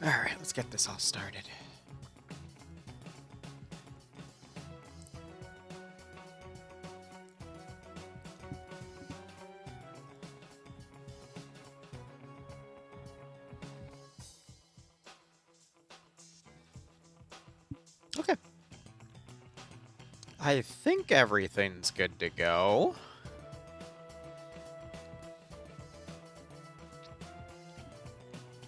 Alright, let's get this all started. Okay. I think everything's good to go.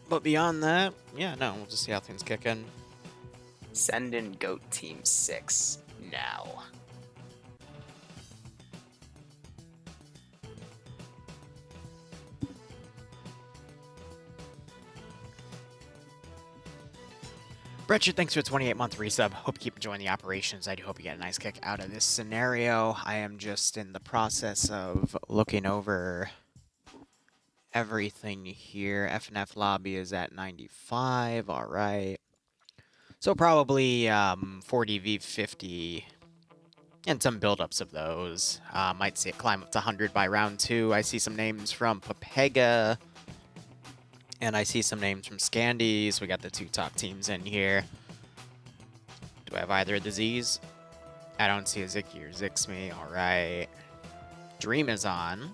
But beyond that, yeah, no, we'll just see how things kick in. Send in Goat Team 6 now. Bretchard, thanks for a 28-month resub. Hope you keep enjoying the operations. I do hope you get a nice kick out of this scenario. I am just in the process of looking over everything here. FNF lobby is at 95, alright. So probably 40v50 and some buildups of those. Might see it climb up to 100 by round 2. I see some names from Papega, and I see some names from Scandies. We got the two top teams in here. Do I have either of the Z's? I don't see a Ziki or Zixme. Alright. Dream is on.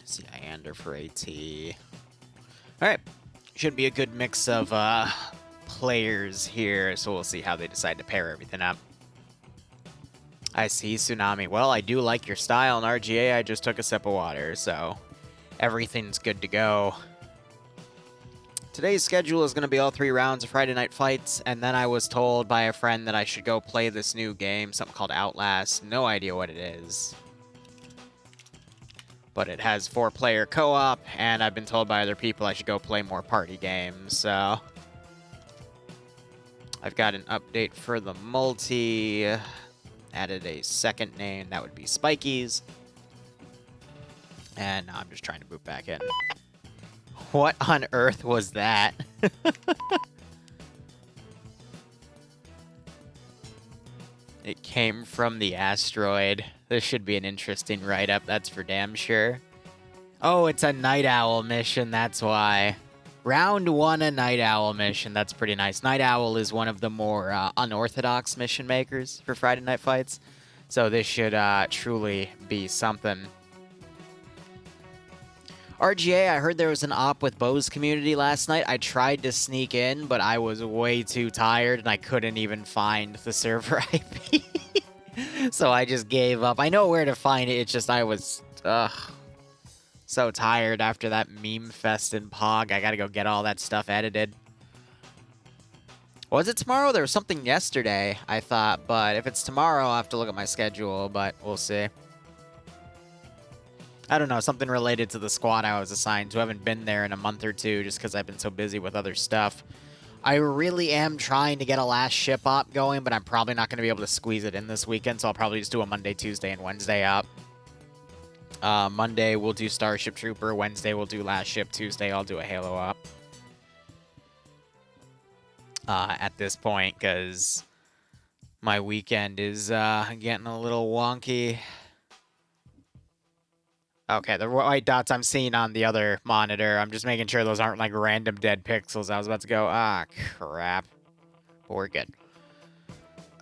See Iander for AT. Alright. Should be a good mix of players here, so we'll see how they decide to pair everything up. I see Tsunami. Well, I do like your style in RGA. I just took a sip of water, so everything's good to go. Today's schedule is going to be all 3 rounds of Friday Night Fights, and then I was told by a friend that I should go play this new game, something called Outlast. No idea what it is. But it has 4-player co-op, and I've been told by other people I should go play more party games, so I've got an update for the multi. Added a second name, that would be Spikies. And now I'm just trying to boot back in. What on earth was that? It came from the asteroid. This should be an interesting write-up, that's for damn sure. Oh, it's a Night Owl mission, that's why. Round 1, a Night Owl mission. That's pretty nice. Night Owl is one of the more unorthodox mission makers for Friday Night Fights. So this should truly be something. RGA, I heard there was an op with Bo's community last night. I tried to sneak in, but I was way too tired, and I couldn't even find the server IP. So I just gave up. I know where to find it, it's just I was... so tired after that meme fest in Pog. I gotta go get all that stuff edited. Was it tomorrow? There was something yesterday, I thought. But if it's tomorrow, I'll have to look at my schedule. But we'll see. I don't know. Something related to the squad I was assigned to. I haven't been there in a month or two just because I've been so busy with other stuff. I really am trying to get a last ship op going, but I'm probably not going to be able to squeeze it in this weekend. So I'll probably just do a Monday, Tuesday, and Wednesday op. Monday, we'll do Starship Trooper. Wednesday, we'll do Last Ship. Tuesday, I'll do a Halo op. At this point, because my weekend is getting a little wonky. Okay, the white dots I'm seeing on the other monitor. I'm just making sure those aren't like random dead pixels. I was about to go, crap. But we're good.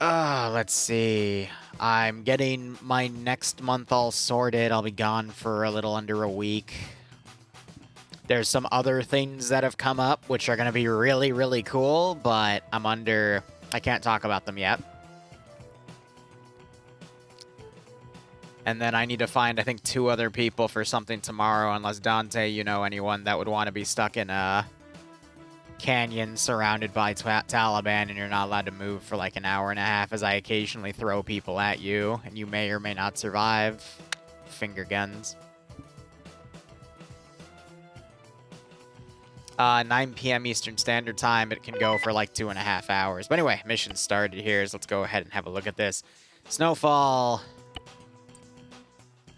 Let's see. I'm getting my next month all sorted. I'll be gone for a little under a week. There's some other things that have come up, which are going to be really, really cool, but I can't talk about them yet. And then I need to find, I think, 2 other people for something tomorrow, unless Dante, you know anyone that would want to be stuck in a canyon surrounded by Taliban and you're not allowed to move for like an hour and a half as I occasionally throw people at you and you may or may not survive. Finger guns. 9 p.m. Eastern Standard Time. It can go for like 2.5 hours. But anyway, mission started here, so let's go ahead and have a look at this. Snowfall.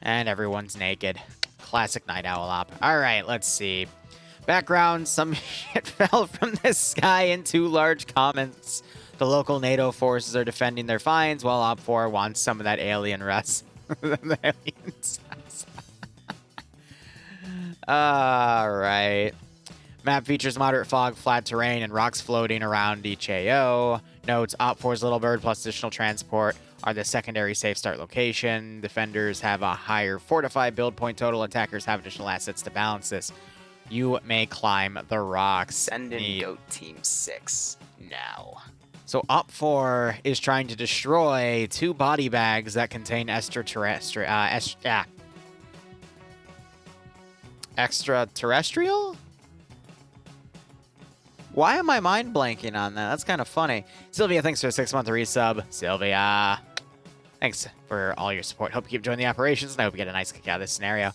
And everyone's naked. Classic Night Owl op. Alright, let's see. Background, some shit fell from the sky in 2 large comments. The local NATO forces are defending their finds, while Op 4 wants some of that alien rust. The aliens. Alright. Map features moderate fog, flat terrain, and rocks floating around each AO. Notes, Op 4's Little Bird plus additional transport are the secondary safe start location. Defenders have a higher fortified build point total. Attackers have additional assets to balance this. You may climb the rocks. Send in Goat Team 6 now. So Op 4 is trying to destroy 2 body bags that contain extraterrestrial? Why am I mind blanking on that? That's kind of funny. Sylvia, thanks for a 6-month resub. Sylvia, thanks for all your support. Hope you keep enjoying the operations, and I hope you get a nice kick out of this scenario.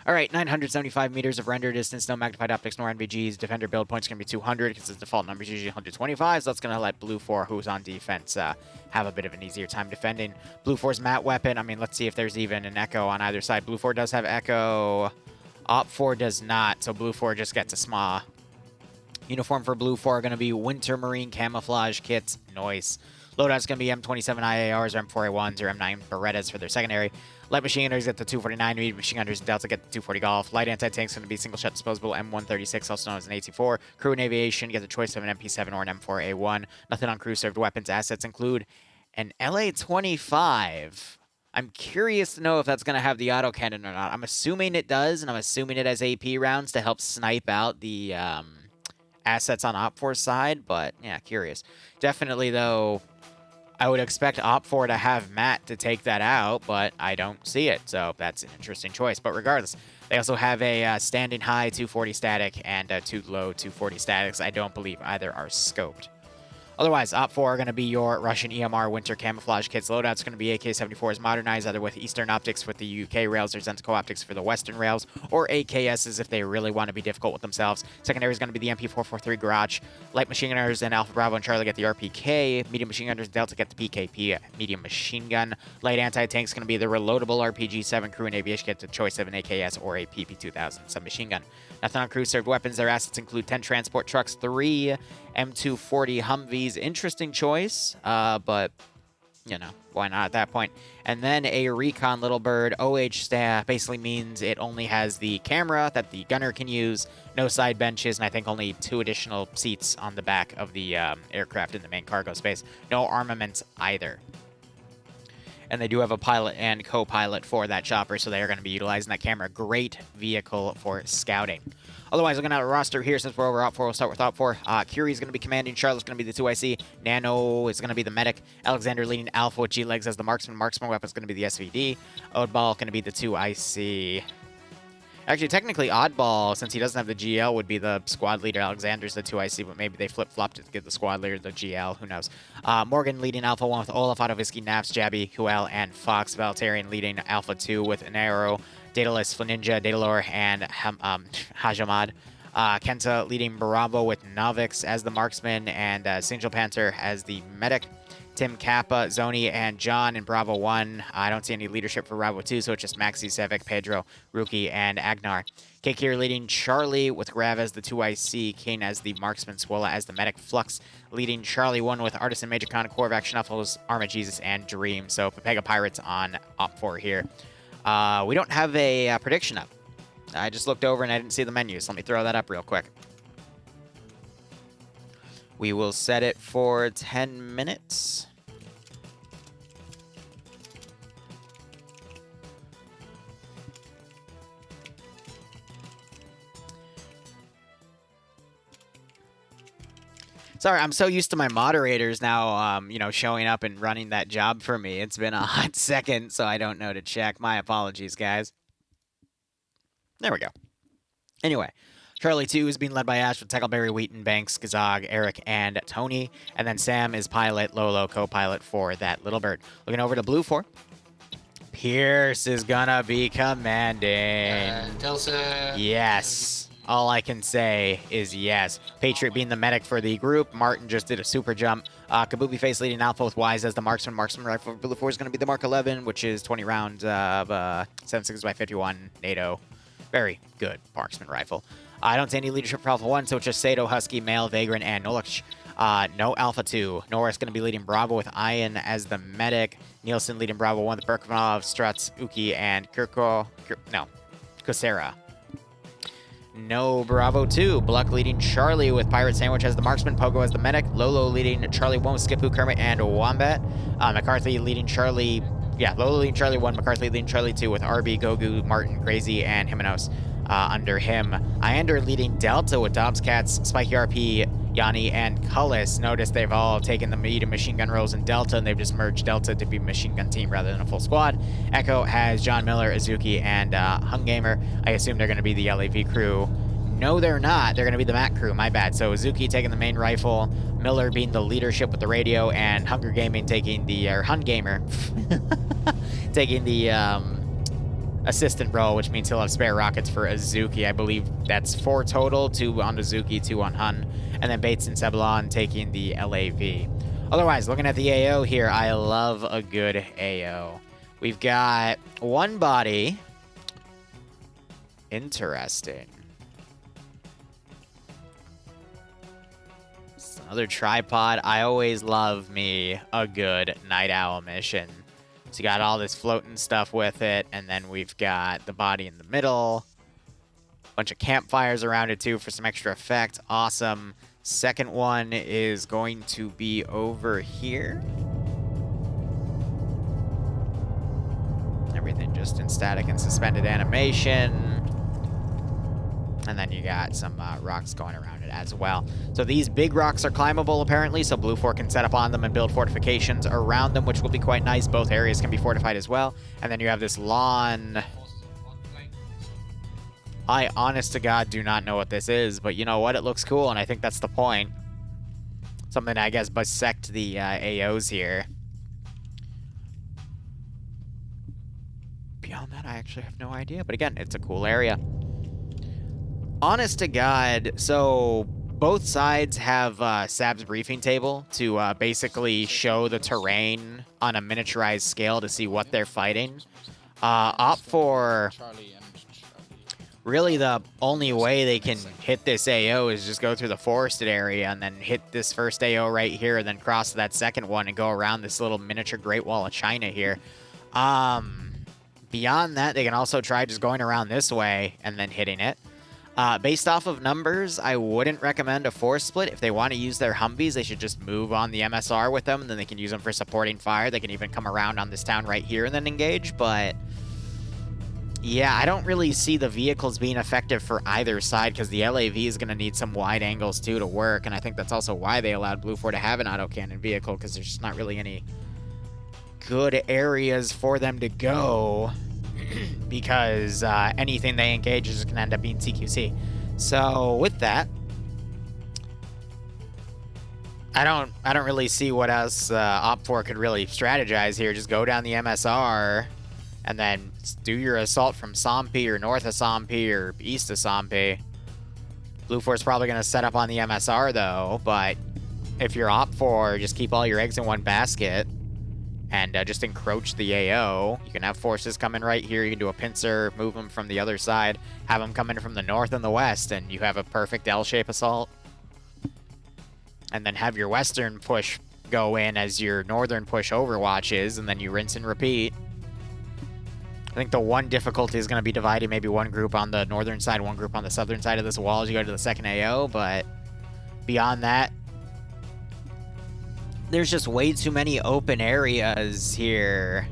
All right, 975 meters of render distance, no magnified optics nor NVGs. Defender build points going to be 200 because the default number is usually 125, so that's going to let Blue 4, who's on defense, have a bit of an easier time defending. Blue 4's mat weapon, I mean, let's see if there's even an Echo on either side. Blue 4 does have Echo. Op 4 does not, so Blue 4 just gets a SMA. Uniform for Blue 4 are going to be Winter Marine Camouflage Kits. Noise. Loadout's going to be M27 IARs or M4A1s or M9 Berettas for their secondary. Light machine gunners get the 249, medium machine gunners and Delta get the 240 Golf. Light anti-tank's going to be single shot disposable M136, also known as an AT4. Crew and aviation get the choice of an MP7 or an M4A1. Nothing on crew served weapons. Assets include an LA-25. I'm curious to know if that's going to have the autocannon or not. I'm assuming it does, and I'm assuming it has AP rounds to help snipe out the assets on Op 4's side, but yeah, curious. Definitely, though, I would expect Op 4 to have Matt to take that out, but I don't see it, so that's an interesting choice. But regardless, they also have a standing high 240 static and a too low 240 statics. I don't believe either are scoped. Otherwise, Op 4 are going to be your Russian EMR Winter Camouflage Kits. Loadout's going to be AK-74s modernized, either with Eastern optics with the UK rails or Zenko optics for the Western rails, or AKSs if they really want to be difficult with themselves. Secondary is going to be the MP443 Garage. Light machine gunners and Alpha Bravo and Charlie get the RPK. Medium machine gunners and Delta get the PKP medium machine gun. Light anti-tank is going to be the reloadable RPG-7. Crew and aviation get the choice of an AKS or a PP-2000 submachine gun. Nothing on crew served weapons. Their assets include 10 transport trucks, 3 M240 Humvees. Interesting choice, but, you know, why not at that point? And then a Recon Little Bird. OH staff basically means it only has the camera that the gunner can use, no side benches, and I think only 2 additional seats on the back of the aircraft in the main cargo space. No armaments either. And they do have a pilot and co-pilot for that chopper, so they are going to be utilizing that camera. Great vehicle for scouting. Otherwise, looking at our roster here, since we're over Op 4, we'll start with Op 4. Curie is going to be commanding. Charlotte's going to be the 2IC. Nano is going to be the medic. Alexander leading Alpha with G-Legs as the marksman. Marksman weapon is going to be the SVD. Oddball going to be the 2IC. Actually, technically, Oddball, since he doesn't have the GL, would be the squad leader. Alexander's the 2IC, but maybe they flip-flopped to give the squad leader the GL. Who knows? Morgan leading Alpha 1 with Olaf, Autovisky, Naps, Jabby, Huel, and Fox. Valtarian leading Alpha 2 with Anaro, Daedalus, Flaninja, Daedalor, and Hajamad. Kenta leading Bravo with Novix as the marksman, and Singel Panther as the medic. Tim, Kappa, Zoni, and John in Bravo 1. I don't see any leadership for Bravo 2, so it's just Maxi, Sevic, Pedro, Rookie, and Agnar. Cake here leading Charlie with Grav as the 2IC, Kane as the marksman, Swola as the medic, Flux leading Charlie 1 with Artisan, Major Con, Corvac, Schnuffles, Arma Jesus, and Dream. So Pepega Pirates on Op 4 here. We don't have a prediction up. I just looked over and I didn't see the menu, so let me throw that up real quick. We will set it for 10 minutes. Sorry, I'm so used to my moderators now, you know, showing up and running that job for me. It's been a hot second, so I don't know to check. My apologies, guys. There we go. Anyway. Charlie 2 is being led by Ash with Tackleberry, Wheaton, Banks, Gazog, Eric, and Tony. And then Sam is pilot, Lolo, co-pilot for that Little Bird. Looking over to Blue 4. Pierce is gonna be commanding. Delta. Yes. All I can say is yes. Patriot being the medic for the group. Martin just did a super jump. Kabuki Face leading Alpha with Wise as the marksman. Marksman rifle for Blue 4 is going to be the Mark 11, which is 20 rounds of 7.6x51 NATO. Very good marksman rifle. I don't see any leadership for Alpha 1, so it's just Sato, Husky, Male, Vagrant, and Nolich. No Alpha 2. Norris going to be leading Bravo with Ian as the medic. Nielsen leading Bravo 1 with Berkmanov, Struts, Uki, and Kusera. No Bravo 2. Bluck leading Charlie with Pirate Sandwich as the marksman, Pogo as the medic, Lolo leading Charlie 1 with Skippoo, Kermit, and Wombat. McCarthy leading Charlie, Lolo leading Charlie 1, McCarthy leading Charlie 2 with RB, Gogu, Martin, Crazy, and Himonos under him. Iander leading Delta with Dobbs Cats, Spiky RP, Yanni, and Cullis. Notice they've all taken the meat and machine gun roles in Delta, and they've just merged Delta to be machine gun team rather than a full squad. Echo has John Miller, Azuki, and Hungamer. I assume they're going to be the LAV crew. No, they're not. They're going to be the Mac crew. My bad. So Azuki taking the main rifle, Miller being the leadership with the radio, and Hunger Gaming taking the, or Hungamer taking the assistant role, which means he'll have spare rockets for Azuki. I believe that's 4 total, 2 on Azuki, 2 on Hun, and then Bates and Sebulon taking the LAV. Otherwise, looking at the AO here, I love a good AO. We've got 1 body. Interesting. It's another tripod. I always love me a good Night Owl mission. So you got all this floating stuff with it, and then we've got the body in the middle. Bunch of campfires around it too for some extra effect. Awesome. Second one is going to be over here. Everything just in static and suspended animation. And then you got some rocks going around it as well. So these big rocks are climbable, apparently, so Blue 4 can set up on them and build fortifications around them, which will be quite nice. Both areas can be fortified as well. And then you have this lawn. I, honest to God, do not know what this is, but you know what? It looks cool, and I think that's the point. Something to, I guess, bisect the AOs here. Beyond that, I actually have no idea. But again, it's a cool area. Honest to God, so both sides have Sab's briefing table to basically show the terrain on a miniaturized scale to see what they're fighting. Opt for really the only way they can hit this AO is just go through the forested area and then hit this first AO right here and then cross to that second one and go around this little miniature Great Wall of China here. Beyond that, they can also try just going around this way and then hitting it. Based off of numbers, I wouldn't recommend a force split. If they want to use their Humvees, they should just move on the MSR with them, and then they can use them for supporting fire. They can even come around on this town right here and then engage, but yeah, I don't really see the vehicles being effective for either side because the LAV is going to need some wide angles too to work, and I think that's also why they allowed Blue 4 to have an autocannon vehicle because there's just not really any good areas for them to go. Because anything they engage is going to end up being CQC. So with that, I don't really see what else Op4 could really strategize here. Just go down the MSR and then do your assault from Sompi or north of Sompi or east of Sompi. Blue 4 is probably going to set up on the MSR though, but if you're Op4, just keep all your eggs in one basket. And just encroach the AO. You can have forces come in right here. You can do a pincer, move them from the other side, have them come in from the north and the west, and you have a perfect L-shape assault. And then have your western push go in as your northern push overwatches, and then you rinse and repeat. I think the one difficulty is going to be dividing maybe one group on the northern side, one group on the southern side of this wall as you go to the second AO, but beyond that, there's just way too many open areas here.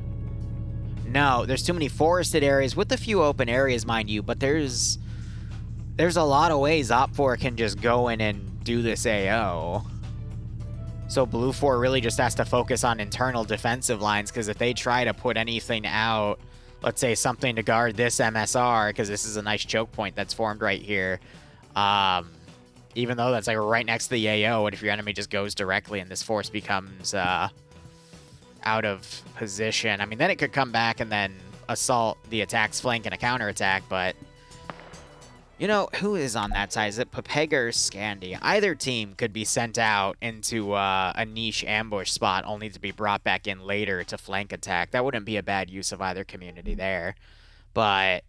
No, there's too many forested areas with a few open areas, mind you, but there's a lot of ways Op4 can just go in and do this AO. So Blue 4 really just has to focus on internal defensive lines, because if they try to put anything out, let's say something to guard this MSR, because this is a nice choke point that's formed right here, even though that's like right next to the AO, what if your enemy just goes directly and this force becomes out of position? I mean, then it could come back and then assault the attack's flank and a counterattack, but you know, who is on that side? Is it Pepega or Scandi? Either team could be sent out into a niche ambush spot only to be brought back in later to flank attack. That wouldn't be a bad use of either community there. But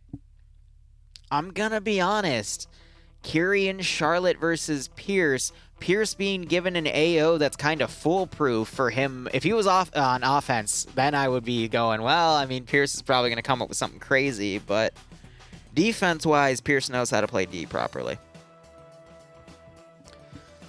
I'm gonna be honest. Kyrian Charlotte versus Pierce. Pierce being given an AO that's kind of foolproof for him. If he was off on offense, then I would be going, well, I mean, Pierce is probably going to come up with something crazy, but Defense-wise, Pierce knows how to play D properly.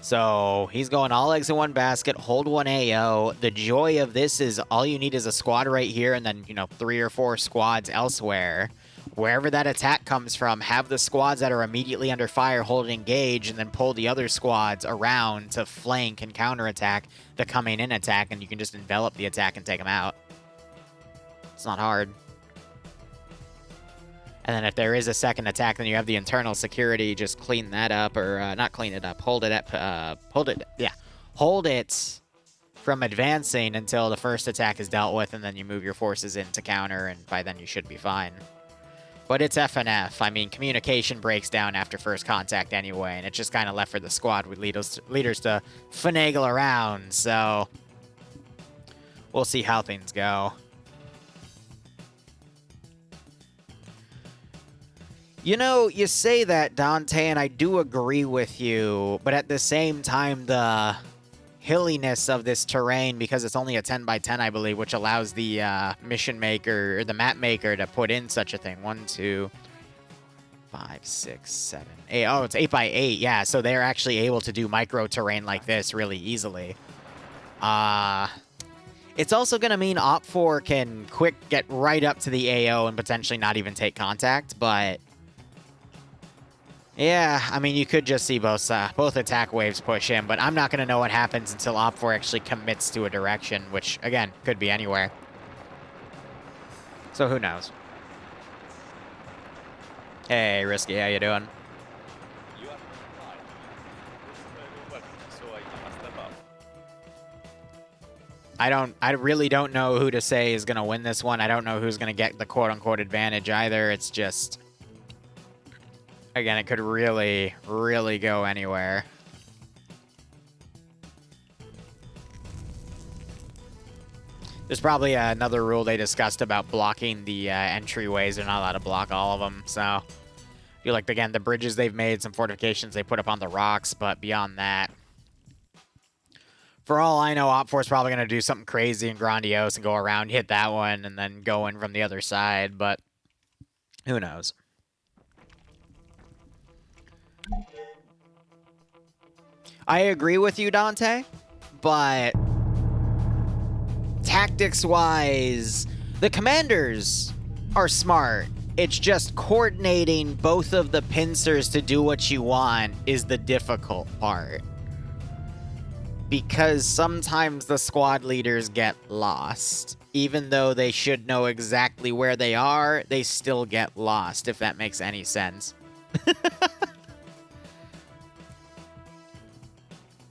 So he's going all eggs in one basket, hold one AO. The joy of this is all you need is a squad right here and then, 3 or 4 squads elsewhere. Wherever that attack comes from, have the squads that are immediately under fire hold and engage, and then pull the other squads around to flank and counterattack the coming in attack, and you can just envelop the attack and take them out. It's not hard. And then if there is a second attack, then you have the internal security. Just clean that up, or not clean it up. Hold it up. Hold it from advancing until the first attack is dealt with, and then you move your forces in to counter, and by then you should be fine. But it's FNF. I mean, communication breaks down after first contact anyway, and it's just kind of left for the squad with leaders to finagle around. So we'll see how things go. You say that, Dante, and I do agree with you, but at the same time, the hilliness of this terrain, because it's only a 10 by 10, I believe, which allows the mission maker, or the map maker, to put in such a thing. 1, 2, 5, 6, 7, 8. Oh, it's 8 by 8. Yeah, so they're actually able to do micro terrain like this really easily. It's also going to mean Op4 can quick get right up to the AO and potentially not even take contact, but yeah, I mean, you could just see both attack waves push in, but I'm not going to know what happens until Op4 actually commits to a direction, which, again, could be anywhere. So who knows? Hey, Risky, how you doing? I really don't know who to say is going to win this one. I don't know who's going to get the quote-unquote advantage either. It's just, again, it could really, really go anywhere. There's probably another rule they discussed about blocking the entryways. They're not allowed to block all of them, so I feel like, again, the bridges they've made, some fortifications they put up on the rocks, but beyond that, for all I know, Op4 is probably going to do something crazy and grandiose and go around, hit that one, and then go in from the other side, but who knows? I agree with you, Dante, but tactics-wise, the commanders are smart. It's just coordinating both of the pincers to do what you want is the difficult part. Because sometimes the squad leaders get lost. Even though they should know exactly where they are, they still get lost, if that makes any sense.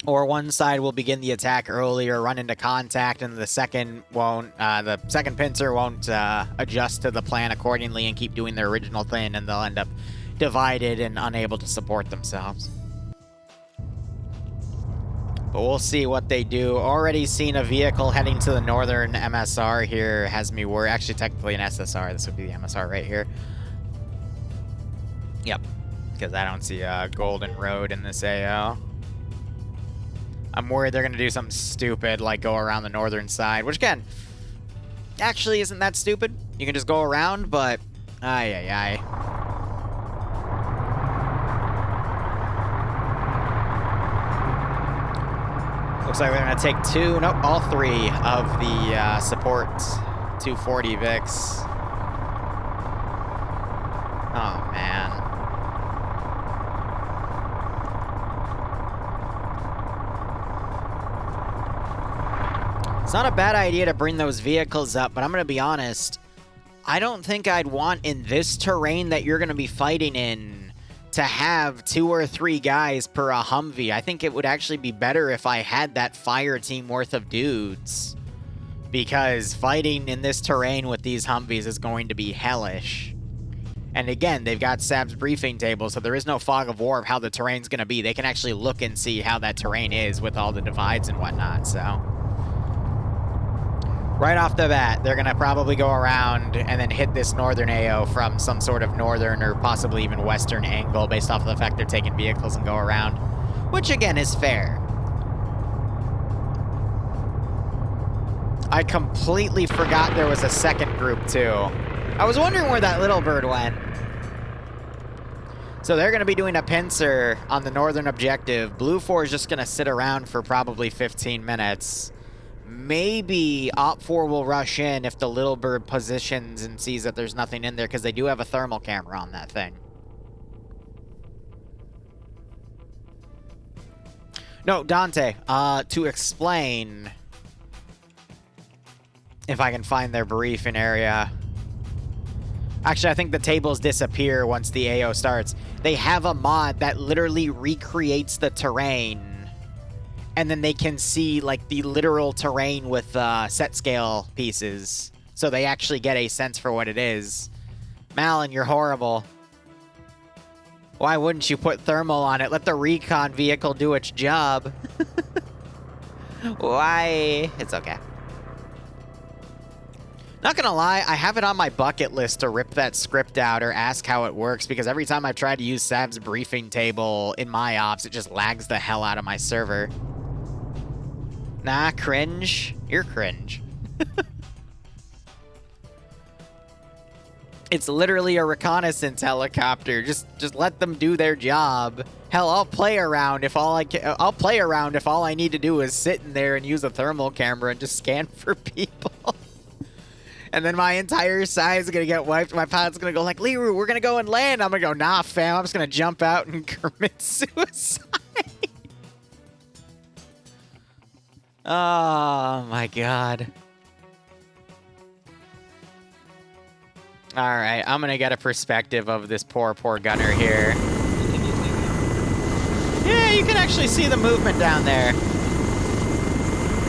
Or one side will begin the attack earlier, run into contact, and the second won't. The second pincer won't adjust to the plan accordingly and keep doing their original thing, and they'll end up divided and unable to support themselves. But we'll see what they do. Already seen a vehicle heading to the northern MSR here. Has me worried. Actually, technically an SSR. This would be the MSR right here. Yep, because I don't see a golden road in this AO. I'm worried they're going to do something stupid, like go around the northern side, which, again, actually isn't that stupid. You can just go around, but ay. Looks like they're going to take all three of the support 240 Vics. Oh, man. It's not a bad idea to bring those vehicles up, but I'm going to be honest. I don't think I'd want in this terrain that you're going to be fighting in to have 2 or 3 guys per a Humvee. I think it would actually be better if I had that fire team worth of dudes. Because fighting in this terrain with these Humvees is going to be hellish. And again, they've got Sab's briefing table, so there is no fog of war of how the terrain's going to be. They can actually look and see how that terrain is with all the divides and whatnot, so right off the bat, they're going to probably go around and then hit this northern AO from some sort of northern or possibly even western angle based off of the fact they're taking vehicles and go around, which again is fair. I completely forgot there was a second group too. I was wondering where that little bird went. So they're going to be doing a pincer on the northern objective. Blue 4 is just going to sit around for probably 15 minutes. Maybe Op 4 will rush in if the little bird positions and sees that there's nothing in there, because they do have a thermal camera on that thing. No, Dante, to explain, if I can find their briefing area. Actually, I think the tables disappear once the AO starts. They have a mod that literally recreates the terrain, and then they can see like the literal terrain with set scale pieces. So they actually get a sense for what it is. Malin, you're horrible. Why wouldn't you put thermal on it? Let the recon vehicle do its job. Why? It's okay. Not gonna lie, I have it on my bucket list to rip that script out or ask how it works, because every time I've tried to use Sav's briefing table in my ops, it just lags the hell out of my server. Nah, cringe. You're cringe. It's literally a reconnaissance helicopter. Just let them do their job. Hell, I'll play around if all I need to do is sit in there and use a thermal camera and just scan for people. And then my entire side is gonna get wiped. My pilot's gonna go like, Liru, we're gonna go and land. I'm gonna go, nah, fam. I'm just gonna jump out and commit suicide. Oh my god. All right, I'm gonna get a perspective of this poor gunner here. Yeah, you can actually see the movement down there.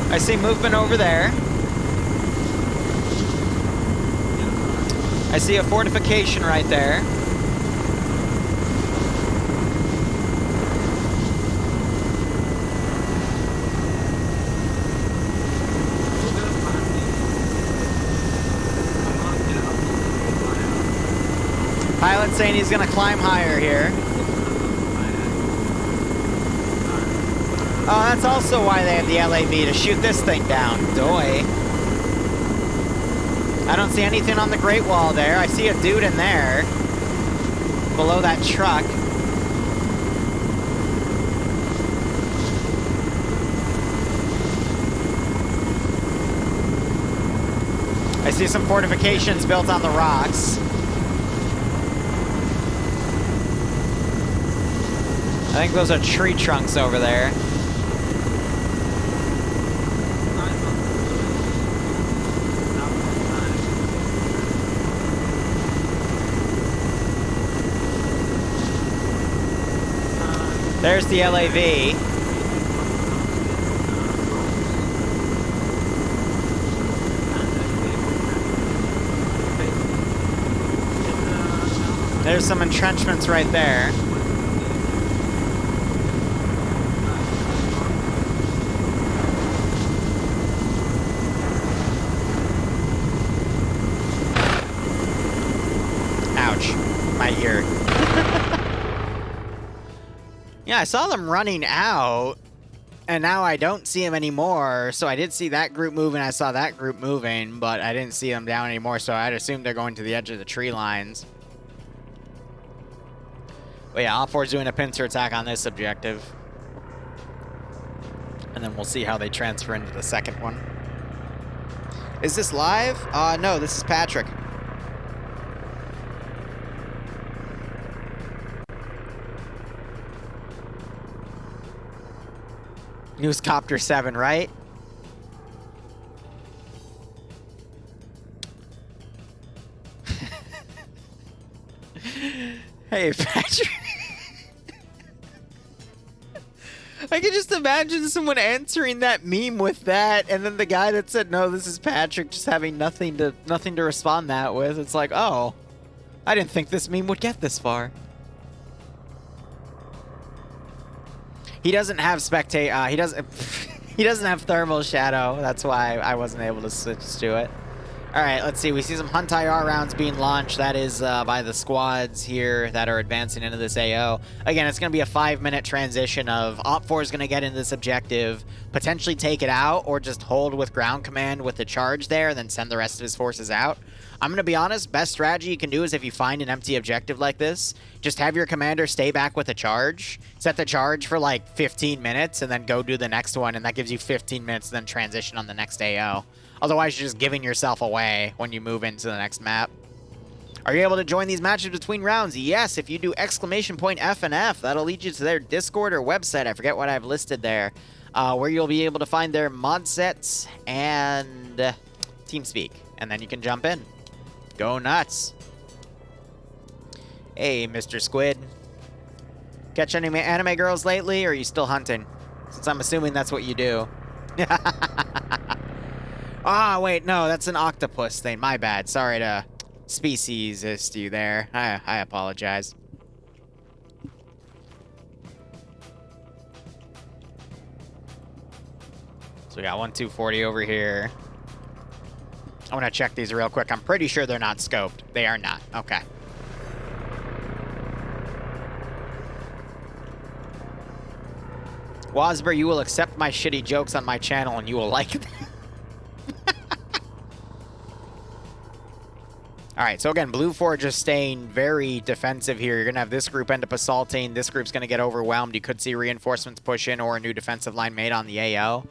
I see movement over there. I see a fortification right there. Pilot saying he's gonna climb higher here. Oh, that's also why they have the LAV, to shoot this thing down. Doy. I don't see anything on the Great Wall there. I see a dude in there. Below that truck. I see some fortifications built on the rocks. I think those are tree trunks over there. There's the LAV. There's some entrenchments right there. Ouch. My ear. Yeah, I saw them running out, and now I don't see them anymore. So I did see that group moving, I saw that group moving, but I didn't see them down anymore, so I'd assume they're going to the edge of the tree lines. But yeah, Op 4's doing a pincer attack on this objective. And then we'll see how they transfer into the second one. Is this live? No, this is Patrick. Newscopter 7, right? Hey, Patrick. I can just imagine someone answering that meme with that, and then the guy that said, no, this is Patrick, just having nothing to respond that with. It's like, oh, I didn't think this meme would get this far. He doesn't have he doesn't have thermal shadow. That's why I wasn't able to switch to it. All right, let's see. We see some Hunt IR rounds being launched. That is by the squads here that are advancing into this AO. Again, it's going to be a 5-minute transition of Op4 is going to get into this objective, potentially take it out, or just hold with ground command with the charge there, and then send the rest of his forces out. I'm going to be honest, best strategy you can do is if you find an empty objective like this, just have your commander stay back with a charge, set the charge for like 15 minutes, and then go do the next one, and that gives you 15 minutes, then transition on the next AO. Otherwise, you're just giving yourself away when you move into the next map. Are you able to join these matches between rounds? Yes, if you do !FNF, that'll lead you to their Discord or website. I forget what I've listed there, where you'll be able to find their mod sets and TeamSpeak, and then you can jump in. Go nuts. Hey, Mr. Squid. Catch any anime girls lately, or are you still hunting? Since I'm assuming that's what you do. Ah, wait, no, that's an octopus thing. My bad. Sorry to speciesist you there. I apologize. So we got 1, 240 over here. I want to check these real quick. I'm pretty sure they're not scoped. They are not. Okay. Wasber, you will accept my shitty jokes on my channel and you will like them. All right, so again, Blue 4 just staying very defensive here. You're going to have this group end up assaulting. This group's going to get overwhelmed. You could see reinforcements push in or a new defensive line made on the AO.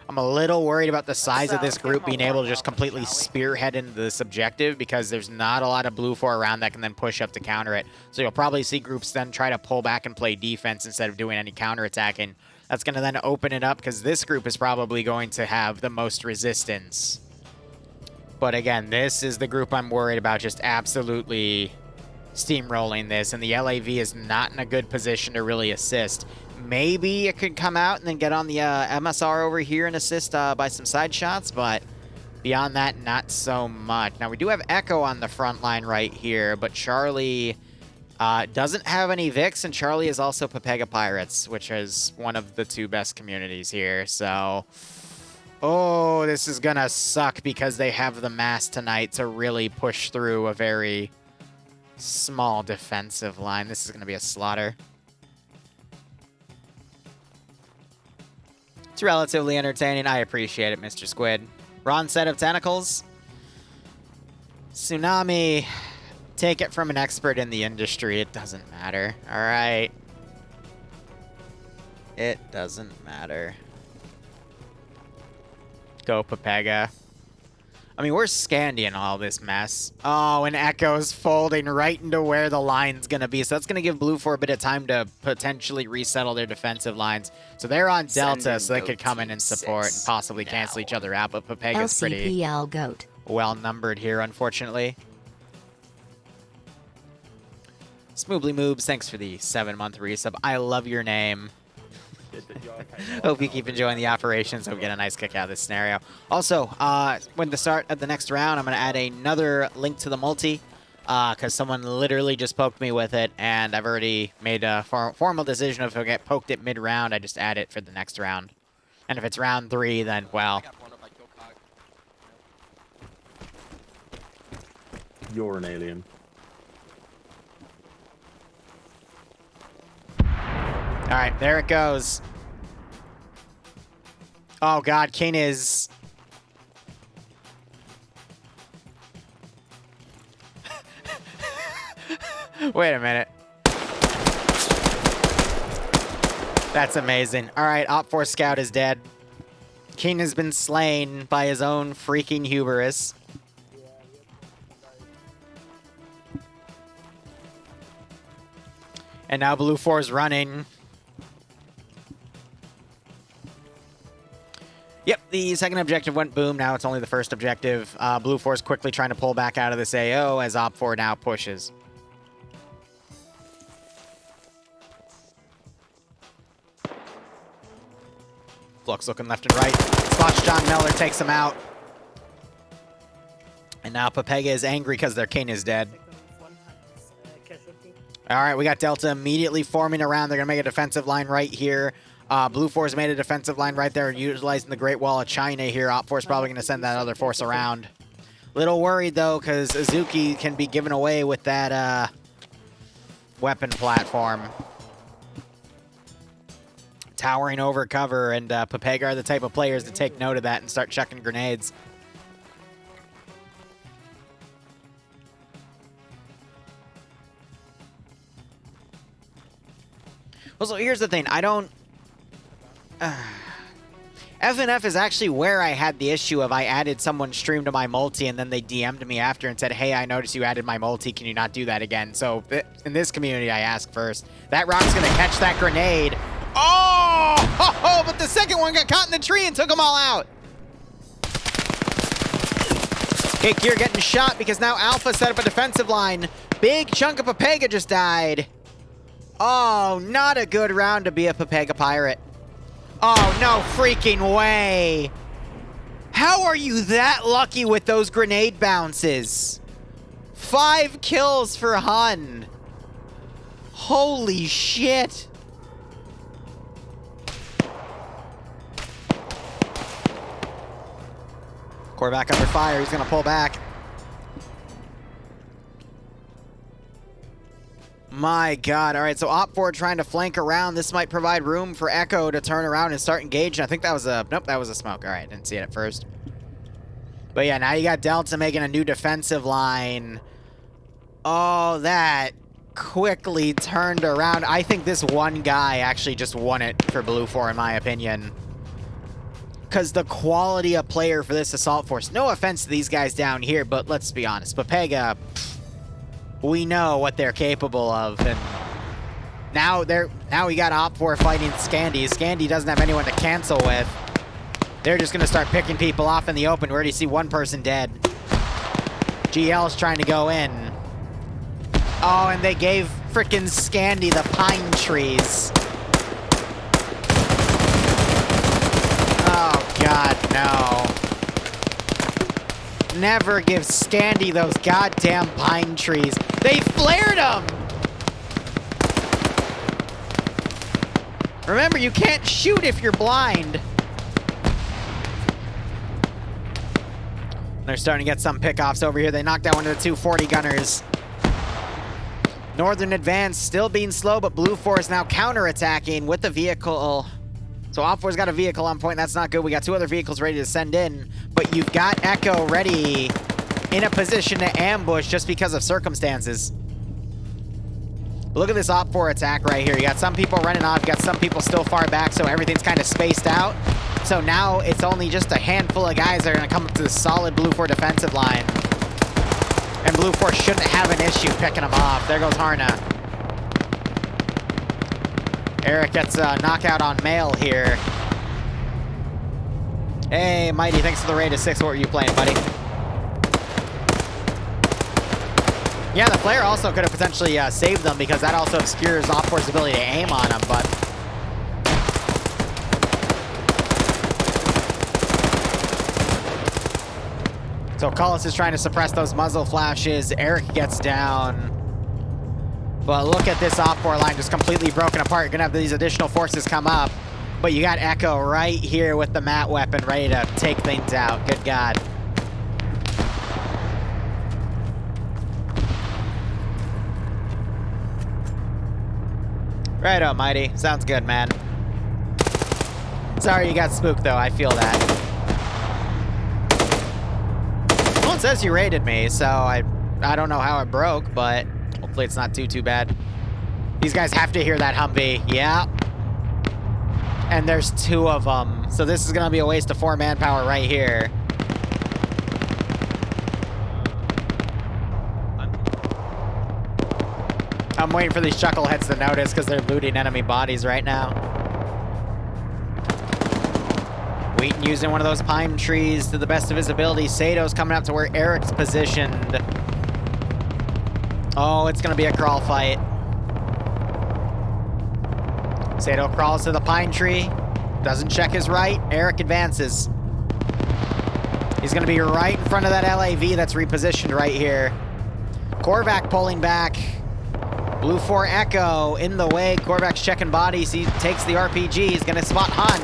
I'm a little worried about the size of this group being able to just completely spearhead into this objective because there's not a lot of Blue 4 around that can then push up to counter it. So you'll probably see groups then try to pull back and play defense instead of doing any counterattacking. That's going to then open it up because this group is probably going to have the most resistance. But again, this is the group I'm worried about just absolutely steamrolling this, and the LAV is not in a good position to really assist. Maybe it could come out and then get on the MSR over here and assist by some side shots, but beyond that, not so much. Now, we do have Echo on the front line right here, but Charlie doesn't have any Vix, and Charlie is also Pepega Pirates, which is one of the 2 best communities here, so... Oh, this is gonna suck because they have the mass tonight to really push through a very small defensive line. This is gonna be a slaughter. It's relatively entertaining. I appreciate it, Mr. Squid. Wrong set of tentacles. Tsunami. Take it from an expert in the industry. It doesn't matter. All right. It doesn't matter. Go, Pepega. I mean, we're Scandi in all this mess. Oh, and Echo's folding right into where the line's going to be. So that's going to give Blue 4 a bit of time to potentially resettle their defensive lines. So they're on Delta, so they could come in and support and possibly cancel each other out. But Pepega's pretty well numbered here, unfortunately. Smoobly Moobs, thanks for the 7-month resub. I love your name. Hope you keep enjoying the operations. Hope we get a nice kick out of this scenario. Also, when the start of the next round, I'm going to add another link to the multi because someone literally just poked me with it, and I've already made a formal decision of if I get poked at mid-round, I just add it for the next round. And if it's round 3, then, well... You're an alien. All right, there it goes. Oh, God, King is... Wait a minute. That's amazing. All right, Op4 Scout is dead. King has been slain by his own freaking hubris. And now Blue 4 is running. Yep, the second objective went boom. Now it's only the first objective. Blue 4 is quickly trying to pull back out of this AO as Op4 now pushes. Flux looking left and right. Spots John Miller, takes him out. And now Pepega is angry because their king is dead. All right, we got Delta immediately forming around. They're going to make a defensive line right here. Blue 4's made a defensive line right there, utilizing the Great Wall of China here. Op 4's probably going to send that other force around. Little worried, though, because Azuki can be given away with that weapon platform. Towering over cover, and Pepega are the type of players to take note of that and start chucking grenades. Well, so here's the thing. I don't... FNF is actually where I had the issue of I added someone's stream to my multi, and then they DM'd me after and said, hey, I noticed you added my multi. Can you not do that again? So in this community, I ask first. That rock's going to catch that grenade. Oh! But the second one got caught in the tree and took them all out. Cake Gear getting shot because now Alpha set up a defensive line. Big chunk of Pepega just died. Oh, not a good round to be a Pepega pirate. Oh, no freaking way. How are you that lucky with those grenade bounces? 5 kills for Hun. Holy shit. Korvac under fire. He's going to pull back. My God. All right, so Op4 trying to flank around. This might provide room for Echo to turn around and start engaging. I think that was a... Nope, that was a smoke. All right, didn't see it at first. But yeah, now you got Delta making a new defensive line. Oh, that quickly turned around. I think this one guy actually just won it for Blue 4, in my opinion. Because the quality of player for this Assault Force, no offense to these guys down here, but let's be honest, Pepega, we know what they're capable of, and now we got Op4 fighting Scandi. Scandi doesn't have anyone to cancel with. They're just gonna start picking people off in the open. We already see one person dead. GL's trying to go in. Oh, and they gave frickin' Scandi the pine trees. Oh, God, no. Never give Scandi those goddamn pine trees. They flared them! Remember, you can't shoot if you're blind. They're starting to get some pickoffs over here. They knocked down one of the 240 gunners. Northern Advance still being slow, but Blue 4 is now counterattacking with the vehicle. So Op4's got a vehicle on point. That's not good. We got 2 other vehicles ready to send in, but you've got Echo ready in a position to ambush just because of circumstances. Look at this Op4 attack right here. You got some people running off. You got some people still far back, so everything's kind of spaced out. So now it's only just a handful of guys that are going to come up to the solid Blue 4 defensive line. And Blue 4 shouldn't have an issue picking them off. There goes Harna. Eric gets a knockout on Mail here. Hey, Mighty, thanks for the raid of 6. What were you playing, buddy? Yeah, the flare also could have potentially saved them because that also obscures Op4's ability to aim on them, but... So Cullis is trying to suppress those muzzle flashes. Eric gets down. But look at this Op4 line just completely broken apart. You're going to have these additional forces come up. But you got Echo right here with the mat weapon ready to take things out. Good God. Right, Almighty. Sounds good, man. Sorry you got spooked, though. I feel that. Well, it says you raided me, so I don't know how it broke, but hopefully it's not too bad. These guys have to hear that Humvee. Yeah. And there's 2 of them. So this is going to be a waste of 4 manpower right here. I'm waiting for these chuckleheads to notice because they're looting enemy bodies right now. Wheaton using one of those pine trees to the best of his ability. Sato's coming up to where Eric's positioned. Oh, it's going to be a crawl fight. Sato crawls to the pine tree. Doesn't check his right. Eric advances. He's going to be right in front of that LAV that's repositioned right here. Korvac pulling back. Blue 4 Echo in the way. Korvac's checking bodies. He takes the RPG. He's going to spot Hun.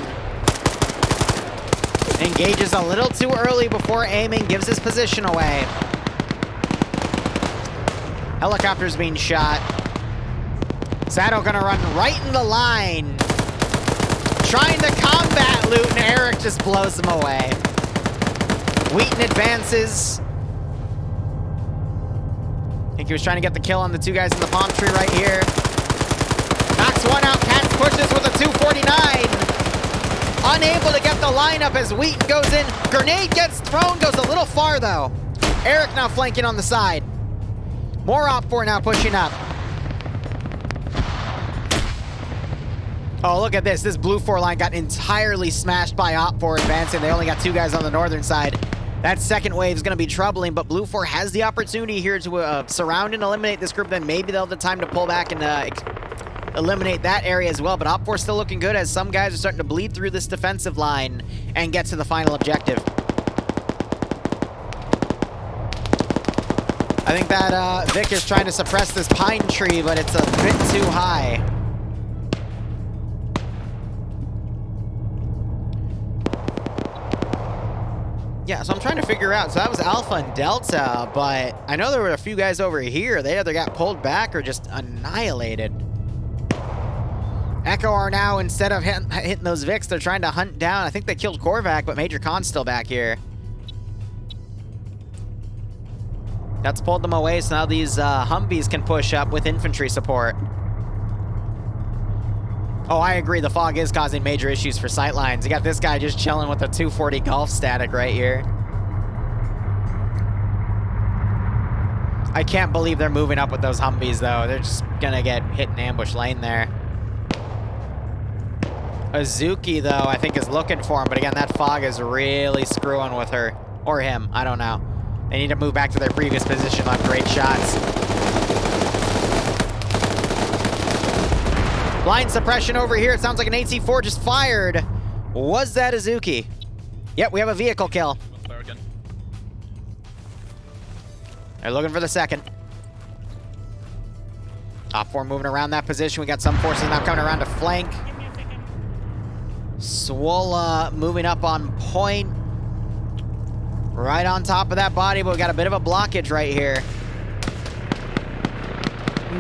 engages a little too early before aiming, gives his position away. Helicopter's being shot. Sato gonna run right in the line. Trying to combat Loot, and Eric just blows him away. Wheaton advances. I think he was trying to get the kill on the two guys in the palm tree right here. Knocks one out. Katz pushes with a 249. Unable to get the lineup as Wheaton goes in. Grenade gets thrown, goes a little far though. Eric now flanking on the side. More Op4 now pushing up. Oh, look at this. This blue 4 line got entirely smashed by Op4 advancing. They only got two guys on the northern side. That second wave is going to be troubling, but blue 4 has the opportunity here to surround and eliminate this group. Then maybe they'll have the time to pull back and eliminate that area as well. But Op4 still looking good as some guys are starting to bleed through this defensive line and get to the final objective. I think that Vic is trying to suppress this pine tree, but it's a bit too high. Yeah, so I'm trying to figure out. So that was Alpha and Delta, but I know there were a few guys over here. They either got pulled back or just annihilated. Echo are now, instead of hitting those Vics, they're trying to hunt down. I think they killed Korvac, but Major Khan's still back here. That's pulled them away, so now these Humvees can push up with infantry support. Oh, I agree. The fog is causing major issues for sightlines. You got this guy just chilling with a 240 golf static right here. I can't believe they're moving up with those Humvees, though. They're just gonna get hit in ambush lane there. Azuki, though, I think is looking for him, but again, that fog is really screwing with her. Or him, I don't know. They need to move back to their previous position on great shots. Blind suppression over here. It sounds like an AT-4 just fired. Was that Azuki? Yep, we have a vehicle kill. They're looking for the second. Op4 moving around that position. We got some forces now coming around to flank. Swola moving up on point. Right on top of that body, but we got a bit of a blockage right here.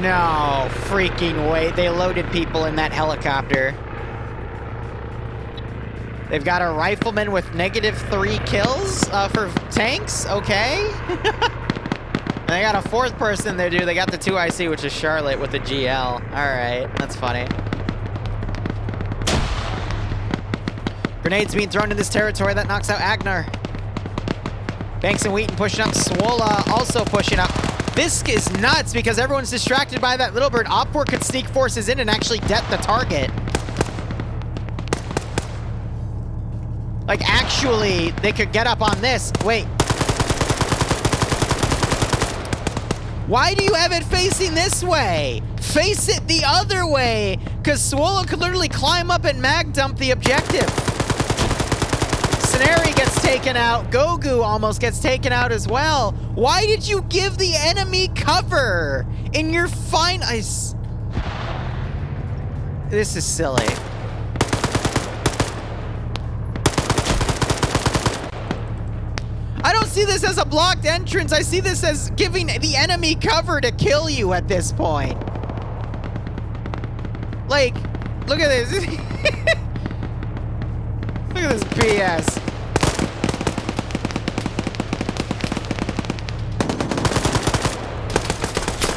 No freaking way. They loaded people in that helicopter. They've got a rifleman with -3 kills for tanks. Okay. And they got a fourth person there, dude. They got the 2 IC, which is Charlotte with the GL. All right, that's funny. Grenades being thrown in this territory. That knocks out Agnar. Banks and Wheaton pushing up. Swola also pushing up. This is nuts because everyone's distracted by that little bird. Op4 could sneak forces in and actually det the target. Like, actually, they could get up on this. Wait. Why do you have it facing this way? Face it the other way, because Swola could literally climb up and mag dump the objective. Scenari gets taken out. Gogu almost gets taken out as well. Why did you give the enemy cover in your This is silly. I don't see this as a blocked entrance. I see this as giving the enemy cover to kill you at this point. Like, look at this. Look at this BS.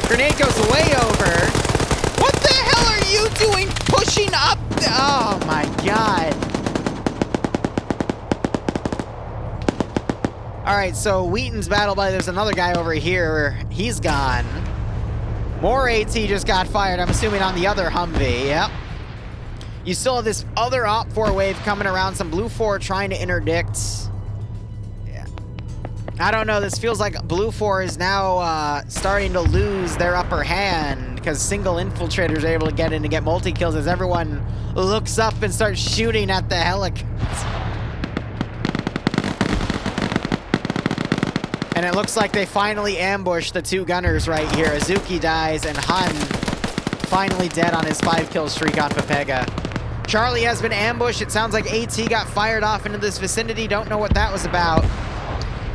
Grenade goes way over. What the hell are you doing pushing up? Oh my god. Alright, so Wheaton's battle buddy, there's another guy over here. He's gone. More AT just got fired, I'm assuming on the other Humvee. Yep. You still have this other Op4 wave coming around. Some Blue 4 trying to interdict. Yeah. I don't know. This feels like Blue 4 is now starting to lose their upper hand because single infiltrators are able to get in and get multi-kills as everyone looks up and starts shooting at the helicopters. And it looks like they finally ambushed the 2 gunners right here. Azuki dies and Hun finally dead on his 5-kill streak on Pepega. Charlie has been ambushed. It sounds like AT got fired off into this vicinity. Don't know what that was about.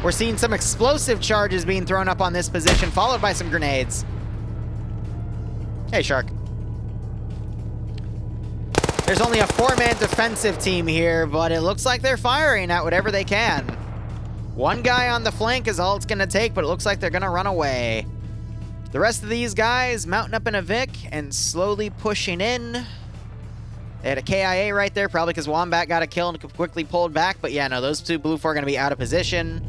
We're seeing some explosive charges being thrown up on this position, followed by some grenades. Hey, Shark. There's only a 4-man defensive team here, but it looks like they're firing at whatever they can. One guy on the flank is all it's going to take, but it looks like they're going to run away. The rest of these guys mounting up in a Vic and slowly pushing in. They had a KIA right there, probably because Wombat got a kill and quickly pulled back. But yeah, no, those two Blue 4 are going to be out of position.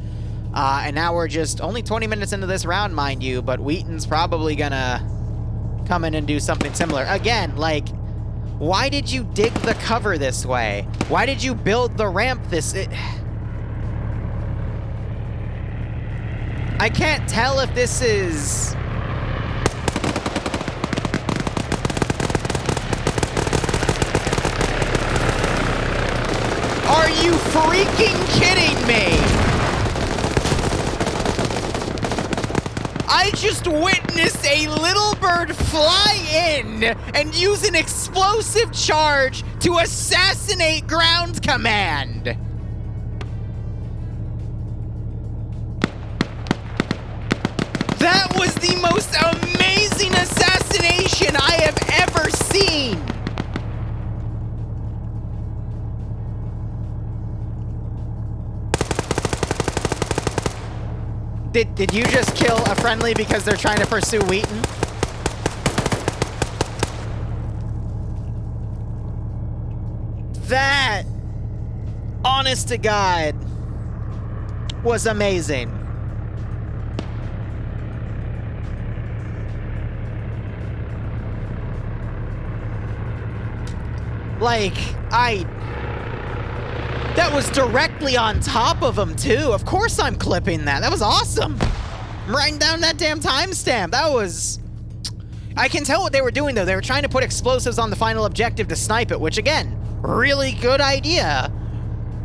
And now we're just only 20 minutes into this round, mind you, but Wheaton's probably going to come in and do something similar. Again, like, why did you dig the cover this way? Why did you build the ramp this... I can't tell if this is... Are you freaking kidding me? I just witnessed a little bird fly in and use an explosive charge to assassinate ground command. That was the most amazing assassination I have ever seen. Did you just kill a friendly because they're trying to pursue Wheaton? That, honest to God, was amazing. Like, that was directly on top of him, too. Of course I'm clipping that. That was awesome. I'm writing down that damn timestamp. That was... I can tell what they were doing, though. They were trying to put explosives on the final objective to snipe it, which, again, really good idea.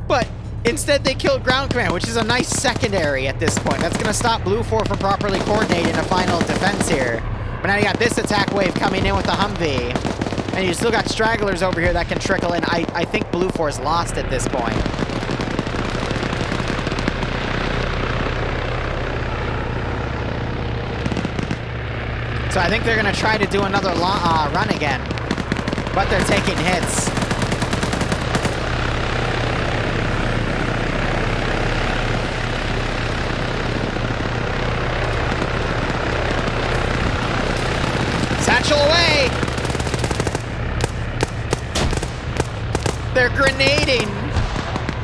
But instead, they killed ground command, which is a nice secondary at this point. That's going to stop Blue 4 from properly coordinating a final defense here. But now you got this attack wave coming in with the Humvee. And you still got stragglers over here that can trickle in. I think Blue 4 is lost at this point. So I think they're going to try to do another run again. But they're taking hits. Satchel away! They're grenading.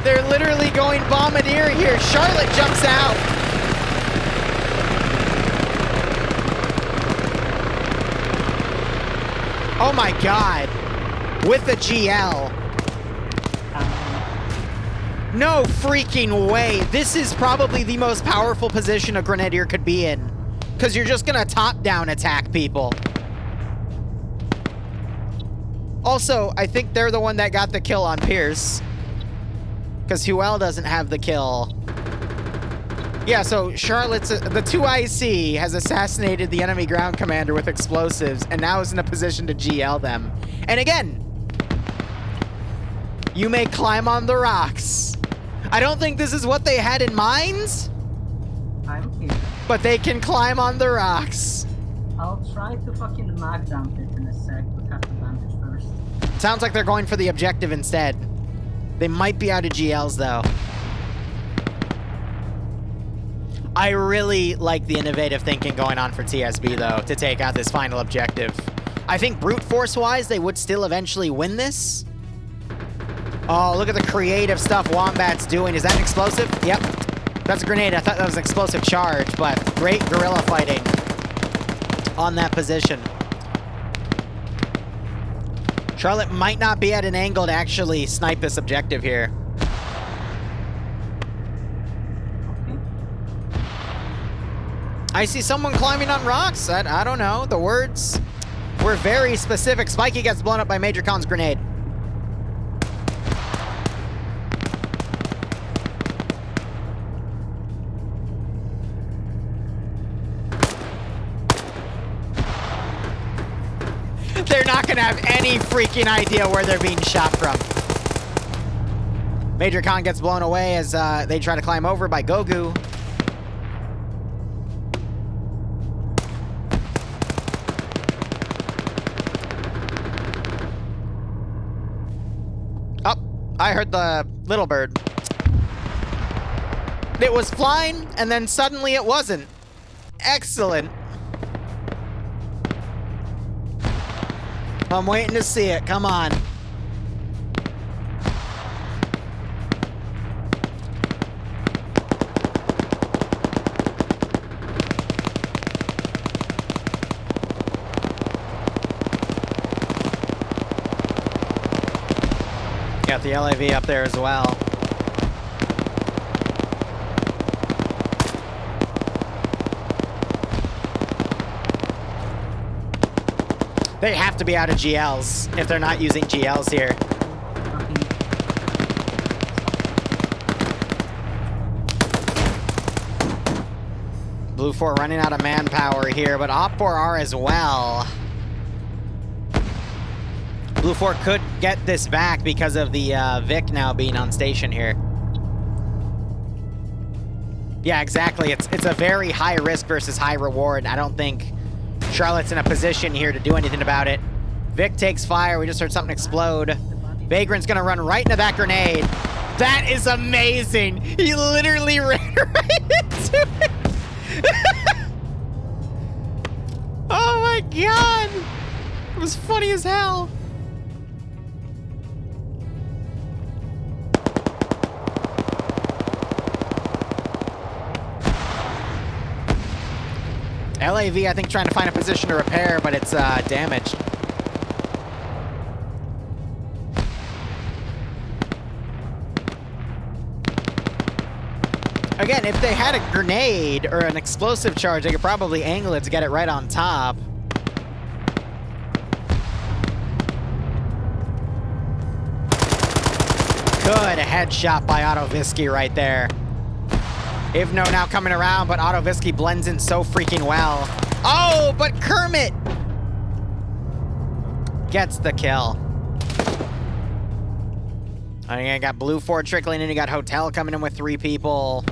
They're literally going bombardier here. Charlotte jumps out. Oh my God. With the GL. No freaking way. This is probably the most powerful position a grenadier could be in. Because you're just going to top-down attack people. Also, I think they're the one that got the kill on Pierce. Because Huel doesn't have the kill. Yeah, so Charlotte's... the 2IC has assassinated the enemy ground commander with explosives and now is in a position to GL them. And again, you may climb on the rocks. I don't think this is what they had in mind. I'm here. But they can climb on the rocks. I'll try to fucking mag dump it in a sec, but have to bandage first. Sounds like they're going for the objective instead. They might be out of GLs, though. I really like the innovative thinking going on for TSB, though, to take out this final objective. I think brute force-wise, they would still eventually win this. Oh, look at the creative stuff Wombat's doing. Is that an explosive? Yep. That's a grenade. I thought that was an explosive charge, but great guerrilla fighting on that position. Charlotte might not be at an angle to actually snipe this objective here. I see someone climbing on rocks. I don't know. The words were very specific. Spiky gets blown up by Major Khan's grenade. They're not going to have any any freaking idea where they're being shot from. Major Khan gets blown away as they try to climb over by Gogu. Oh, I heard the little bird. It was flying, and then suddenly it wasn't. Excellent. I'm waiting to see it. Come on. Got the LAV up there as well. They have to be out of GLs if they're not using GLs here. Blue 4 running out of manpower here, but Op 4 are as well. Blue 4 could get this back because of the Vic now being on station here. Yeah, exactly. It's a very high risk versus high reward. I don't think Charlotte's in a position here to do anything about it. Vic takes fire. We just heard something explode. Vagrant's gonna run right into that grenade. That is amazing. He literally ran right into it. Oh my god. It was funny as hell. LAV, I think, trying to find a position to repair, but it's damaged. Again, if they had a grenade or an explosive charge, they could probably angle it to get it right on top. Good, a headshot by Autovisky right there. Ivno now coming around, but Autovisky blends in so freaking well. Oh, but Kermit gets the kill. I got Blue 4 trickling in. You got Hotel coming in with 3 people.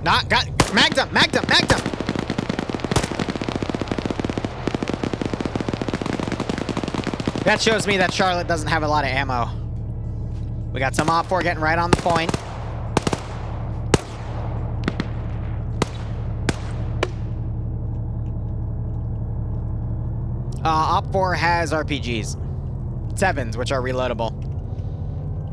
Not got Magdum. That shows me that Charlotte doesn't have a lot of ammo. We got some Op 4 getting right on the point. Op 4 has RPGs. 7s, which are reloadable.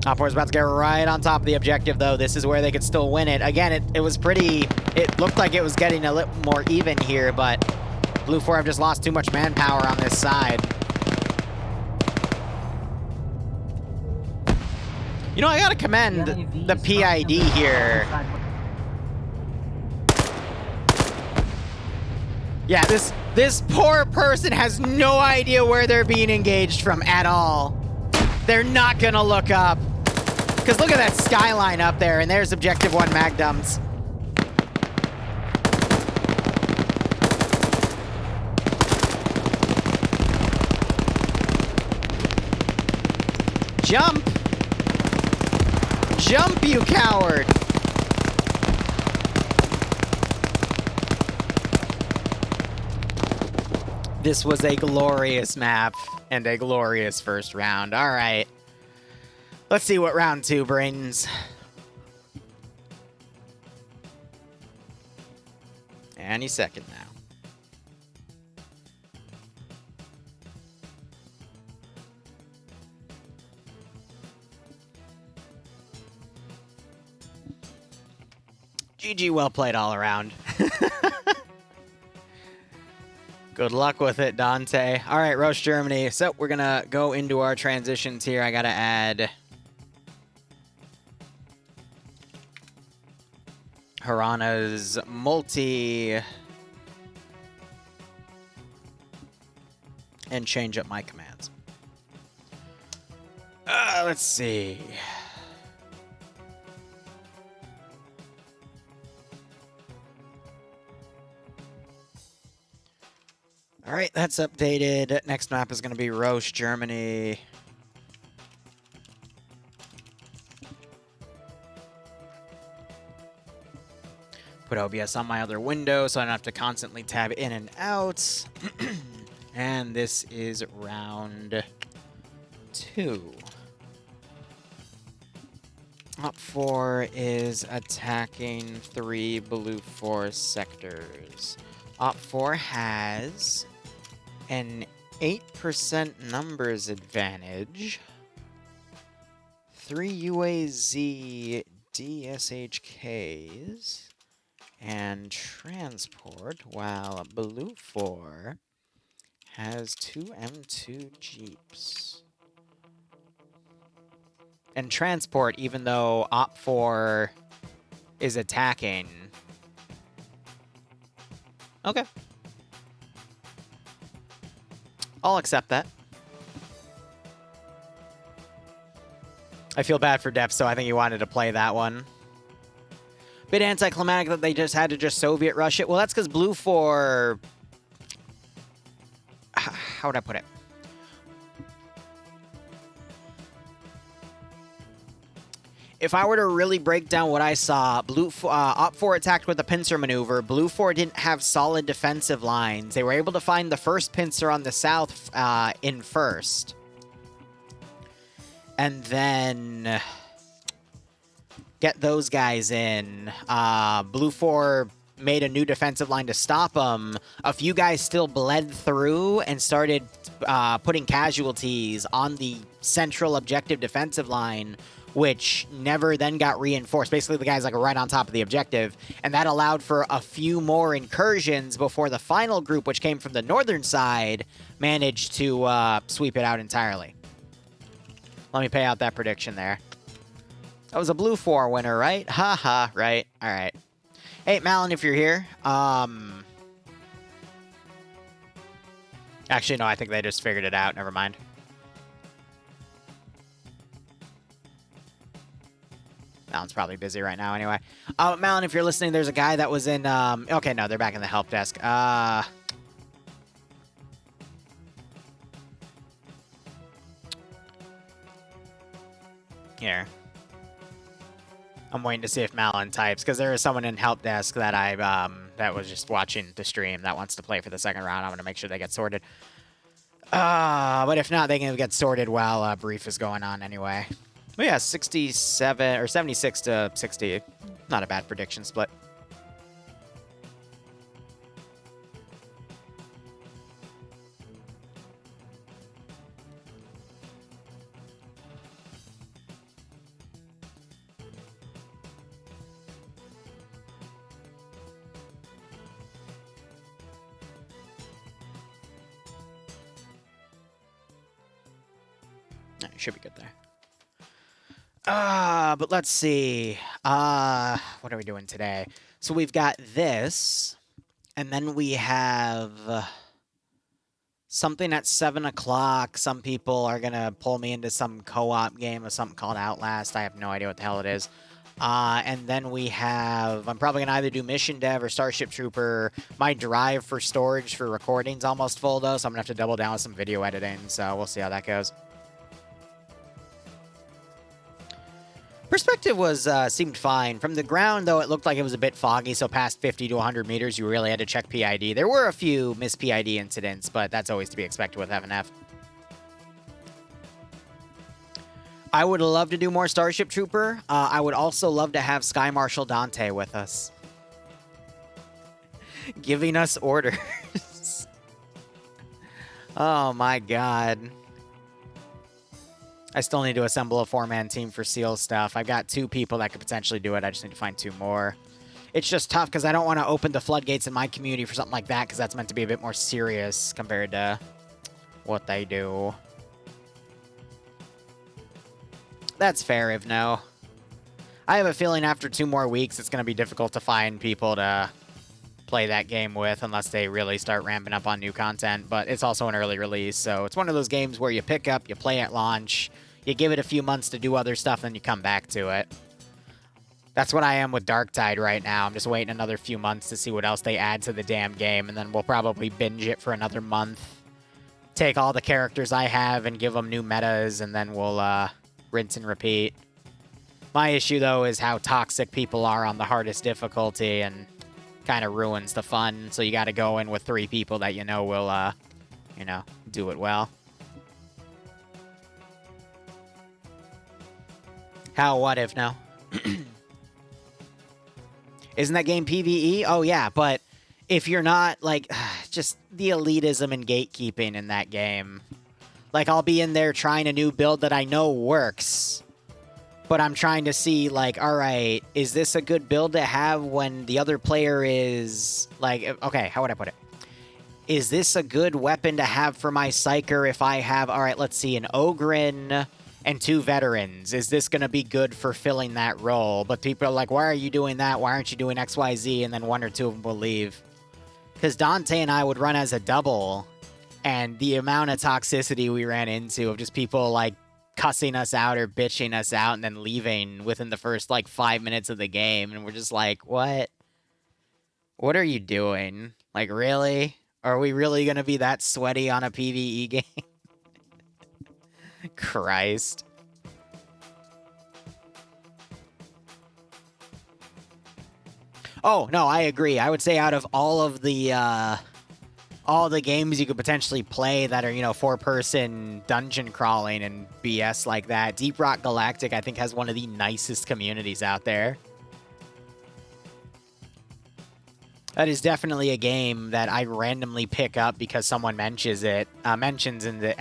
Op 4 is about to get right on top of the objective, though. This is where they could still win it. Again, it was pretty... It looked like it was getting a little more even here, but Blue 4 have just lost too much manpower on this side. You know, I gotta commend the PID here. Yeah, this poor person has no idea where they're being engaged from at all. They're not gonna look up. Because look at that skyline up there, and there's Objective 1 Magdums. Jump! Jump, you coward! This was a glorious map and a glorious first round. All right. Let's see what round 2 brings. Any second now. GG, well played all around. Good luck with it, Dante. All right, Roche, Germany. So we're going to go into our transitions here. I got to add Harana's multi and change up my commands. Let's see. All right, that's updated. Next map is going to be Roche, Germany. Put OBS on my other window so I don't have to constantly tab in and out. And this is round 2. Op 4 is attacking 3 blue 4 sectors. Op 4 has an 8% numbers advantage. 3 UAZ DSHKs and transport, while blue 4 has 2 M2 Jeeps. And transport, even though Op 4 is attacking. Okay. I'll accept that. I feel bad for Depth, so I think he wanted to play that one. Bit anticlimactic that they just had to just Soviet rush it. Well, that's because Blue 4... How would I put it? If I were to really break down what I saw, Op 4 attacked with a pincer maneuver. Blue 4 didn't have solid defensive lines. They were able to find the first pincer on the south in first. And then get those guys in. Blue 4 made a new defensive line to stop them. A few guys still bled through and started putting casualties on the central objective defensive line, which never then got reinforced. Basically, the guy's like right on top of the objective, and that allowed for a few more incursions before the final group, which came from the northern side, managed to sweep it out entirely. Let me pay out that prediction there. That was a blue 4 winner, right? Haha, right. All right. Hey, Malin, if you're here. Actually, no, I think they just figured it out. Never mind. Malin's probably busy right now anyway. Malin, if you're listening, there's a guy that was in... okay, no, they're back in the help desk. Here. I'm waiting to see if Malin types, because there is someone in help desk that that was just watching the stream that wants to play for the second round. I'm going to make sure they get sorted. But if not, they can get sorted while brief is going on anyway. But yeah, 67 or 76 to 60. Not a bad prediction split. Should be good there. But let's see. What are we doing today? So we've got this, and then we have something at 7 o'clock. Some people are going to pull me into some co-op game or something called Outlast. I have no idea what the hell it is. And then we have... I'm probably going to either do Mission Dev or Starship Trooper. My drive for storage for recording's almost full, though, so I'm going to have to double down with some video editing. So we'll see how that goes. Perspective was seemed fine. From the ground, though, it looked like it was a bit foggy, so past 50 to 100 meters, you really had to check PID. There were a few missed PID incidents, but that's always to be expected with FNF. I would love to do more Starship Trooper. I would also love to have Sky Marshal Dante with us. Giving us orders. Oh my god. I still need to assemble a 4-man team for SEAL stuff. I've got 2 people that could potentially do it. I just need to find 2 more. It's just tough because I don't want to open the floodgates in my community for something like that because that's meant to be a bit more serious compared to what they do. That's fair, Ivno. I have a feeling after 2 more weeks it's going to be difficult to find people to play that game with unless they really start ramping up on new content, but it's also an early release, so it's one of those games where you pick up, you play at launch, you give it a few months to do other stuff, and you come back to it. That's what I am with Darktide right now. I'm just waiting another few months to see what else they add to the damn game, and then we'll probably binge it for another month. Take all the characters I have and give them new metas, and then we'll rinse and repeat. My issue, though, is how toxic people are on the hardest difficulty, and kind of ruins the fun. So you got to go in with 3 people that you know will, do it well. How, what if, no? Isn't that game PvE? Oh, yeah, but if you're not, like, just the elitism and gatekeeping in that game. Like, I'll be in there trying a new build that I know works, but I'm trying to see, like, all right, is this a good build to have when the other player is, like, okay, how would I put it? Is this a good weapon to have for my Psyker if I have, all right, let's see, an Ogren and 2 veterans? Is this going to be good for filling that role? But people are like, why are you doing that? Why aren't you doing XYZ? And then 1 or 2 of them will leave. Because Dante and I would run as a double, and the amount of toxicity we ran into of just people, like, cussing us out or bitching us out and then leaving within the first, like, 5 minutes of the game. And we're just like, what? What are you doing? Like, really? Are we really going to be that sweaty on a PvE game? Christ. Oh, no, I agree. I would say out of all the games you could potentially play that are, 4-person dungeon crawling and BS like that, Deep Rock Galactic, I think, has one of the nicest communities out there. That is definitely a game that I randomly pick up because someone mentions it. Mentions it.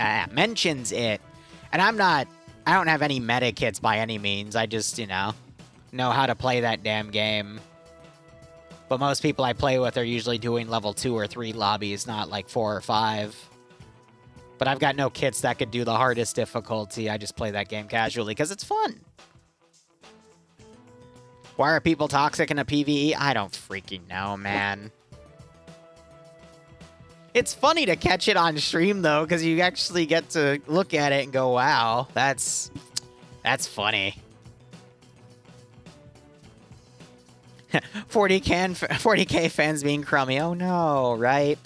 And I don't have any meta kits by any means. I just, know how to play that damn game. But most people I play with are usually doing level 2 or 3 lobbies, not like 4 or 5. But I've got no kits that could do the hardest difficulty. I just play that game casually because it's fun. Why are people toxic in a PvE? I don't freaking know, man. It's funny to catch it on stream, though, because you actually get to look at it and go, wow, that's funny. 40K fans being crummy. Oh, no, right?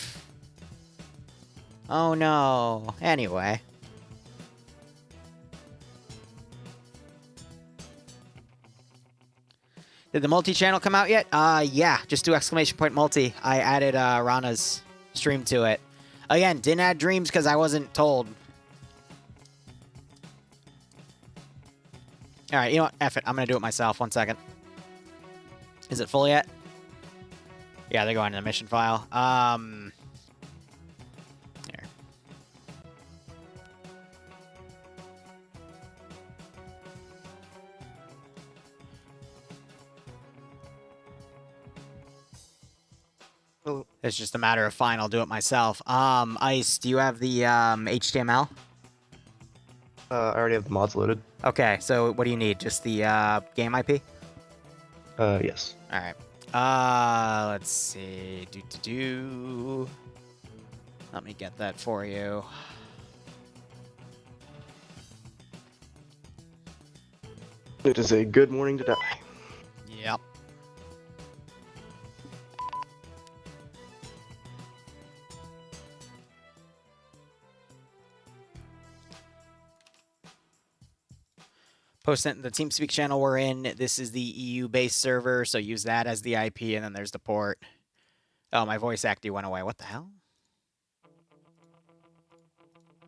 Oh, no. Anyway. Did the multi-channel come out yet? Yeah. Just do ! multi. I added Rana's stream to it. Again, didn't add dreams because I wasn't told. All right, you know what? F it. I'm going to do it myself. 1 second. Is it full yet? Yeah, they're going to the mission file. Here. It's just a matter of fine. I'll do it myself. Ice, do you have the HTML? I already have the mods loaded. Okay, so what do you need? Just the game IP? Yes. All right. Let's see. Let me get that for you. It is a good morning to die. Yep. Post it in the TeamSpeak channel we're in. This is the EU-based server, so use that as the IP, and then there's the port. Oh, my voice acting went away. What the hell?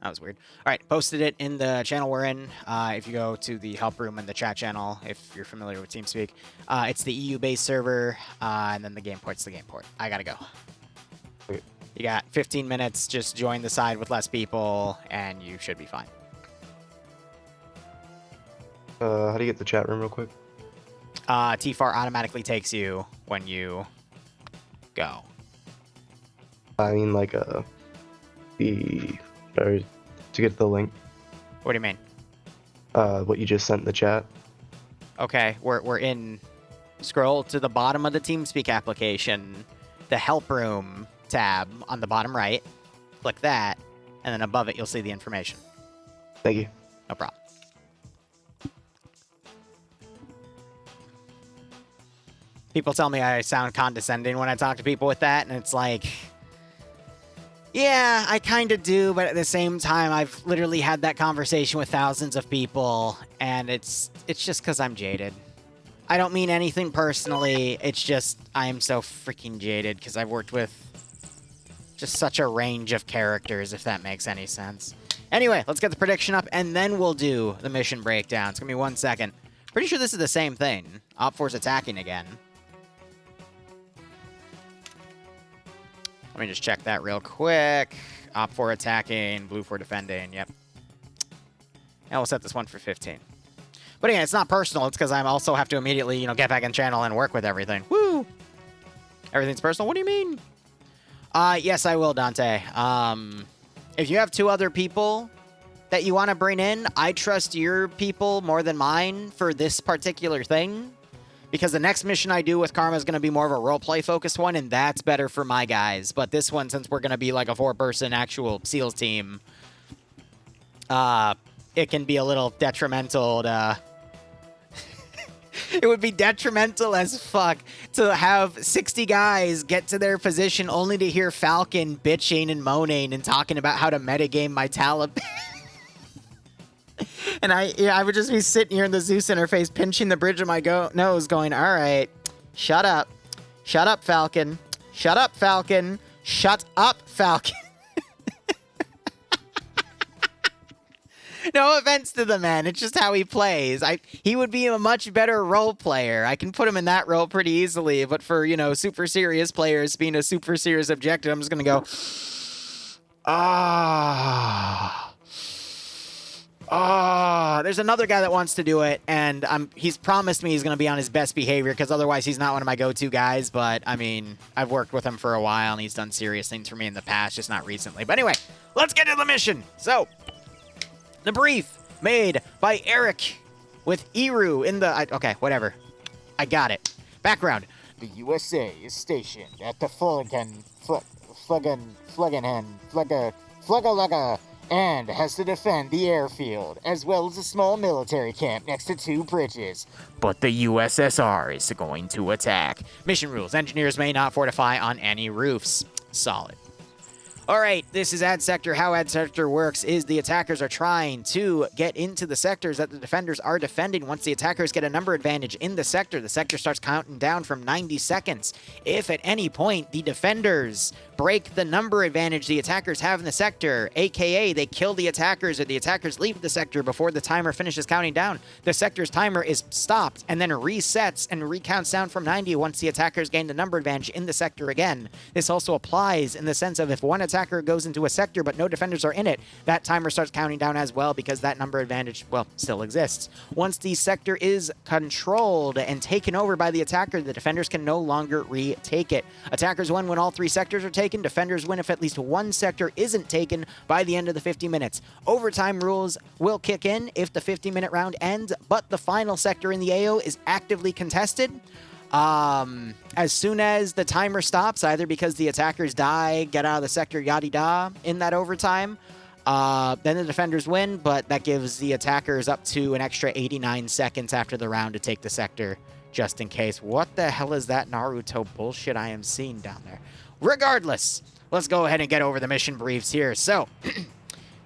That was weird. All right, posted it in the channel we're in. If you go to the help room in the chat channel, if you're familiar with TeamSpeak, it's the EU-based server, and then the game port's the game port. I gotta go. Okay. You got 15 minutes. Just join the side with less people, and you should be fine. How do you get the chat room real quick? TFAR automatically takes you when you go. I mean, like, sorry, to get the link. What do you mean? What you just sent in the chat. Okay, we're in. Scroll to the bottom of the TeamSpeak application, the help room tab on the bottom right. Click that, and then above it you'll see the information. Thank you. No problem. People tell me I sound condescending when I talk to people with that, and it's like, yeah, I kind of do, but at the same time, I've literally had that conversation with thousands of people, and it's just because I'm jaded. I don't mean anything personally, it's just I am so freaking jaded because I've worked with just such a range of characters, if that makes any sense. Anyway, let's get the prediction up, and then we'll do the mission breakdown. It's going to be 1 second. Pretty sure this is the same thing. Op 4's attacking again. Let me just check that real quick. Op 4 attacking, Blue 4 defending, yep. And we'll set this one for 15. But again, it's not personal. It's because I also have to immediately, get back in channel and work with everything. Woo! Everything's personal? What do you mean? Yes, I will, Dante. If you have 2 other people that you want to bring in, I trust your people more than mine for this particular thing. Because the next mission I do with Karma is going to be more of a roleplay focused one, and that's better for my guys. But this one, since we're going to be like a 4-person actual SEALs team, it can be a little detrimental to... It would be detrimental as fuck to have 60 guys get to their position only to hear Falcon bitching and moaning and talking about how to metagame my Taliban. And I would just be sitting here in the Zeus interface, pinching the bridge of my nose, going, all right, shut up. Shut up, Falcon. Shut up, Falcon. Shut up, Falcon. No offense to the man. It's just how he plays. He would be a much better role player. I can put him in that role pretty easily. But for, super serious players being a super serious objective, I'm just going to go, there's another guy that wants to do it, and he's promised me he's going to be on his best behavior, because otherwise he's not one of my go-to guys, but, I mean, I've worked with him for a while, and he's done serious things for me in the past, just not recently. But anyway, let's get to the mission. So, the brief made by Eric with Liru in the... okay, whatever. I got it. Background. The USA is stationed at the Flugga and has to defend the airfield, as well as a small military camp next to 2 bridges. But the USSR is going to attack. Mission rules. Engineers may not fortify on any roofs. Solid. All right, this is Ad Sector. How Ad Sector works is the attackers are trying to get into the sectors that the defenders are defending. Once the attackers get a number advantage in the sector starts counting down from 90 seconds. If at any point the defenders break the number advantage the attackers have in the sector, aka they kill the attackers or the attackers leave the sector before the timer finishes counting down, the sector's timer is stopped and then resets and recounts down from 90 once the attackers gain the number advantage in the sector again. This also applies in the sense of if one attacker goes into a sector but no defenders are in it, that timer starts counting down as well because that number advantage, well, still exists. Once the sector is controlled and taken over by the attacker, the defenders can no longer retake it. Attackers win when all 3 sectors are taken. Defenders win if at least 1 sector isn't taken by the end of the 50 minutes. Overtime rules will kick in if the 50-minute round ends, but the final sector in the AO is actively contested. As soon as the timer stops, either because the attackers die, get out of the sector, yada-da, in that overtime, then the defenders win, but that gives the attackers up to an extra 89 seconds after the round to take the sector, just in case. What the hell is that Naruto bullshit I am seeing down there? Regardless, let's go ahead and get over the mission briefs here. So,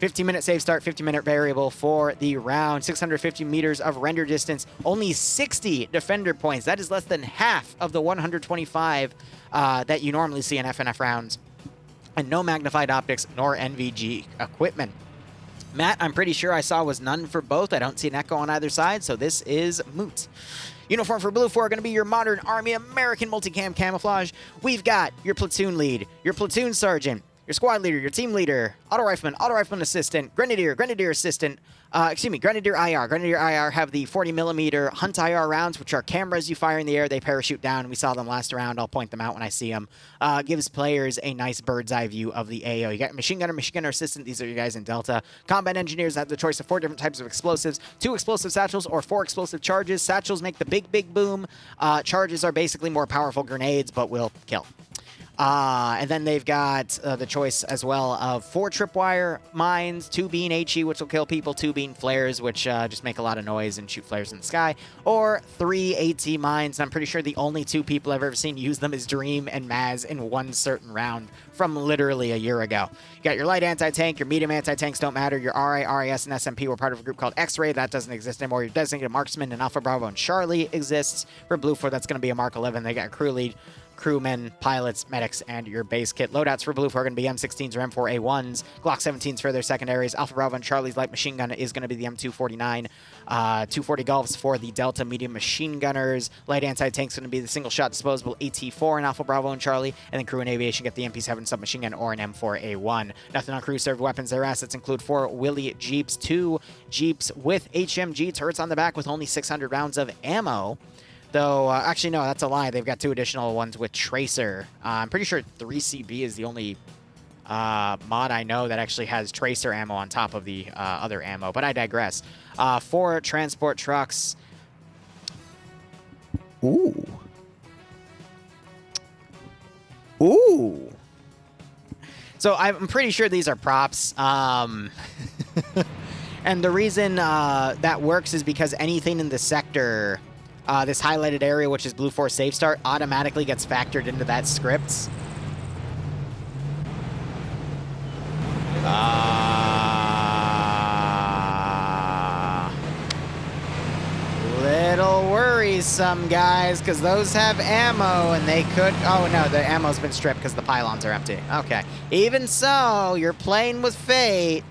15-minute save start, 50-minute variable for the round, 650 meters of render distance, only 60 defender points. That is less than half of the 125 that you normally see in FNF rounds. And no magnified optics nor NVG equipment. Matt, I'm pretty sure I saw was none for both. I don't see an echo on either side, so this is moot. Uniform for Blue 4 are going to be your modern Army American multicam camouflage. We've got your platoon lead, your platoon sergeant, your squad leader, your team leader, auto rifleman assistant, grenadier assistant, Grenadier IR. Grenadier IR have the 40mm Hunt IR rounds, which are cameras you fire in the air. They parachute down. We saw them last round. I'll point them out when I see them. Gives players a nice bird's eye view of the AO. You got machine gunner assistant. These are you guys in Delta. Combat engineers have the choice of 4 different types of explosives, 2 explosive satchels or 4 explosive charges. Satchels make the big boom. Charges are basically more powerful grenades, but will kill. And then they've got the choice as well of 4 tripwire mines, 2 being HE, which will kill people, 2 being flares, which just make a lot of noise and shoot flares in the sky, or 3 AT mines. I'm pretty sure the only 2 people I've ever seen use them is Dream and Maz in one certain round from literally a year ago. You got your light anti-tank, your medium anti-tanks don't matter, your RI, RAS, and SMP were part of a group called X-Ray. That doesn't exist anymore. Your designated marksman and Alpha, Bravo, and Charlie exists. For Blue 4, that's going to be a Mark 11. They got crew lead, crewmen, pilots, medics, and your base kit. Loadouts for Blue 4 are going to be M16s or M4A1s, Glock 17s for their secondaries. Alpha Bravo and Charlie's light machine gun is going to be the M249. 240 Golfs for the Delta medium machine gunners. Light anti-tank's going to be the single-shot disposable AT4 in Alpha Bravo and Charlie. And then crew and aviation get the MP7 submachine gun or an M4A1. Nothing on crew served weapons. Their assets include 4 Willy Jeeps, 2 Jeeps with HMG turrets on the back with only 600 rounds of ammo. Though, actually, no, that's a lie. They've got 2 additional ones with Tracer. I'm pretty sure 3CB is the only mod I know that actually has Tracer ammo on top of the other ammo, but I digress. 4 transport trucks. Ooh. Ooh. So I'm pretty sure these are props. And the reason that works is because anything in the sector... this highlighted area, which is Blue 4 Safe Start, automatically gets factored into that script. Little worrisome, guys, because those have ammo, and they could... Oh, no, the ammo's been stripped because the pylons are empty. Okay. Even so, you're playing with fate.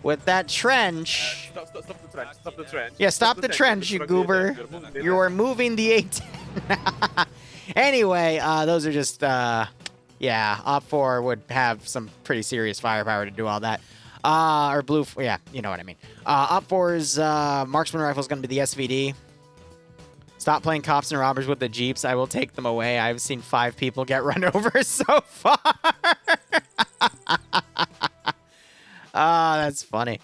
With that trench. Stop the trench. Stop the trench. Yeah, stop the trench, you goober. You are moving the A10. Anyway, those are just, yeah, Op 4 would have some pretty serious firepower to do all that. Or Blue, yeah, you know what I mean. Op 4's marksman rifle is going to be the SVD. Stop playing cops and robbers with the Jeeps. I will take them away. I've seen 5 people get run over so far. That's funny.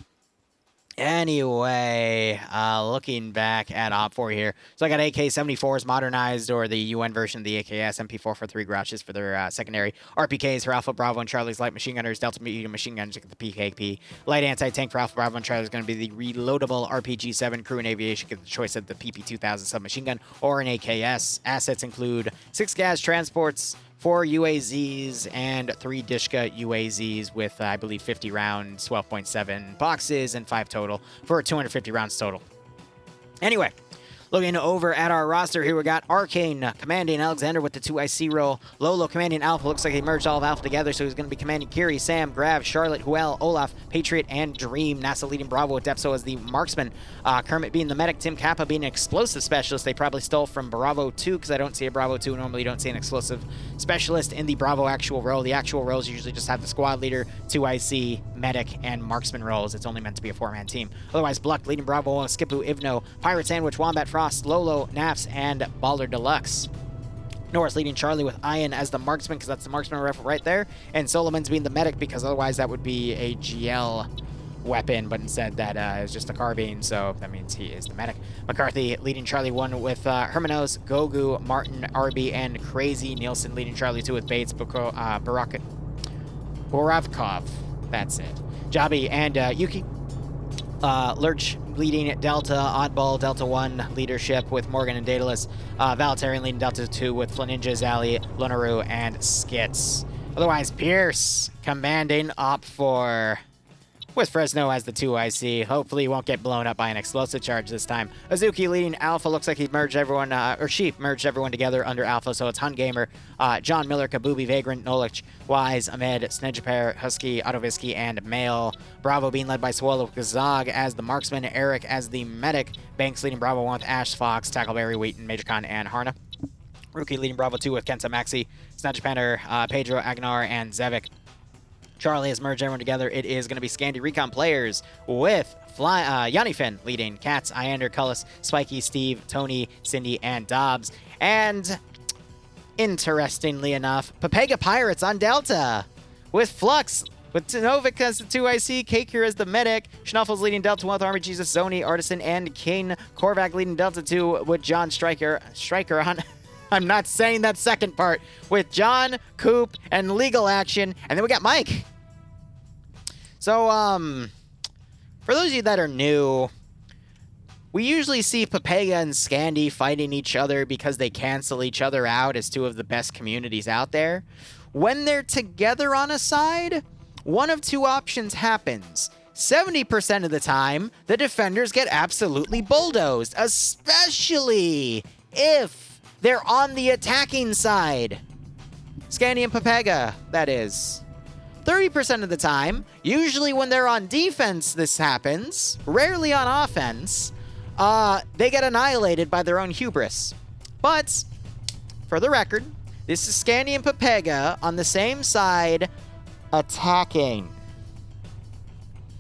Anyway, looking back at Op 4 here. So I got AK-74s modernized, or the UN version of the AKS, MP4 for 3 grouches for their secondary. RPKs for Alpha Bravo and Charlie's light machine gunners. Delta medium machine gunners get the PKP. Light anti-tank for Alpha Bravo and Charlie is going to be the reloadable RPG-7. Crew and aviation get the choice of the PP-2000 submachine gun or an AKS. Assets include 6 gas transports, 4 UAZs, and 3 Dishka UAZs with, I believe, 50 rounds, 12.7 boxes, and 5 total for 250 rounds total. Anyway, looking over at our roster here, we got Arcane commanding Alexander with the 2IC role. Lolo commanding Alpha. Looks like he merged all of Alpha together, so he's going to be commanding Kiri, Sam, Grav, Charlotte, Huel, Olaf, Patriot, and Dream. NASA leading Bravo with Depso as the marksman. Kermit being the medic. Tim Kappa being an explosive specialist. They probably stole from Bravo 2 because I don't see a Bravo 2. Normally, you don't see an explosive specialist in the Bravo actual role. The actual roles usually just have the squad leader, 2IC, medic, and marksman roles. It's only meant to be a 4-man team. Otherwise, Bluck leading Bravo, Skipu, Ivno, Pirate Sandwich, Wombat Frost, Lolo, Naps, and Baller Deluxe. Norris leading Charlie with Ian as the marksman, because that's the marksman rifle right there. And Solomon's being the medic, because otherwise that would be a GL weapon, but instead that is just a carbine, so that means he is the medic. McCarthy leading Charlie 1 with Hermanos, Gogu, Martin, Arby, and Crazy. Nielsen leading Charlie 2 with Bates, Boravkov. That's it. Jabi and Yuki. Lurch leading Delta, Oddball, Delta 1 leadership with Morgan and Daedalus. Valitarian leading Delta 2 with Flaninja, Zali, Lunaru, and Skits. Otherwise, Pierce commanding Op 4 with Fresno as the 2IC. Hopefully he won't get blown up by an explosive charge this time. Azuki leading Alpha. Looks like he merged everyone, or she merged everyone together under Alpha, so it's Hun Gamer, John Miller, Kabubi, Vagrant, Nolich, Wise, Ahmed, Snedjaper, Husky, Autovisky, and Male. Bravo being led by Swallow Kazag as the marksman, Eric as the medic, Banks leading Bravo 1 with Ash, Fox, Tackleberry, Wheaton, Major Khan, and Harna. Rookie leading Bravo 2 with Kenta Maxi, Snedjapander, Pedro, Agnar, and Zevik. Charlie has merged everyone together. It is going to be Scandi Recon players with Yanni Finn leading Katz, Iander, Cullis, Spiky, Steve, Tony, Cindy, and Dobbs. And interestingly enough, Papega Pirates on Delta with Flux, with Novik as the 2IC, Kakir as the medic, Schnuffles leading Delta 1 with Army Jesus, Zoni, Artisan, and Kane. Korvac leading Delta 2 with John Stryker on I'm not saying that second part. With John, Coop, and Legal Action. And then we got Mike. So, for those of you that are new, we usually see Papega and Scandi fighting each other because they cancel each other out as two of the best communities out there. When they're together on a side, one of two options happens. 70% of the time, the defenders get absolutely bulldozed, especially if they're on the attacking side. Scandi and Papega, that is. 30% of the time, usually when they're on defense this happens, rarely on offense, they get annihilated by their own hubris. But, for the record, this is Scandi and Papega on the same side, attacking.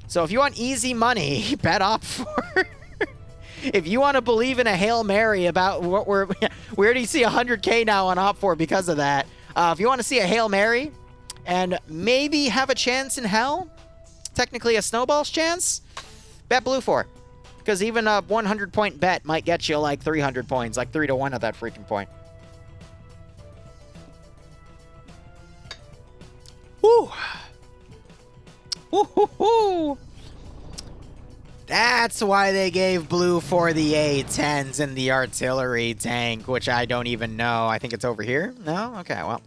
So if you want easy money, bet Op4. If you want to believe in a Hail Mary about what we already see 100K now on Op4 because of that. If you want to see a Hail Mary and maybe have a chance in hell, technically a snowball's chance, bet Blue 4. Because even a 100-point bet might get you like 300 points, like 3 to 1 at that freaking point. Woo! Woo-hoo-hoo! That's why they gave Blue for the A10s and the artillery tank, which I don't even know. I think it's over here. No? Okay, well.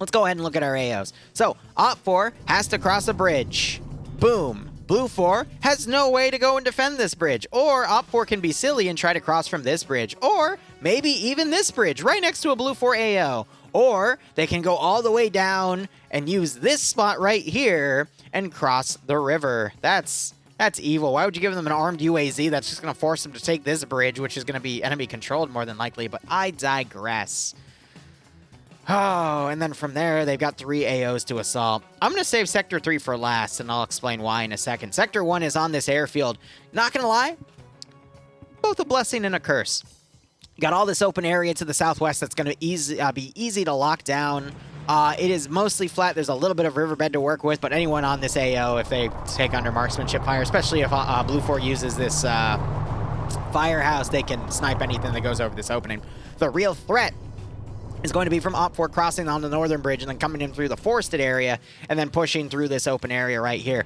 Let's go ahead and look at our AOs. So, Op4 has to cross a bridge. Boom. Blue 4 has no way to go and defend this bridge. Or Op4 can be silly and try to cross from this bridge. Or maybe even this bridge right next to a Blue 4 AO. Or they can go all the way down and use this spot right here and cross the river. That's evil. Why would you give them an armed UAZ that's just going to force them to take this bridge, which is going to be enemy controlled more than likely, but I digress. Oh, and then from there, they've got 3 AOs to assault. I'm going to save Sector 3 for last, and I'll explain why in a second. Sector 1 is on this airfield. Not going to lie, both a blessing and a curse. You got all this open area to the southwest that's going to be easy to lock down. It is mostly flat. There's a little bit of riverbed to work with, but anyone on this AO, if they take under marksmanship fire, especially if Blue 4 uses this firehouse, they can snipe anything that goes over this opening. The real threat is going to be from Op4 crossing on the northern bridge and then coming in through the forested area and then pushing through this open area right here.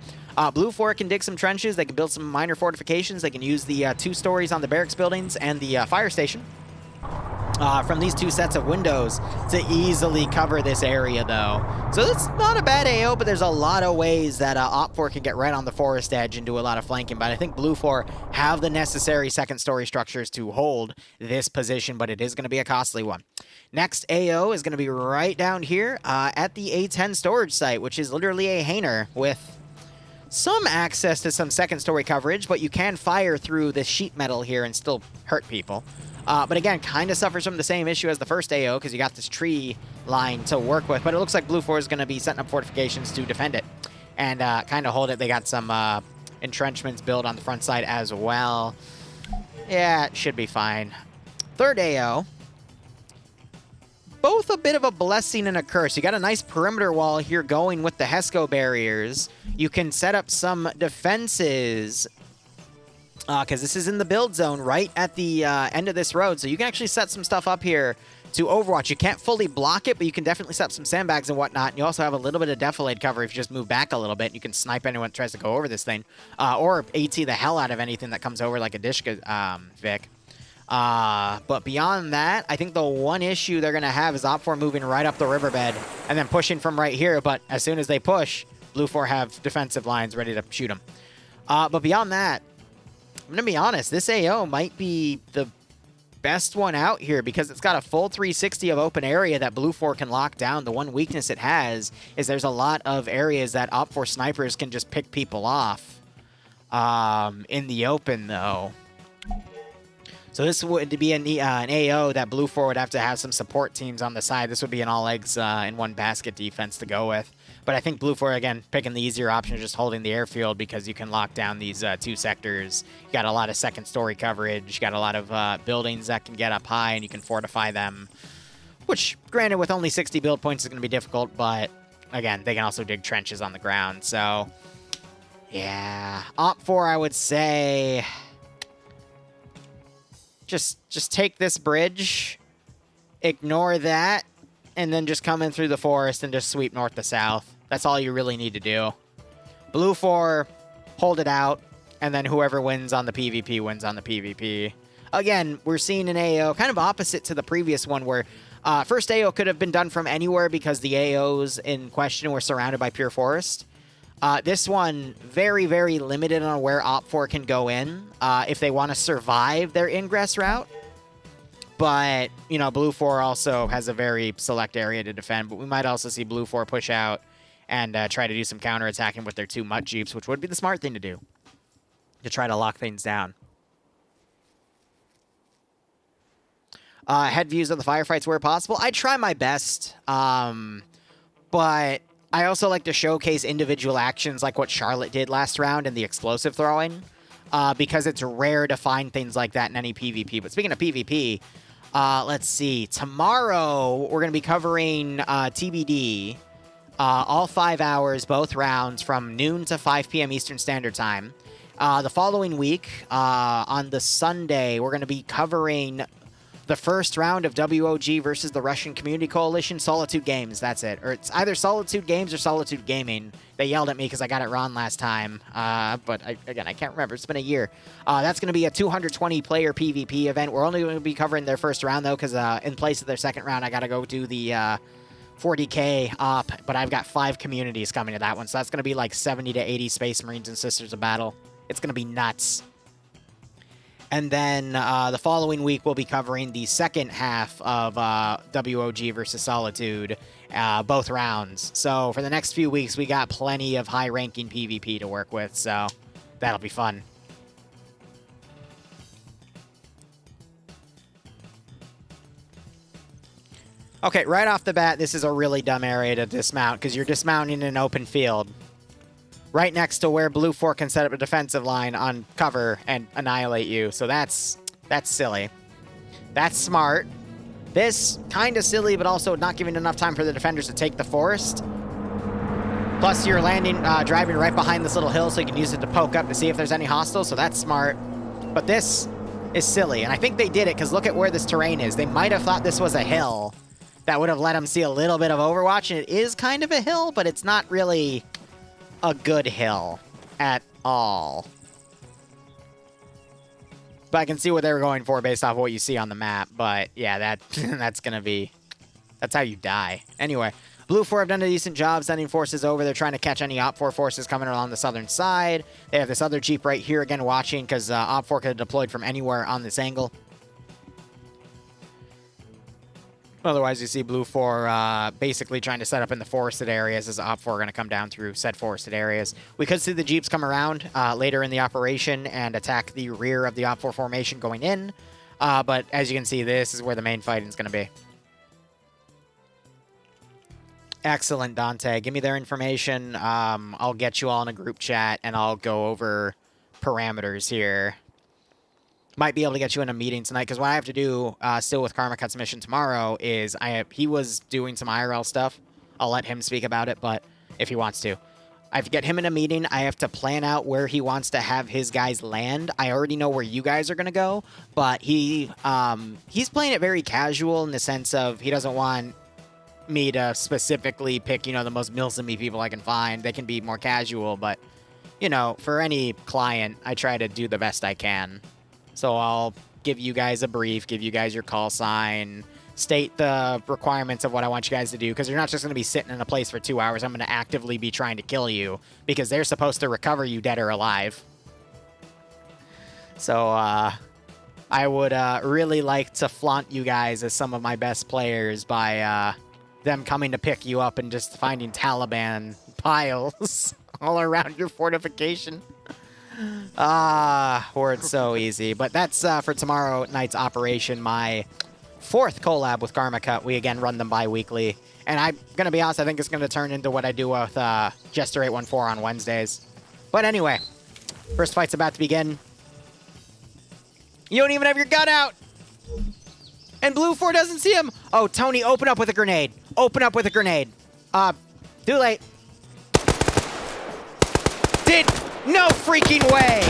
Blue 4 can dig some trenches. They can build some minor fortifications. They can use the 2 stories on the barracks buildings and the fire station from these 2 sets of windows to easily cover this area, though. So it's not a bad AO, but there's a lot of ways that Op4 can get right on the forest edge and do a lot of flanking. But I think Blue 4 have the necessary second-story structures to hold this position, but it is going to be a costly one. Next AO is going to be right down here at the A10 storage site, which is literally a hangar with some access to some second-story coverage, but you can fire through the sheet metal here and still hurt people. But again, kind of suffers from the same issue as the first AO because you got this tree line to work with. But it looks like Blue 4 is going to be setting up fortifications to defend it and kind of hold it. They got some entrenchments built on the front side as well. Yeah, it should be fine. Third AO. Both a bit of a blessing and a curse. You got a nice perimeter wall here going with the HESCO barriers. You can set up some defenses because this is in the build zone right at the end of this road. So you can actually set some stuff up here to overwatch. You can't fully block it, but you can definitely set up some sandbags and whatnot. And you also have a little bit of defilade cover if you just move back a little bit. You can snipe anyone that tries to go over this thing. Or AT the hell out of anything that comes over like a Dishka Vic. But beyond that, I think the one issue they're going to have is Op4 moving right up the riverbed and then pushing from right here. But as soon as they push, Blue 4 have defensive lines ready to shoot them. But beyond that, I'm going to be honest, this AO might be the best one out here because it's got a full 360 of open area that Blue 4 can lock down. The one weakness it has is there's a lot of areas that Op4 snipers can just pick people off in the open, though. So this would be an AO that Blue 4 would have to have some support teams on the side. This would be an all eggs in one basket defense to go with. But I think Blue 4, again, picking the easier option of just holding the airfield because you can lock down these 2 sectors. You got a lot of second-story coverage. You got a lot of buildings that can get up high, and you can fortify them. Which, granted, with only 60 build points is going to be difficult, but, again, they can also dig trenches on the ground. So, yeah. Op4, I would say, just take this bridge. ignore that, and then just come in through the forest and just sweep north to south. That's all you really need to do. Blue 4, hold it out, and then whoever wins on the PvP wins on the PvP. Again, we're seeing an AO kind of opposite to the previous one where first AO could have been done from anywhere because the AOs in question were surrounded by pure forest. This one, very, very limited on where Op4 can go in if they want to survive their ingress route. But, you know, Blue 4 also has a very select area to defend. But we might also see Blue 4 push out and try to do some counterattacking with their 2 Mutt Jeeps, which would be the smart thing to do, to try to lock things down. Head views of the firefights where possible. I try my best, but I also like to showcase individual actions like what Charlotte did last round in the explosive throwing, because it's rare to find things like that in any PvP. But speaking of PvP, let's see. Tomorrow, we're going to be covering TBD, all 5 hours, both rounds, from noon to 5 p.m. Eastern Standard Time. The following week, on the Sunday, we're going to be covering the first round of WOG versus the Russian Community Coalition. Solitude Games, that's it. Or it's either Solitude Games or Solitude Gaming. They yelled at me because I got it wrong last time. But again, I can't remember. It's been a year. That's going to be a 220-player PvP event. We're only going to be covering their first round, though, because in place of their second round, I got to go do the 40K op. But I've got 5 communities coming to that one. So that's going to be like 70 to 80 Space Marines and Sisters of Battle. It's going to be nuts. And then the following week, we'll be covering the second half of WOG versus Solitude, both rounds. So for the next few weeks, we got plenty of high-ranking PvP to work with, so that'll be fun. Okay, right off the bat, this is a really dumb area to dismount, because you're dismounting in an open field. Right next to where Blue 4 can set up a defensive line on cover and annihilate you. So that's silly. That's smart. This, kind of silly, but also not giving enough time for the defenders to take the forest. Plus, you're landing, driving right behind this little hill, so you can use it to poke up to see if there's any hostiles, so that's smart. But this is silly, and I think they did it, because look at where this terrain is. They might have thought this was a hill that would have let them see a little bit of Overwatch, and it is kind of a hill, but it's not really a good hill at all. But I can see what they were going for based off what you see on the map. But yeah, that's how you die. Anyway, Blue 4 have done a decent job sending forces over. They're trying to catch any Op 4 forces coming along the southern side. They have this other Jeep right here again watching, because Op 4 could have deployed from anywhere on this angle. Otherwise, you see Blue 4 basically trying to set up in the forested areas as Op 4 are going to come down through said forested areas. We could see the Jeeps come around later in the operation and attack the rear of the Op 4 formation going in. But as you can see, this is where the main fighting is going to be. Excellent, Dante. Give me their information. I'll get you all in a group chat, and I'll go over parameters here. Might be able to get you in a meeting tonight, because what I have to do still with Karma Cut's mission tomorrow is he was doing some IRL stuff. I'll let him speak about it, but if he wants to. I have to get him in a meeting. I have to plan out where he wants to have his guys land. I already know where you guys are going to go, but he's playing it very casual in the sense of he doesn't want me to specifically pick, you know, the most milsome people I can find. They can be more casual, but, you know, for any client, I try to do the best I can. So I'll give you guys a brief, give you guys your call sign, state the requirements of what I want you guys to do, because you're not just going to be sitting in a place for 2 hours. I'm going to actively be trying to kill you, because they're supposed to recover you dead or alive. So I would really like to flaunt you guys as some of my best players by them coming to pick you up and just finding Taliban piles all around your fortification. Where it's so easy. But that's for tomorrow night's operation, my 4th collab with Karma Cut. We again run them bi-weekly. And I'm going to be honest, I think it's going to turn into what I do with Jester814 on Wednesdays. But anyway, first fight's about to begin. You don't even have your gun out! And Blue 4 doesn't see him! Oh, Tony, open up with a grenade. Open up with a grenade. Too late. No freaking way!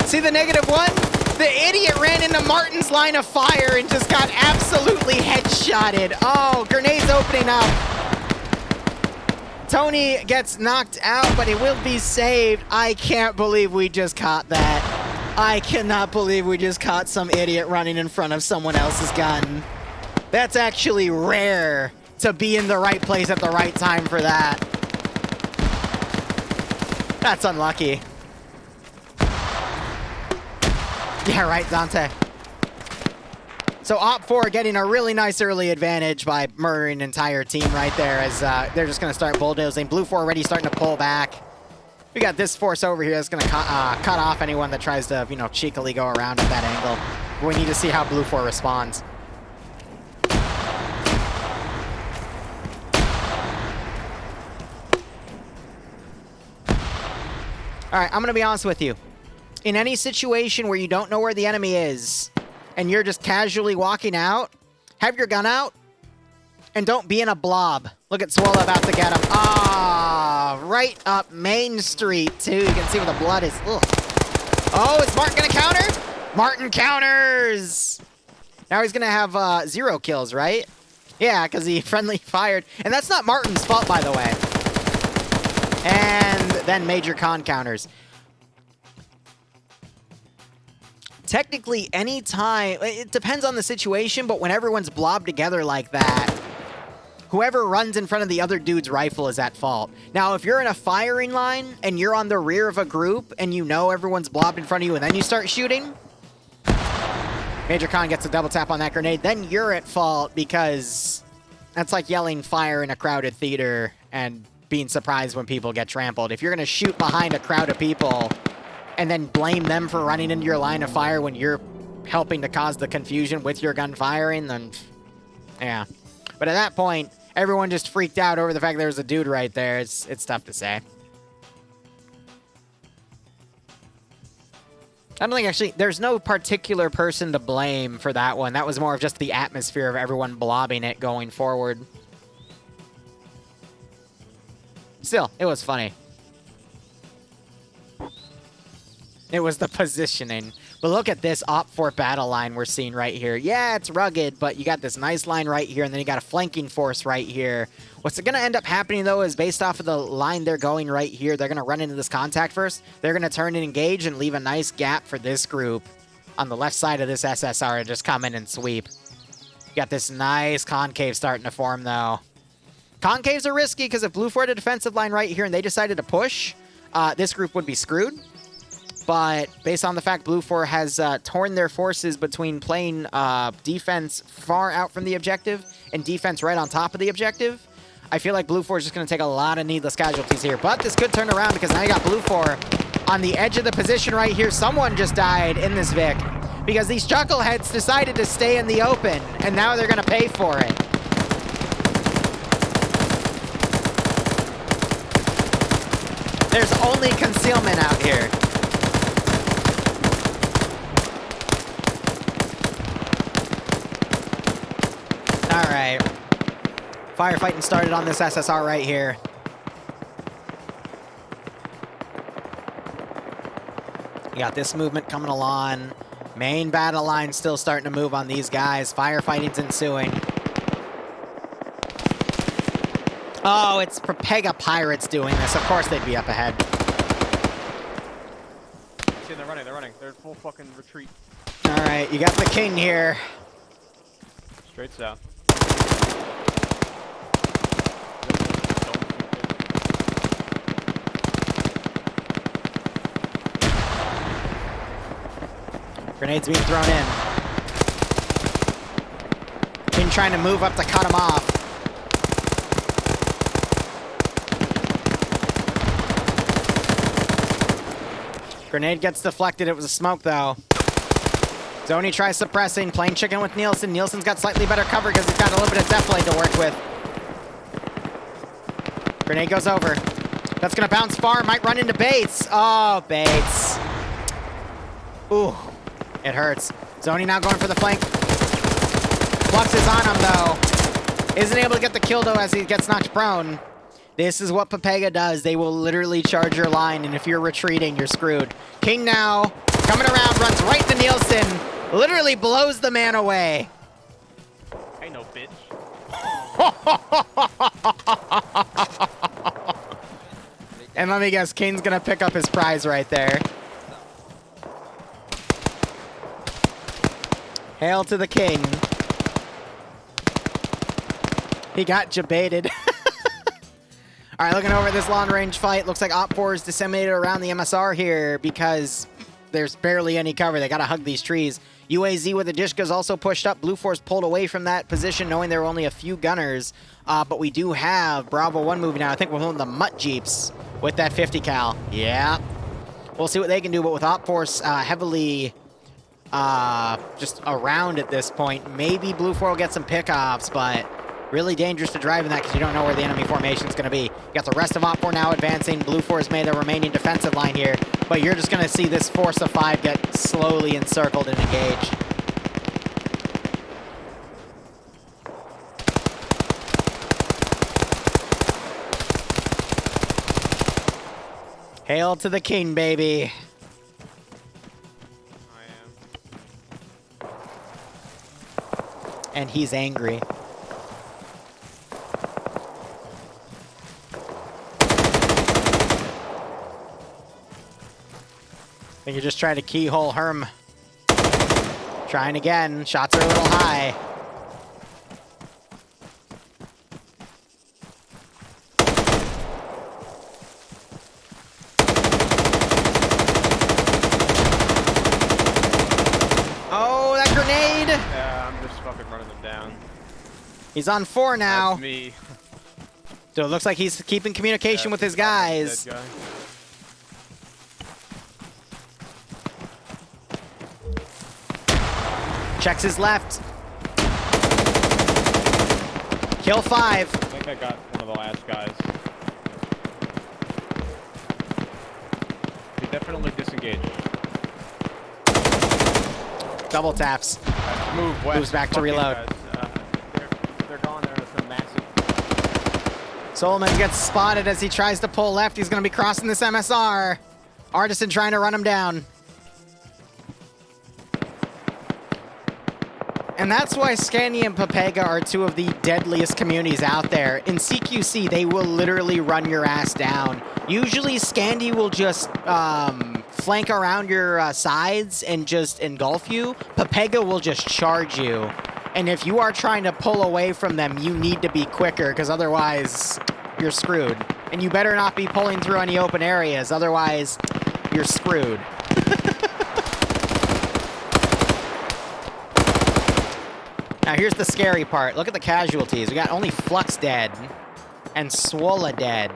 See the -1? The idiot ran into Martin's line of fire and just got absolutely headshotted. Oh, grenades opening up. Tony gets knocked out, but he will be saved. I can't believe we just caught that. I cannot believe we just caught some idiot running in front of someone else's gun. That's actually rare to be in the right place at the right time for that. That's unlucky. Yeah, right, Dante. So Op4 getting a really nice early advantage by murdering an entire team right there as they're just going to start bulldozing. Blue 4 already starting to pull back. We got this force over here that's going to cut off anyone that tries to, you know, cheekily go around at that angle. We need to see how Blue 4 responds. All right, I'm going to be honest with you. In any situation where you don't know where the enemy is and you're just casually walking out, have your gun out and don't be in a blob. Look at Swola about to get him. Ah, right up Main Street, too. You can see where the blood is. Ugh. Oh, is Martin going to counter? Martin counters! Now he's going to have 0 kills, right? Yeah, because he friendly fired. And that's not Martin's fault, by the way. And then Major Con counters. Technically, any time, it depends on the situation, but when everyone's blobbed together like that, whoever runs in front of the other dude's rifle is at fault. Now, if you're in a firing line and you're on the rear of a group and you know everyone's blobbed in front of you and then you start shooting, Major Con gets a double tap on that grenade, then you're at fault because that's like yelling fire in a crowded theater and being surprised when people get trampled. If you're going to shoot behind a crowd of people and then blame them for running into your line of fire when you're helping to cause the confusion with your gun firing, then yeah. But at that point, everyone just freaked out over the fact there was a dude right there. It's tough to say. I don't think actually, there's no particular person to blame for that one. That was more of just the atmosphere of everyone blobbing it going forward. Still, it was funny. It was the positioning. But look at this Op4 battle line we're seeing right here. Yeah, it's rugged, but you got this nice line right here, and then you got a flanking force right here. What's going to end up happening, though, is based off of the line they're going right here, they're going to run into this contact first. They're going to turn and engage and leave a nice gap for this group on the left side of this SSR to just come in and sweep. You got this nice concave starting to form, though. Concaves are risky because if Blue 4 had a defensive line right here and they decided to push, this group would be screwed. But based on the fact Blue 4 has torn their forces between playing defense far out from the objective and defense right on top of the objective, I feel like Blue 4 is just going to take a lot of needless casualties here. But this could turn around because now you got Blue 4 on the edge of the position right here. Someone just died in this Vic because these chuckleheads decided to stay in the open, and now they're going to pay for it. There's only concealment out here. All right. Firefighting started on this SSR right here. You got this movement coming along. Main battle line still starting to move on these guys. Firefighting's ensuing. Oh, it's Propega Pirates doing this. Of course they'd be up ahead. See, they're running. They're in full fucking retreat. All right, you got the king here. Straight south. Grenades being thrown in. King trying to move up to cut him off. Grenade gets deflected. It was a smoke, though. Zoni tries suppressing, playing chicken with Nielsen. Nielsen's got slightly better cover because he's got a little bit of depth lane to work with. Grenade goes over. That's going to bounce far. Might run into Bates. Oh, Bates. Ooh, it hurts. Zoni now going for the flank. Flux is on him, though. Isn't able to get the kill, though, as he gets knocked prone. This is what Propega does. They will literally charge your line, and if you're retreating, you're screwed. King now Coming around, runs right to Nielsen. Literally blows the man away. Ain't no bitch. And let me guess, Kane's gonna pick up his prize right there. Hail to the king. He got jebaited. All right, looking over this long-range fight. Looks like Op4 is disseminated around the MSR here because there's barely any cover. They got to hug these trees. UAZ with the Dishka is also pushed up. Blue Force pulled away from that position, knowing there were only a few gunners. But we do have Bravo 1 moving now. I think we're one of the Mutt Jeeps with that 50 cal. Yeah. We'll see what they can do, but with Op Force heavily just around at this point, maybe Blue 4 will get some pickoffs, but really dangerous to drive in that because you don't know where the enemy formation is going to be. You got the rest of Op 4 now advancing. Blue 4 has made a remaining defensive line here, but you're just going to see this force of 5 get slowly encircled and engaged. Hail to the king, baby. I am. And he's angry. I think you're just trying to keyhole Herm. Trying again. Shots are a little high. Oh, that grenade! Yeah, I'm just fucking running them down. He's on 4 now. That's me. So it looks like he's keeping communication Yeah, with his I'm a guys. dead guy. Checks his left. Kill 5. I think I got one of the last guys. He definitely disengaged. Double taps. Move west. Moves back to Fuck these reload. guys. They're gone. They're massive. Solomon gets spotted as he tries to pull left. He's going to be crossing this MSR. Artisan trying to run him down. And that's why Scandi and Papega are two of the deadliest communities out there. In CQC, they will literally run your ass down. Usually, Scandi will just flank around your sides and just engulf you. Papega will just charge you. And if you are trying to pull away from them, you need to be quicker, because otherwise, you're screwed. And you better not be pulling through any open areas, otherwise, you're screwed. Now here's the scary part. Look at the casualties. We got only Flux dead and Swola dead.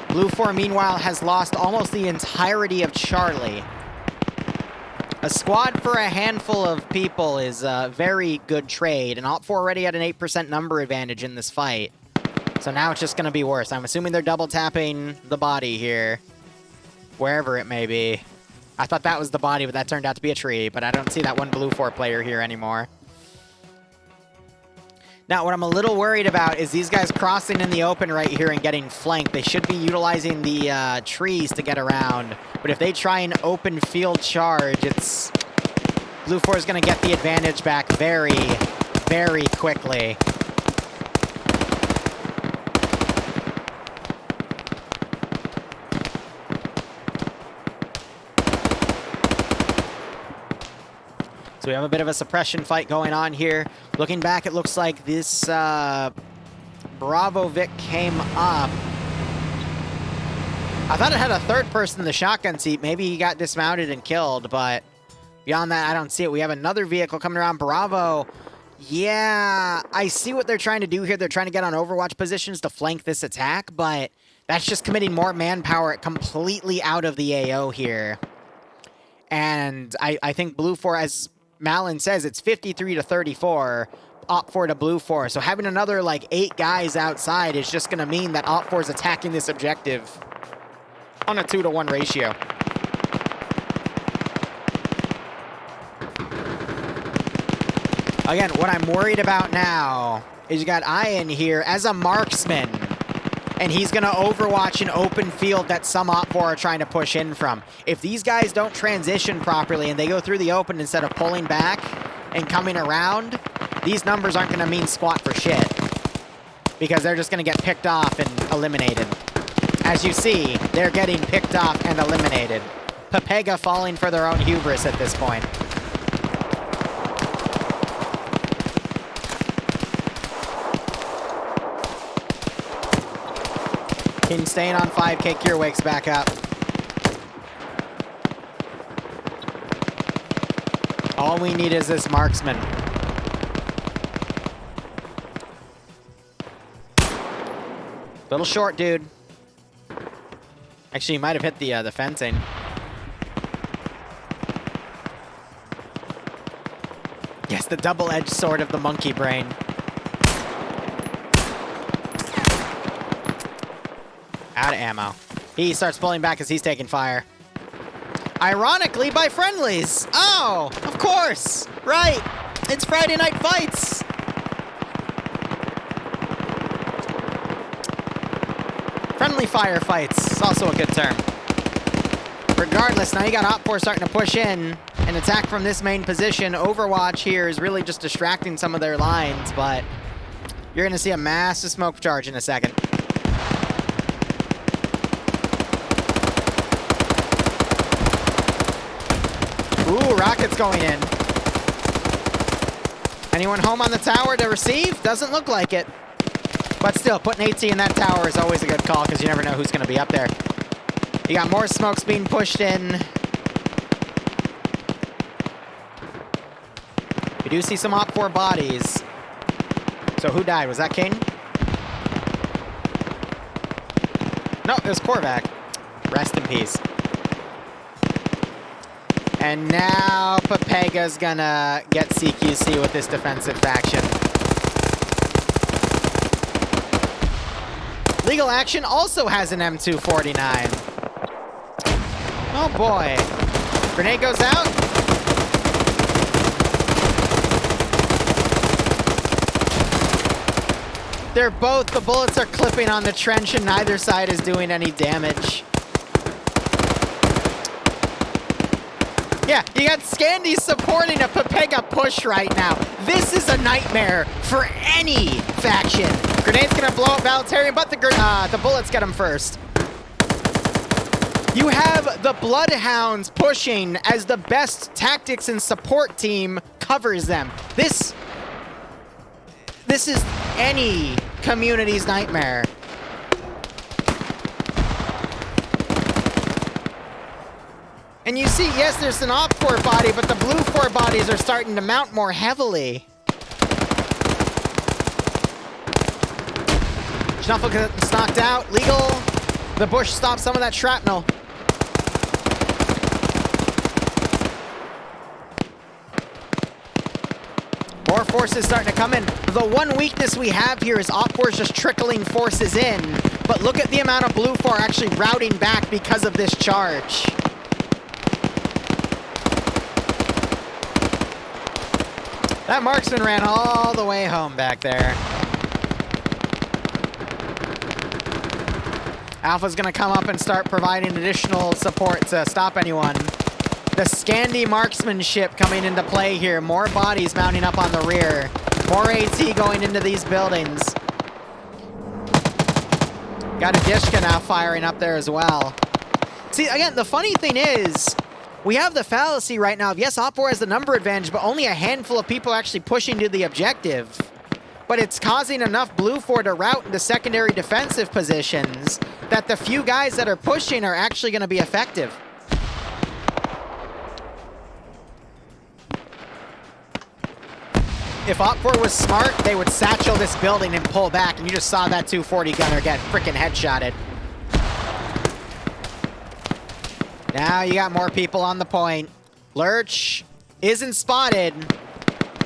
Blue 4, meanwhile, has lost almost the entirety of Charlie. A squad for a handful of people is a very good trade, and Op 4 already had an 8% number advantage in this fight. So now it's just going to be worse. I'm assuming they're double tapping the body here, wherever it may be. I thought that was the body, but that turned out to be a tree, but I don't see that one Blue 4 player here anymore. Now, what I'm a little worried about is these guys crossing in the open right here and getting flanked. They should be utilizing the trees to get around. But if they try an open field charge, it's... Blue 4 is going to get the advantage back very, very quickly. So we have a bit of a suppression fight going on here. Looking back, it looks like this Bravo Vic came up. I thought it had a third person in the shotgun seat. Maybe he got dismounted and killed, but beyond that, I don't see it. We have another vehicle coming around. Bravo. Yeah, I see what they're trying to do here. They're trying to get on Overwatch positions to flank this attack, but that's just committing more manpower completely out of the AO here. And I think Blue 4, as Malin says, it's 53 to 34, Op 4 to Blue 4. So having another, like, 8 guys outside is just going to mean that Op 4 is attacking this objective on a 2-to-1 ratio. Again, what I'm worried about now is you got Ian here as a marksman. and he's going to overwatch an open field that some Op 4 are trying to push in from. If these guys don't transition properly and they go through the open instead of pulling back and coming around, these numbers aren't going to mean squat for shit. Because they're just going to get picked off and eliminated. As you see, they're getting picked off and eliminated. Pepega falling for their own hubris at this point. King staying on 5K, Kierwake's back up. All we need is this marksman. Little short, dude. Actually, he might have hit the fencing. Yes, the double-edged sword of the monkey brain. Out of ammo. He starts pulling back as he's taking fire. Ironically, by friendlies. Oh, of course. Right. It's Friday Night Fights. Friendly firefights is also a good term. Regardless, now you got Op 4 starting to push in. An attack from this main position. Overwatch here is really just distracting some of their lines, but you're going to see a massive smoke charge in a second. Ooh, rockets going in. Anyone home on the tower to receive? Doesn't look like it. But still, putting AT in that tower is always a good call because you never know who's going to be up there. You got more smokes being pushed in. You do see some Op 4 bodies. So who died? Was that King? No, it was Korvac. Rest in peace. And now Pepega's gonna get CQC with this defensive faction. Legal Action also has an M249. Oh boy. Grenade goes out. They're both, the bullets are clipping on the trench and neither side is doing any damage. Yeah, you got Scandy supporting a Pepega push right now. This is a nightmare for any faction. Grenade's gonna blow up Valtarian, but the bullets get him first. You have the Bloodhounds pushing as the best tactics and support team covers them. This is any community's nightmare. And you see, yes, there's an Op 4 body, but the blue 4 bodies are starting to mount more heavily. Schnuffle gets knocked out. Legal. The bush stops some of that shrapnel. More forces starting to come in. The one weakness we have here is Op 4 is just trickling forces in. But look at the amount of blue 4 actually routing back because of this charge. That marksman ran all the way home back there. Alpha's gonna come up and start providing additional support to stop anyone. The Scandy marksmanship coming into play here. More bodies mounting up on the rear. More AT going into these buildings. Got a Dishka now firing up there as well. See, again, the funny thing is, we have the fallacy right now of, yes, Op 4 has the number advantage, but only a handful of people actually pushing to the objective. But it's causing enough blue 4 to route into secondary defensive positions that the few guys that are pushing are actually going to be effective. If Op 4 was smart, they would satchel this building and pull back, and you just saw that 240 gunner get freaking headshotted. Now you got more people on the point. Lurch isn't spotted,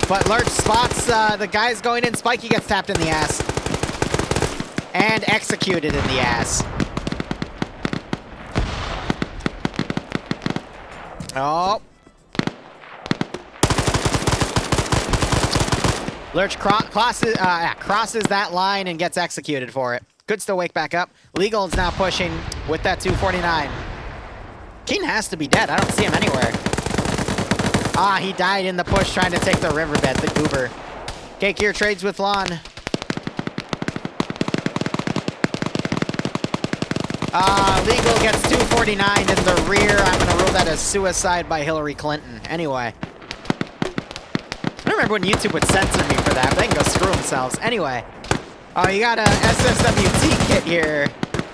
but Lurch spots the guys going in. Spiky gets tapped in the ass. And executed in the ass. Oh. Lurch crosses that line and gets executed for it. Good could still wake back up. Legal is now pushing with that 249. Keen has to be dead. I don't see him anywhere. Ah, he died in the push trying to take the riverbed, the goober. Cake here trades with Lon. Legal gets 249 in the rear. I'm going to rule that as suicide by Hillary Clinton. Anyway. I don't remember when YouTube would censor me for that, but they can go screw themselves. Anyway. Oh, you got a SSWT kit here.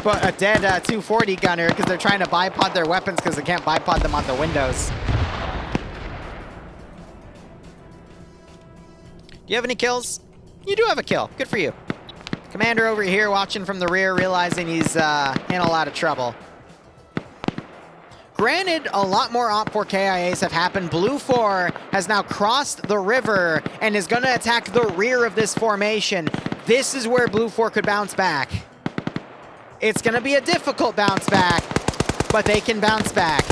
But a dead 240 gunner because they're trying to bipod their weapons because they can't bipod them on the windows. Do you have any kills? You do have a kill. Good for you. Commander over here watching from the rear, realizing he's in a lot of trouble. Granted, a lot more Op4 KIAs have happened. Blue 4 has now crossed the river and is going to attack the rear of this formation. This is where Blue 4 could bounce back. It's going to be a difficult bounce back, but they can bounce back.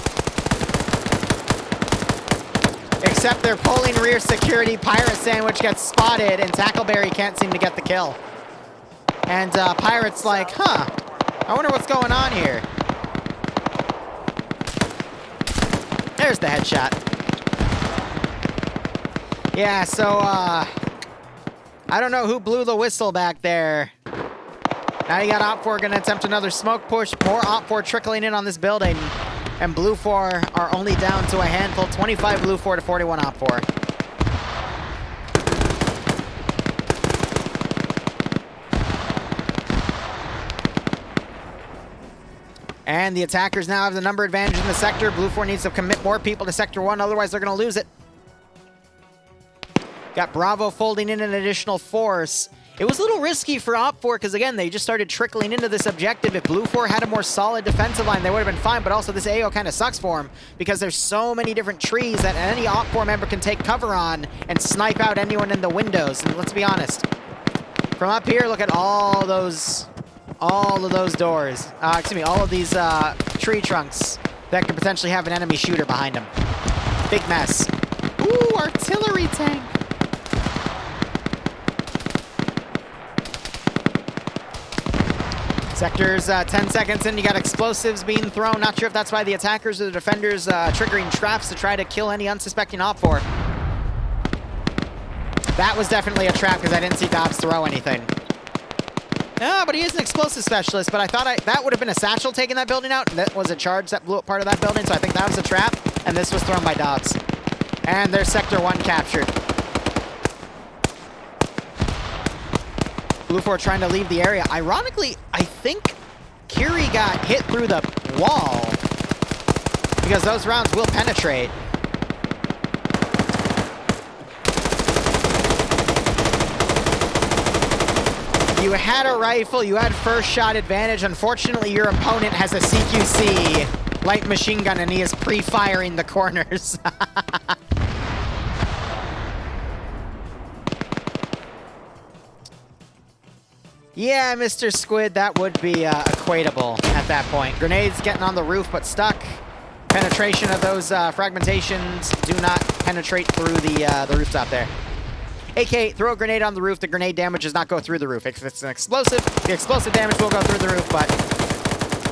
Except they're pulling rear security. Pirate Sandwich gets spotted, and Tackleberry can't seem to get the kill. And Pirate's like, huh, I wonder what's going on here. There's the headshot. Yeah, so, I don't know who blew the whistle back there. Now you got Op4 going to attempt another smoke push. More Op4 trickling in on this building. And Blue 4 are only down to a handful. 25 Blue 4 to 41 Op4. And the attackers now have the number advantage in the sector. Blue 4 needs to commit more people to Sector 1, otherwise they're going to lose it. Got Bravo folding in an additional force. It was a little risky for Op4 because, again, they just started trickling into this objective. If Blue 4 had a more solid defensive line, they would have been fine, but also this AO kind of sucks for them because there's so many different trees that any Op4 member can take cover on and snipe out anyone in the windows. And let's be honest, from up here, look at all of those doors. All of these tree trunks that could potentially have an enemy shooter behind them. Big mess. Ooh, artillery tank. Sector's 10 seconds in, you got explosives being thrown. Not sure if that's by the attackers or the defenders triggering traps to try to kill any unsuspecting Op4. That was definitely a trap because I didn't see Dobbs throw anything. No, but he is an explosive specialist, but I thought that would have been a satchel taking that building out. That was a charge that blew up part of that building, so I think that was a trap, and this was thrown by Dobbs. And there's Sector 1 captured. Blue 4 trying to leave the area. Ironically, I think Kiri got hit through the wall because those rounds will penetrate. You had a rifle, you had first shot advantage. Unfortunately, your opponent has a CQC light machine gun and he is pre-firing the corners. Yeah, Mr. Squid, that would be equatable at that point. Grenades getting on the roof, but stuck. Penetration of those fragmentations do not penetrate through the rooftop there. AK, throw a grenade on the roof. The grenade damage does not go through the roof. If it's an explosive, the explosive damage will go through the roof, but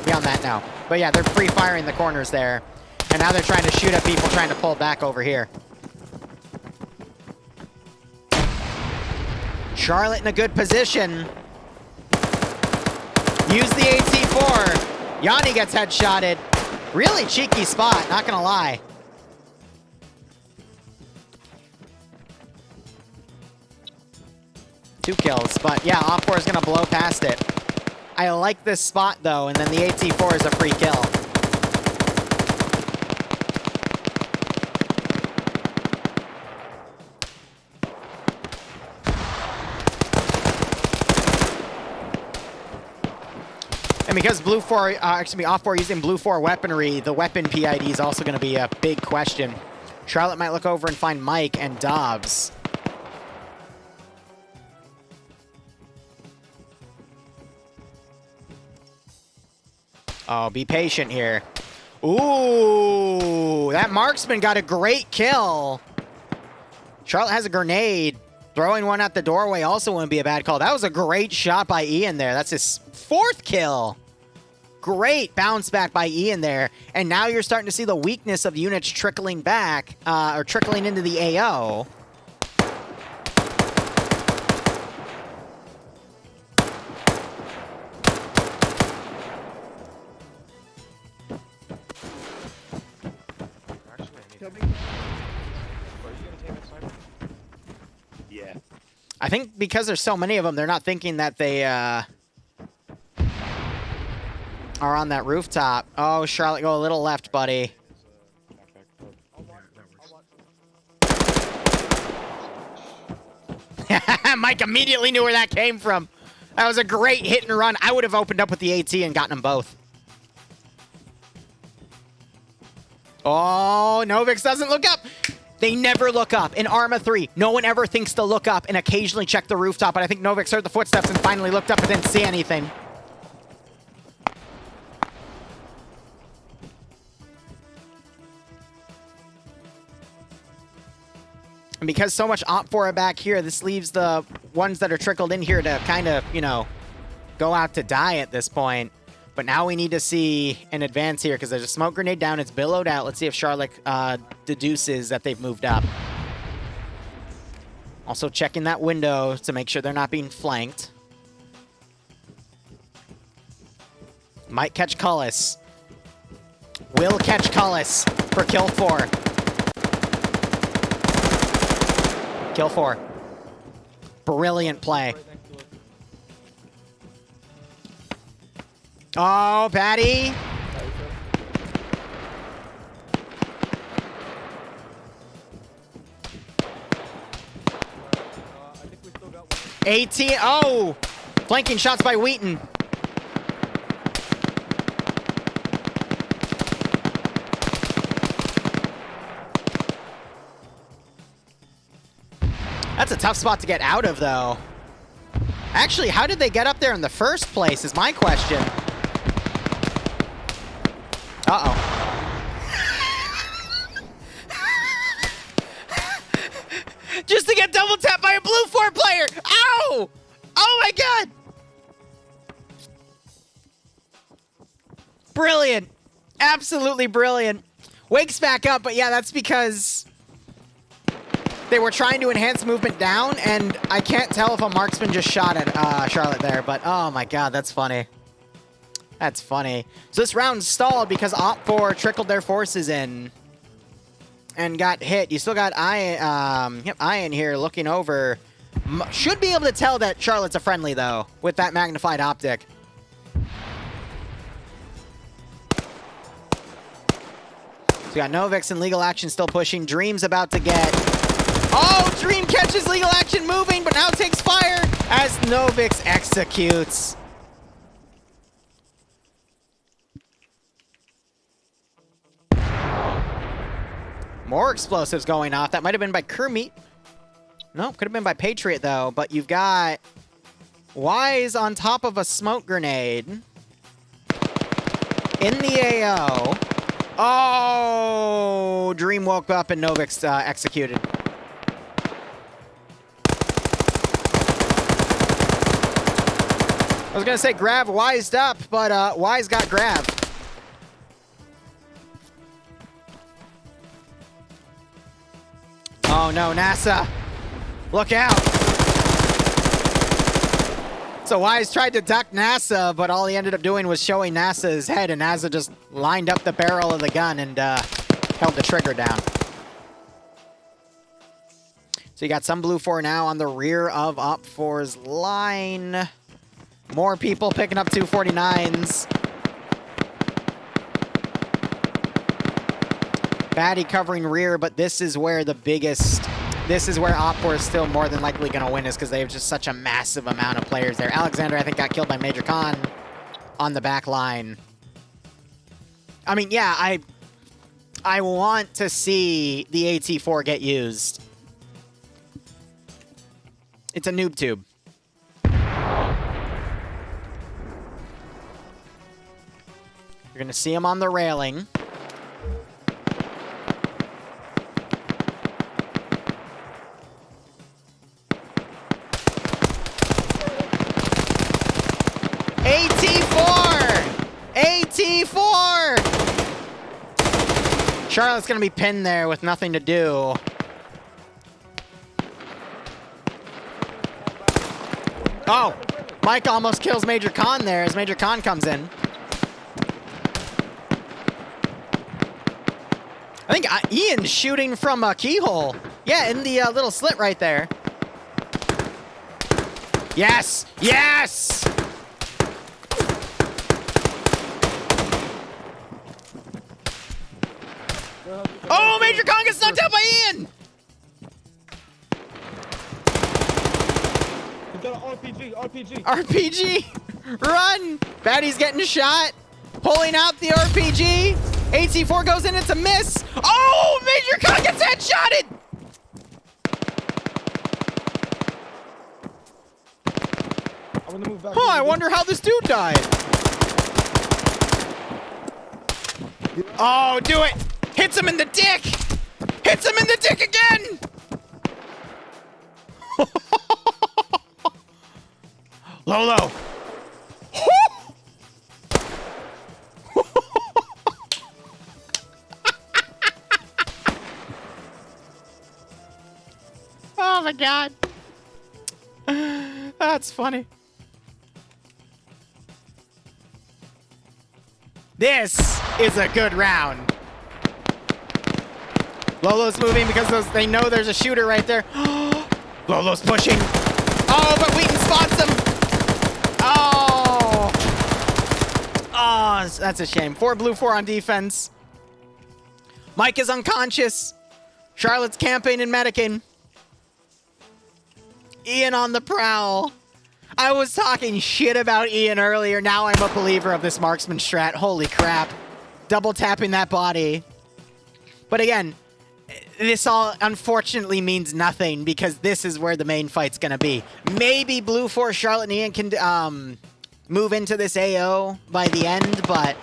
beyond that, no. But yeah, they're pre-firing the corners there. And now they're trying to shoot at people trying to pull back over here. Charlotte in a good position. Use the AT4. Yanni gets headshotted. Really cheeky spot, not gonna lie. Two kills, but yeah, Op4 is gonna blow past it. I like this spot though, and then the AT4 is a free kill. And because Blue 4, Op4 using Blue 4 weaponry, the weapon PID is also going to be a big question. Charlotte might look over and find Mike and Dobbs. Oh, be patient here. Ooh, that marksman got a great kill. Charlotte has a grenade. Throwing one at the doorway also wouldn't be a bad call. That was a great shot by Ian there. That's his 4th kill. Great bounce back by Ian there. And now you're starting to see the weakness of units trickling back, or trickling into the AO. Yeah. I think because there's so many of them, they're not thinking that they are on that rooftop. Oh, Charlotte, go a little left, buddy. Mike immediately knew where that came from. That was a great hit and run. I would have opened up with the AT and gotten them both. Oh, Novix doesn't look up. They never look up. In Arma 3, no one ever thinks to look up and occasionally check the rooftop, but I think Novix heard the footsteps and finally looked up and didn't see anything. And because so much Op 4 are back here, this leaves the ones that are trickled in here to kind of, you know, go out to die at this point. But now we need to see an advance here because there's a smoke grenade down. It's billowed out. Let's see if Charlotte deduces that they've moved up. Also checking that window to make sure they're not being flanked. Might catch Cullis. Will catch Cullis for kill 4. Kill 4. Brilliant play. Oh, Patty. AT. Oh, flanking shots by Wheaton. That's a tough spot to get out of, though. Actually, how did they get up there in the first place is my question. Uh-oh. Just to get double tapped by a blue 4 player. Ow! Oh my god! Brilliant. Absolutely brilliant. Wakes back up, but yeah, that's because they were trying to enhance movement down, and I can't tell if a marksman just shot at Charlotte there, but oh my god, that's funny. That's funny. So this round stalled because Op 4 trickled their forces in and got hit. You still got Ian here looking over. Should be able to tell that Charlotte's a friendly, though, with that magnified optic. So you got Novix and Legal Action still pushing. Dream's about to get... Oh, Dream catches Legal Action moving, but now takes fire as Novix executes. More explosives going off. That might have been by Kermit. No, could have been by Patriot, though. But you've got Wise on top of a smoke grenade in the AO. Oh, Dream woke up and Novix executed. I was going to say Grav wised up, but Wise got Grav. Oh no, NASA! Look out! So Wise tried to duck NASA, but all he ended up doing was showing NASA's head, and NASA just lined up the barrel of the gun and held the trigger down. So you got some Blue 4 now on the rear of Op 4's line. More people picking up 249s. Batty covering rear, but this is where the biggest... This is where Op 4 is still more than likely going to win, is because they have just such a massive amount of players there. Alexander, I think, got killed by Major Khan on the back line. I mean, yeah, I want to see the AT4 get used. It's a noob tube. You're going to see him on the railing. Charlotte's gonna be pinned there with nothing to do. Oh! Mike almost kills Major Khan there as Major Khan comes in. I think Ian's shooting from a keyhole. Yeah, in the little slit right there. Yes! Yes! Oh, Major Khan gets knocked out by Ian! He's got an RPG, RPG. RPG! Run! Batty's getting shot. Pulling out the RPG. AC4 goes in, it's a miss. Oh, Major Khan gets headshotted! I'm gonna move back. Oh, I wonder how this dude died. Oh, do it! Hits him in the dick! Hits him in the dick again! Lolo! Oh my god. That's funny. This is a good round. Lolo's moving because they know there's a shooter right there. Lolo's pushing. Oh, but Wheaton spots him. Oh. Oh, that's a shame. 4 blue, 4 on defense. Mike is unconscious. Charlotte's camping and medicing. Ian on the prowl. I was talking shit about Ian earlier. Now I'm a believer of this marksman strat. Holy crap. Double tapping that body. But again, this all unfortunately means nothing because this is where the main fight's going to be. Maybe Blue 4, Charlotte, and Ian can move into this AO by the end, but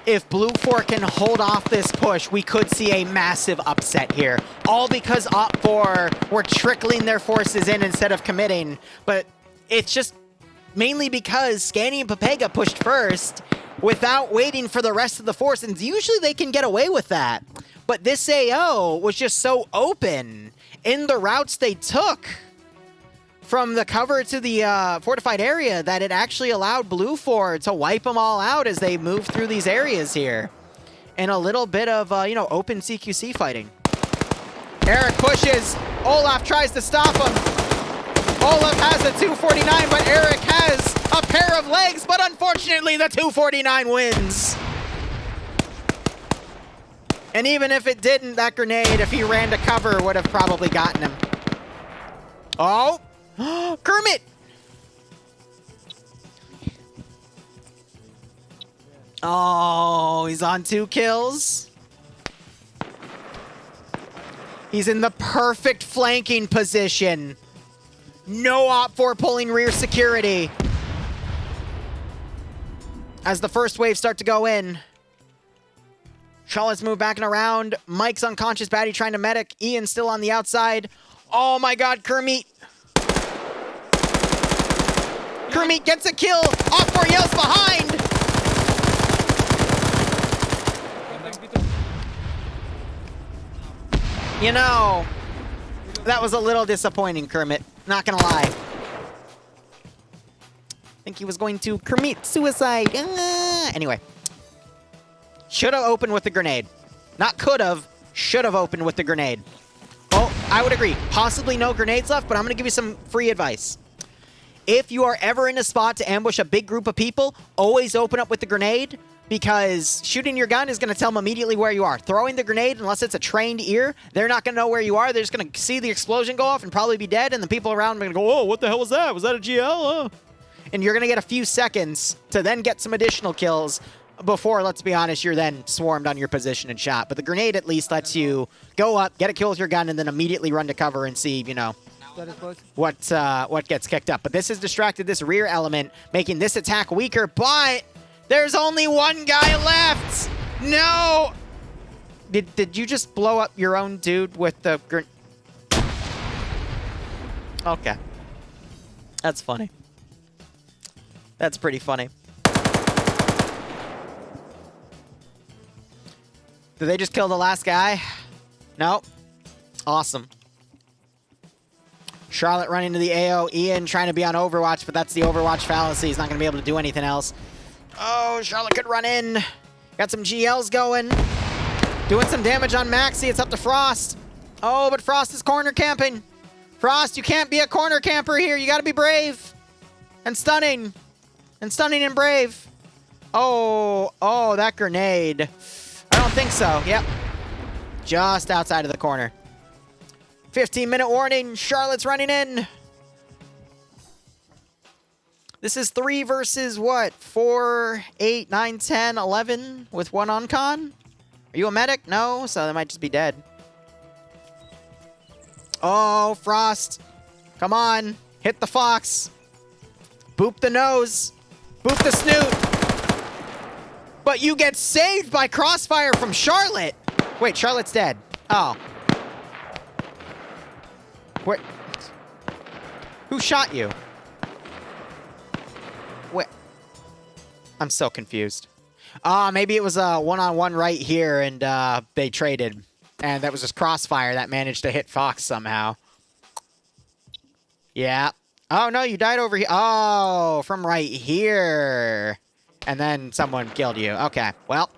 if Blue 4 can hold off this push, we could see a massive upset here. All because Op 4 were trickling their forces in instead of committing. But it's just mainly because Scanny and Pepega pushed first without waiting for the rest of the force. And usually they can get away with that. But this AO was just so open in the routes they took from the cover to the fortified area that it actually allowed Blue 4 to wipe them all out as they move through these areas here. And a little bit of, open CQC fighting. Eric pushes. Olaf tries to stop him. Olaf has the 249, but Eric has a pair of legs, but unfortunately the 249 wins. And even if it didn't, that grenade, if he ran to cover, would have probably gotten him. Oh! Kermit! Oh, he's on 2 kills. He's in the perfect flanking position. No Op 4 pulling rear security. As the first wave start to go in. Charlotte's moved back and around. Mike's unconscious, Batty trying to medic. Ian's still on the outside. Oh my god, Kermit. Kermit gets a kill. Op 4 yells behind. You know, that was a little disappointing, Kermit. Not gonna lie. I think he was going to Kermit suicide. Anyway. Should have opened with the grenade. Not could have. Should have opened with the grenade. Oh, I would agree. Possibly no grenades left, but I'm going to give you some free advice. If you are ever in a spot to ambush a big group of people, always open up with the grenade because shooting your gun is going to tell them immediately where you are. Throwing the grenade, unless it's a trained ear, they're not going to know where you are. They're just going to see the explosion go off and probably be dead, and the people around them are going to go, oh, what the hell was that? Was that a GL? Oh. And you're going to get a few seconds to then get some additional kills before, let's be honest, you're then swarmed on your position and shot. But the grenade at least lets you go up, get a kill with your gun, and then immediately run to cover and see, what gets kicked up. But this has distracted this rear element, making this attack weaker, but there's only one guy left! No! Did you just blow up your own dude with the grenade? Okay. That's funny. That's pretty funny. Did they just kill the last guy? Nope. Awesome. Charlotte running to the AO. Ian trying to be on Overwatch, but that's the Overwatch fallacy. He's not going to be able to do anything else. Oh, Charlotte could run in. Got some GLs going. Doing some damage on Maxi. It's up to Frost. Oh, but Frost is corner camping. Frost, you can't be a corner camper here. You got to be brave. And stunning. And stunning and brave. Oh, that grenade. I don't think so. Yep. Just outside of the corner. 15-minute warning. Charlotte's running in. This is 3 versus what? 4, 8, 9, 10, 11 with 1 on con? Are you a medic? No, so they might just be dead. Oh, Frost. Come on. Hit the fox. Boop the nose. Boop the snoot. But you get saved by crossfire from Charlotte. Wait, Charlotte's dead. Oh. Where? Who shot you? Wait. I'm so confused. Maybe it was a one-on-one right here, and they traded. And that was just crossfire that managed to hit Fox somehow. Yeah. Oh, no, you died over here. Oh, from right here. And then someone killed you. Okay, well.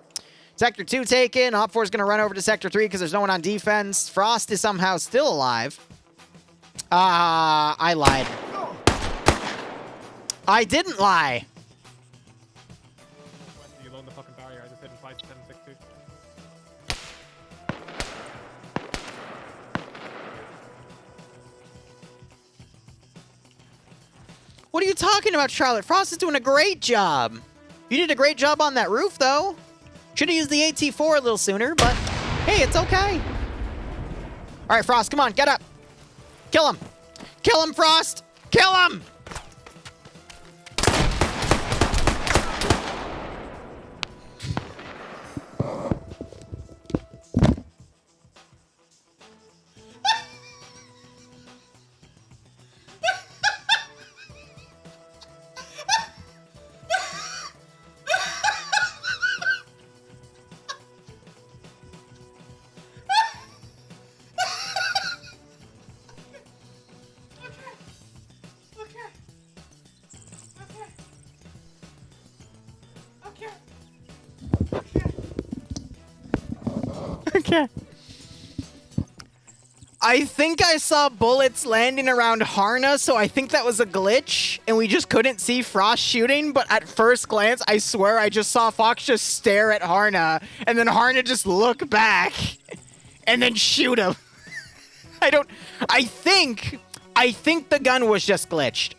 Sector 2 taken. Op 4 is going to run over to Sector 3 because there's no one on defense. Frost is somehow still alive. I lied. I didn't lie. You load the fucking barrier. I just hit in 5, 10, 6, 2. What are you talking about, Charlotte? Frost is doing a great job. You did a great job on that roof, though. Should have used the AT4 a little sooner, but hey, it's okay. All right, Frost, come on, get up. Kill him. Kill him, Frost. Kill him. Okay. I think I saw bullets landing around Harna, so I think that was a glitch, and we just couldn't see Frost shooting, but at first glance, I swear I just saw Fox just stare at Harna, and then Harna just look back, and then shoot him. I think the gun was just glitched.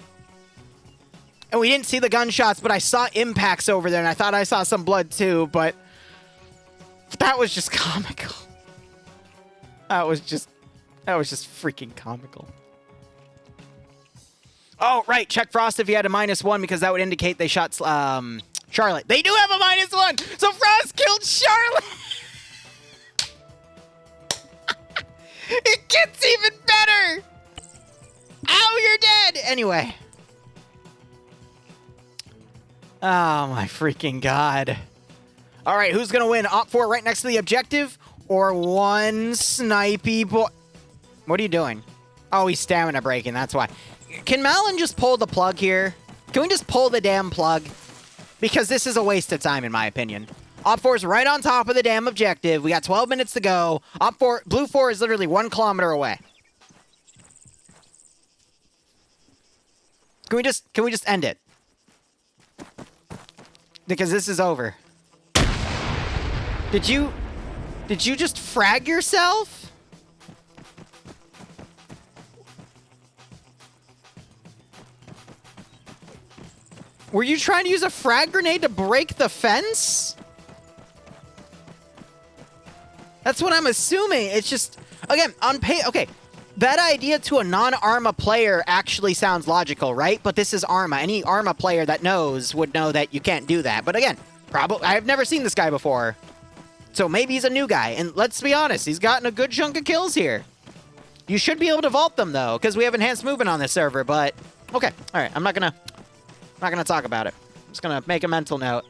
And we didn't see the gunshots, but I saw impacts over there, and I thought I saw some blood too, but that was just comical. That was just freaking comical. Oh, right. Check Frost if he had a -1 because that would indicate they shot Charlotte. They do have a -1, so Frost killed Charlotte. It gets even better. Ow, you're dead. Anyway. Oh, my freaking God. All right, who's going to win? Op 4 right next to the objective or one snipey boy? What are you doing? Oh, he's stamina breaking. That's why. Can Malin just pull the plug here? Can we just pull the damn plug? Because this is a waste of time, in my opinion. Op 4 is right on top of the damn objective. We got 12 minutes to go. Op 4, Blue 4 is literally 1 kilometer away. Can we just end it? Because this is over. Did you just frag yourself? Were you trying to use a frag grenade to break the fence? That's what I'm assuming. It's just, again, okay, that idea to a non-Arma player actually sounds logical, right? But this is Arma. Any Arma player that knows would know that you can't do that. But again, probably I've never seen this guy before. So maybe he's a new guy. And let's be honest, he's gotten a good chunk of kills here. You should be able to vault them, though, because we have enhanced movement on this server. But, okay. All right, I'm not gonna talk about it. I'm just gonna make a mental note.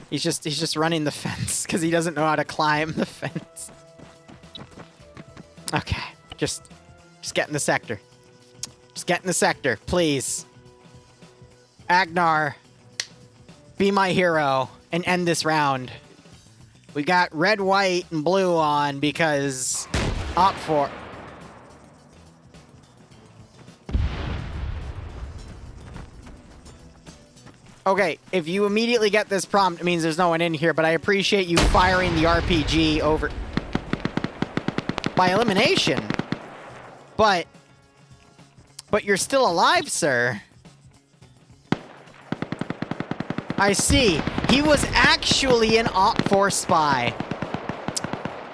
He's just running the fence because he doesn't know how to climb the fence. Okay, just get in the sector. Just get in the sector, please. Agnar, be my hero and end this round. We got red, white, and blue on because Op 4. Okay, if you immediately get this prompt, it means there's no one in here, but I appreciate you firing the RPG over by elimination. But you're still alive, sir. I see. He was actually an Op 4 spy.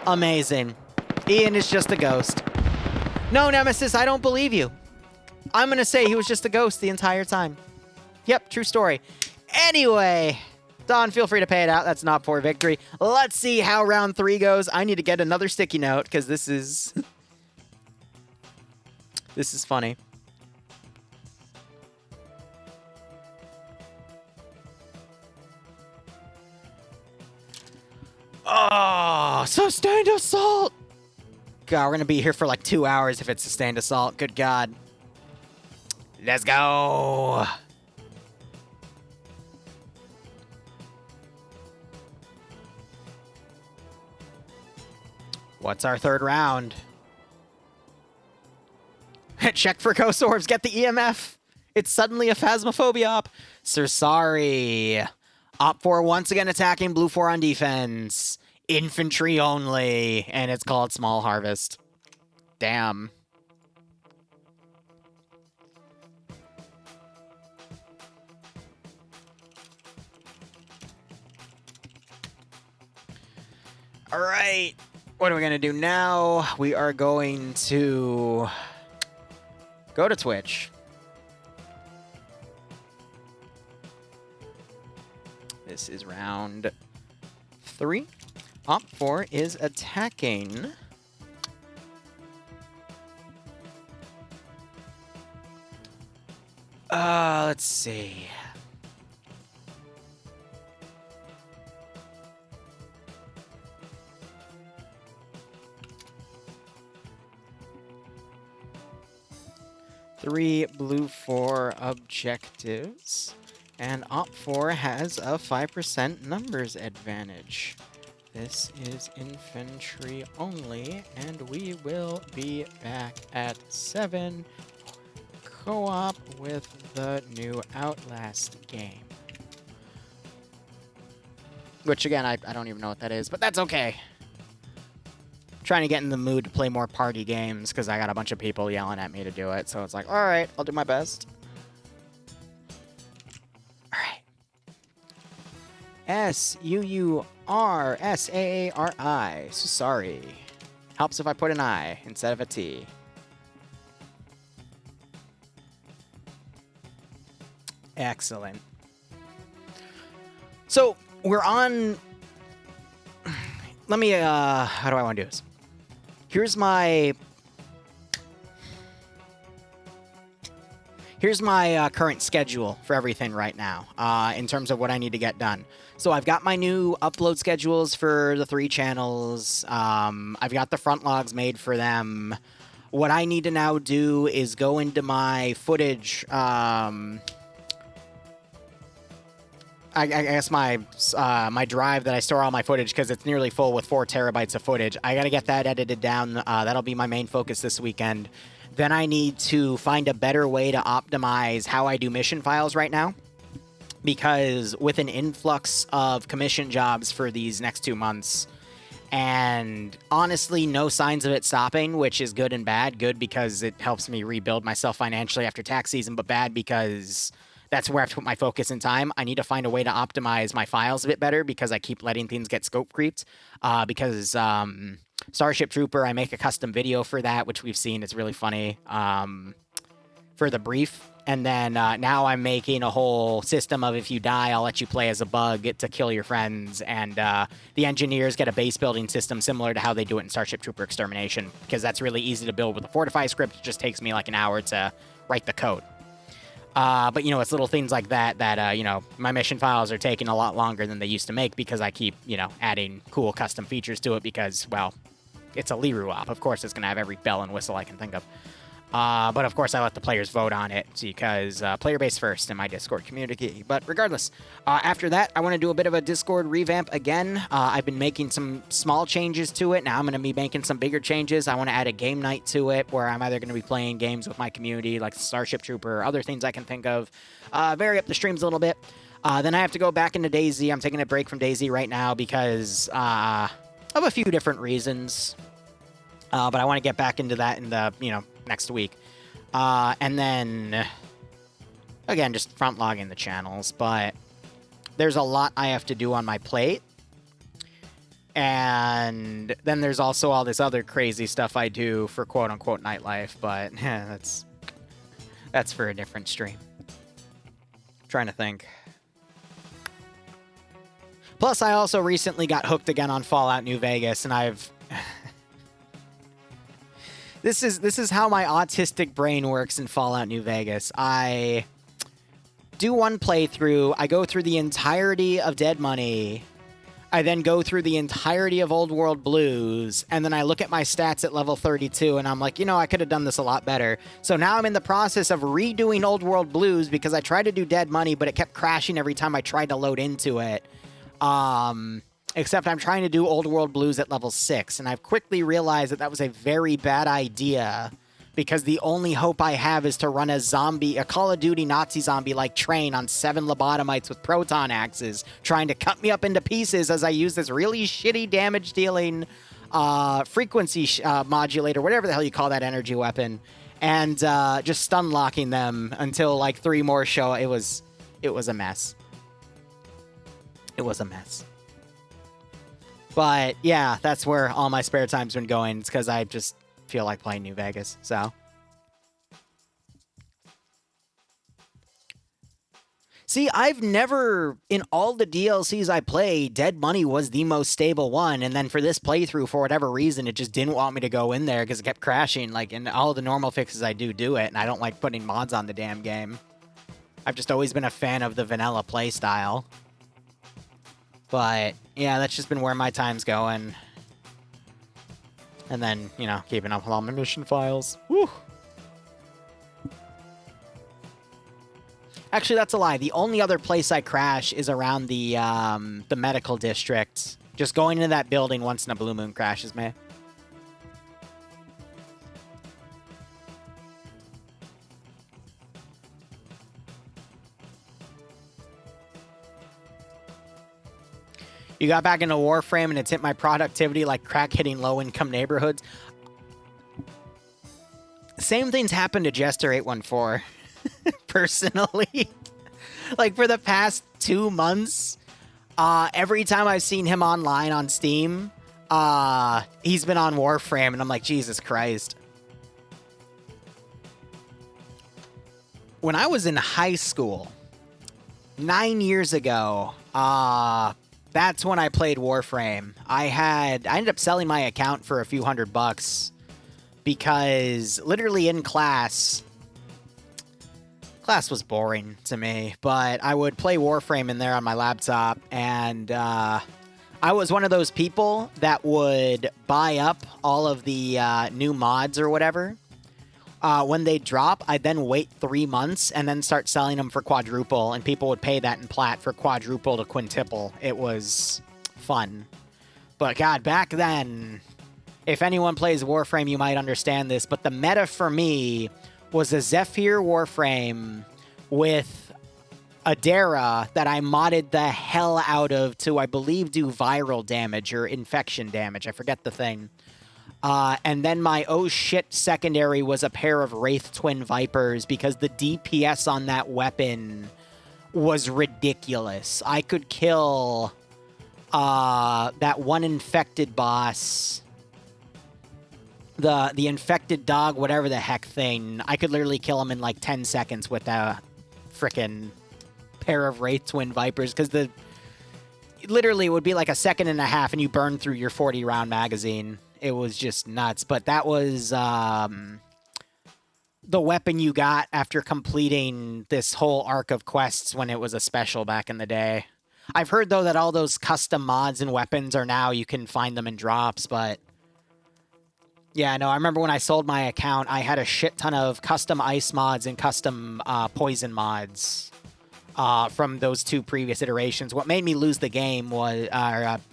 Amazing. Ian is just a ghost. No, Nemesis, I don't believe you. I'm gonna say he was just a ghost the entire time. Yep, true story. Anyway, Don, feel free to pay it out. That's not for victory. Let's see how round 3 goes. I need to get another sticky note because this is... this is funny. Oh, sustained assault! God, we're gonna be here for like 2 hours if it's sustained assault. Good God. Let's go! What's our third round? Check for ghost orbs. Get the EMF. It's suddenly a phasmophobia op. Sir, sorry. Op 4 once again attacking. Blue 4 on defense. Infantry only. And it's called Small Harvest. Damn. All right. What are we going to do now? We are going to go to Twitch. This is round 3. Op 4 is attacking. Let's see. Three blue 4 objectives, and Op 4 has a 5% numbers advantage. This is infantry only, and we will be back at 7 co-op with the new Outlast game. Which, again, I don't even know what that is, but that's okay. Trying to get in the mood to play more party games because I got a bunch of people yelling at me to do it. So it's like, all right, I'll do my best. All right. S-U-U-R-S-A-A-R-I. So sorry. Helps if I put an I instead of a T. Excellent. So we're on... Let me, how do I want to do this? Here's my current schedule for everything right now, in terms of what I need to get done. So I've got my new upload schedules for the 3 channels. I've got the front logs made for them. What I need to now do is go into my footage, I guess my drive that I store all my footage, because it's nearly full with 4 terabytes of footage. I got to get that edited down. That'll be my main focus this weekend. Then I need to find a better way to optimize how I do mission files right now. Because with an influx of commission jobs for these next 2 months, and honestly, no signs of it stopping, which is good and bad. Good because it helps me rebuild myself financially after tax season, but bad because... that's where I have to put my focus and time. I need to find a way to optimize my files a bit better because I keep letting things get scope creeped. Because Starship Trooper, I make a custom video for that, which we've seen. It's really funny for the brief. And then now I'm making a whole system of if you die, I'll let you play as a bug to kill your friends. And the engineers get a base building system similar to how they do it in Starship Trooper Extermination, because that's really easy to build with a Fortify script. It just takes me like an hour to write the code. But, you know, it's little things like that that, you know, my mission files are taking a lot longer than they used to make because I keep, you know, adding cool custom features to it because, well, it's a Liru op. Of course, it's going to have every bell and whistle I can think of. But of course, I let the players vote on it because player base first in my Discord community. But regardless, after that, I want to do a bit of a Discord revamp again. I've been making some small changes to it. Now I'm going to be making some bigger changes. I want to add a game night to it where I'm either going to be playing games with my community like Starship Trooper or other things I can think of. Vary up the streams a little bit. Then I have to go back into DayZ. I'm taking a break from DayZ right now because of a few different reasons. But I want to get back into that in the, you know, next week. And then, again, just front logging the channels, but there's a lot I have to do on my plate. And then there's also all this other crazy stuff I do for quote-unquote nightlife, but that's for a different stream. I'm trying to think. Plus, I also recently got hooked again on Fallout New Vegas, and I've... This is how my autistic brain works in Fallout New Vegas. I do one playthrough, I go through the entirety of Dead Money, I then go through the entirety of Old World Blues, and then I look at my stats at level 32, and I'm like, you know, I could have done this a lot better. So now I'm in the process of redoing Old World Blues because I tried to do Dead Money, but it kept crashing every time I tried to load into it. Except I'm trying to do Old World Blues at level 6, and I've quickly realized that that was a very bad idea because the only hope I have is to run a Call of Duty Nazi zombie-like train on 7 lobotomites with proton axes, trying to cut me up into pieces as I use this really shitty damage-dealing frequency modulator, whatever the hell you call that energy weapon, and just stun-locking them until, like, 3 more show. It was a mess. It was a mess. But, yeah, that's where all my spare time's been going. It's because I just feel like playing New Vegas, so. See, I've never, in all the DLCs I played, Dead Money was the most stable one, and then for this playthrough, for whatever reason, it just didn't want me to go in there because it kept crashing. Like, in all the normal fixes I do it, and I don't like putting mods on the damn game. I've just always been a fan of the vanilla playstyle. But, yeah, that's just been where my time's going. And then, you know, keeping up with all my mission files. Woo! Actually, that's a lie. The only other place I crash is around the medical district. Just going into that building once in a blue moon crashes me. You got back into Warframe and it's hit my productivity like crack hitting low-income neighborhoods. Same things happened to Jester814, personally. Like, for the past 2 months, every time I've seen him online on Steam, he's been on Warframe, and I'm like, Jesus Christ. When I was in high school, 9 years ago, that's when I played Warframe. I ended up selling my account for a few $100 because literally in class was boring to me, but I would play Warframe in there on my laptop, and I was one of those people that would buy up all of the new mods or whatever. When they drop, I'd then wait 3 months and then start selling them for quadruple, and people would pay that in plat for quadruple to quintuple. It was fun. But God, back then, if anyone plays Warframe, you might understand this, but the meta for me was a Zephyr Warframe with a Dara that I modded the hell out of to, I believe, do viral damage or infection damage. I forget the thing. And then my oh shit secondary was a pair of Wraith Twin Vipers because the DPS on that weapon was ridiculous. I could kill that one infected boss, the infected dog, whatever the heck thing. I could literally kill him in like 10 seconds with a frickin' pair of Wraith Twin Vipers because literally it would be like a second and a half and you burn through your 40-round magazine. It was just nuts. But that was the weapon you got after completing this whole arc of quests when it was a special back in the day. I've heard, though, that all those custom mods and weapons are now, you can find them in drops, but... Yeah, no, I remember when I sold my account, I had a shit ton of custom ice mods and custom poison mods from those 2 previous iterations. What made me lose the game was,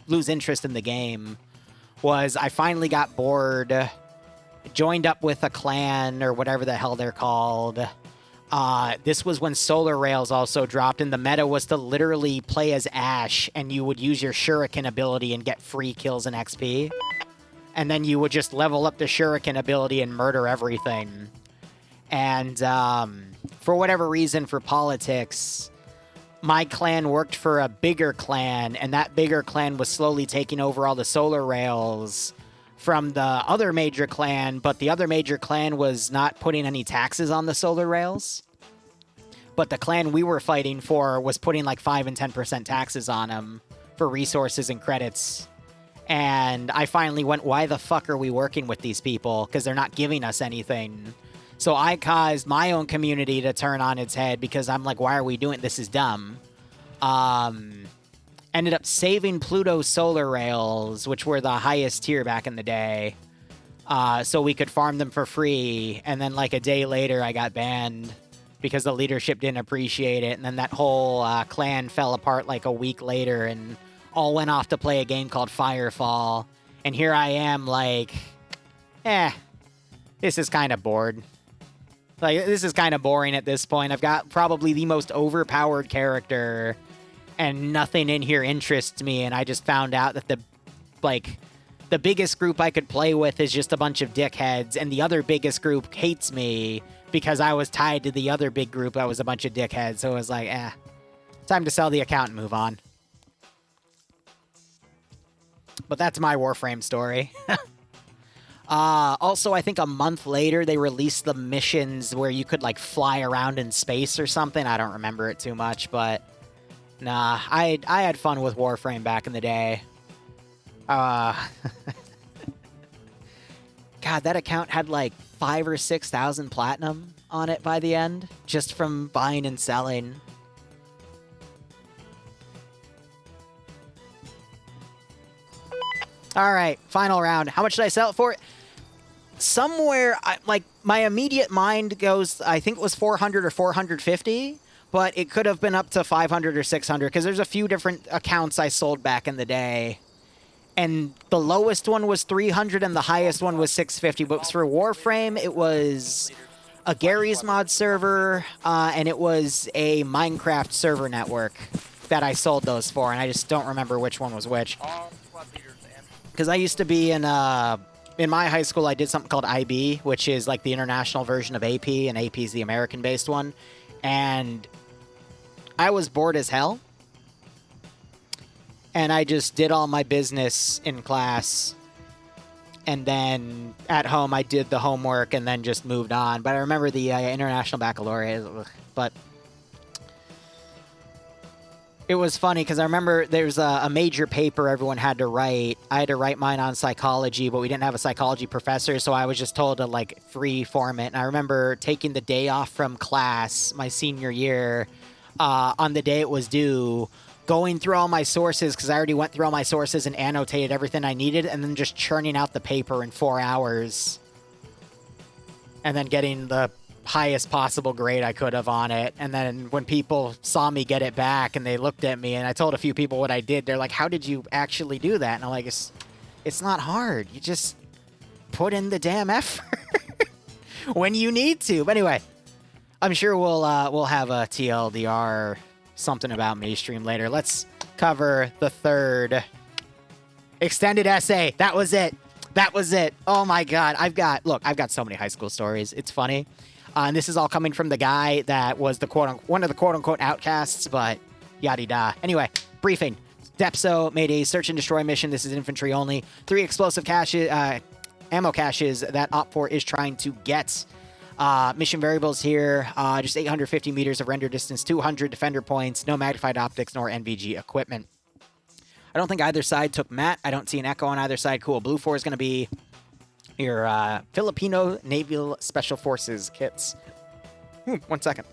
lose interest in the game was I finally got bored, joined up with a clan or whatever the hell they're called. This was when Solar Rails also dropped, and the meta was to literally play as Ash, and you would use your Shuriken ability and get free kills and XP. And then you would just level up the Shuriken ability and murder everything. And for whatever reason, for politics, my clan worked for a bigger clan, and that bigger clan was slowly taking over all the Solar Rails from the other major clan, but the other major clan was not putting any taxes on the Solar Rails. But the clan we were fighting for was putting like 5 and 10% taxes on them for resources and credits. And I finally went, why the fuck are we working with these people? Because they're not giving us anything. So I caused my own community to turn on its head because I'm like, why are we doing this? Is dumb. Ended up saving Pluto's Solar Rails, which were the highest tier back in the day, so we could farm them for free. And then like a day later, I got banned because the leadership didn't appreciate it. And then that whole clan fell apart like a week later and all went off to play a game called Firefall. And here I am like, this is kind of bored. Like, this is kind of boring at this point. I've got probably the most overpowered character, and nothing in here interests me, and I just found out that the biggest group I could play with is just a bunch of dickheads, and the other biggest group hates me because I was tied to the other big group that was a bunch of dickheads, so it was like, time to sell the account and move on. But that's my Warframe story. Also, I think a month later, they released the missions where you could, like, fly around in space or something. I don't remember it too much, but... Nah, I had fun with Warframe back in the day. God, that account had, like, 5,000 or 6,000 platinum on it by the end, just from buying and selling. All right, final round. How much did I sell it for? Somewhere, like, my immediate mind goes, I think it was 400 or 450, but it could have been up to 500 or 600, because there's a few different accounts I sold back in the day. And the lowest one was 300, and the highest one was 650. But for Warframe, it was a Gary's Mod server, and it was a Minecraft server network that I sold those for, and I just don't remember which one was which. Because I used to be in my high school, I did something called IB, which is like the international version of AP, and AP is the American-based one. And I was bored as hell. And I just did all my business in class. And then at home, I did the homework and then just moved on. But I remember the International Baccalaureate. But it was funny because I remember there's a major paper everyone had to write. I had to write mine on psychology, but we didn't have a psychology professor, so I was just told to, like, free form it. And I remember taking the day off from class my senior year on the day it was due, going through all my sources, because I already went through all my sources and annotated everything I needed, and then just churning out the paper in 4 hours. And then getting the highest possible grade I could have on it. And then when people saw me get it back and they looked at me and I told a few people what I did, they're like, how did you actually do that? And I'm like, it's not hard. You just put in the damn effort when you need to. But anyway, I'm sure we'll have a TLDR something about me stream later. Let's cover the third extended essay. That was it. That was it. Oh my God. I've got so many high school stories. It's funny. And this is all coming from the guy that was the one of the quote-unquote outcasts, but yada-da. Anyway, briefing. Depso made a search and destroy mission. This is infantry only. 3 explosive caches, ammo caches that OPFOR is trying to get. Mission variables here, just 850 meters of render distance, 200 defender points, no magnified optics nor NVG equipment. I don't think either side took Matt. I don't see an echo on either side. Cool. Blue 4 is going to be your Filipino Naval Special Forces kits. 1 second.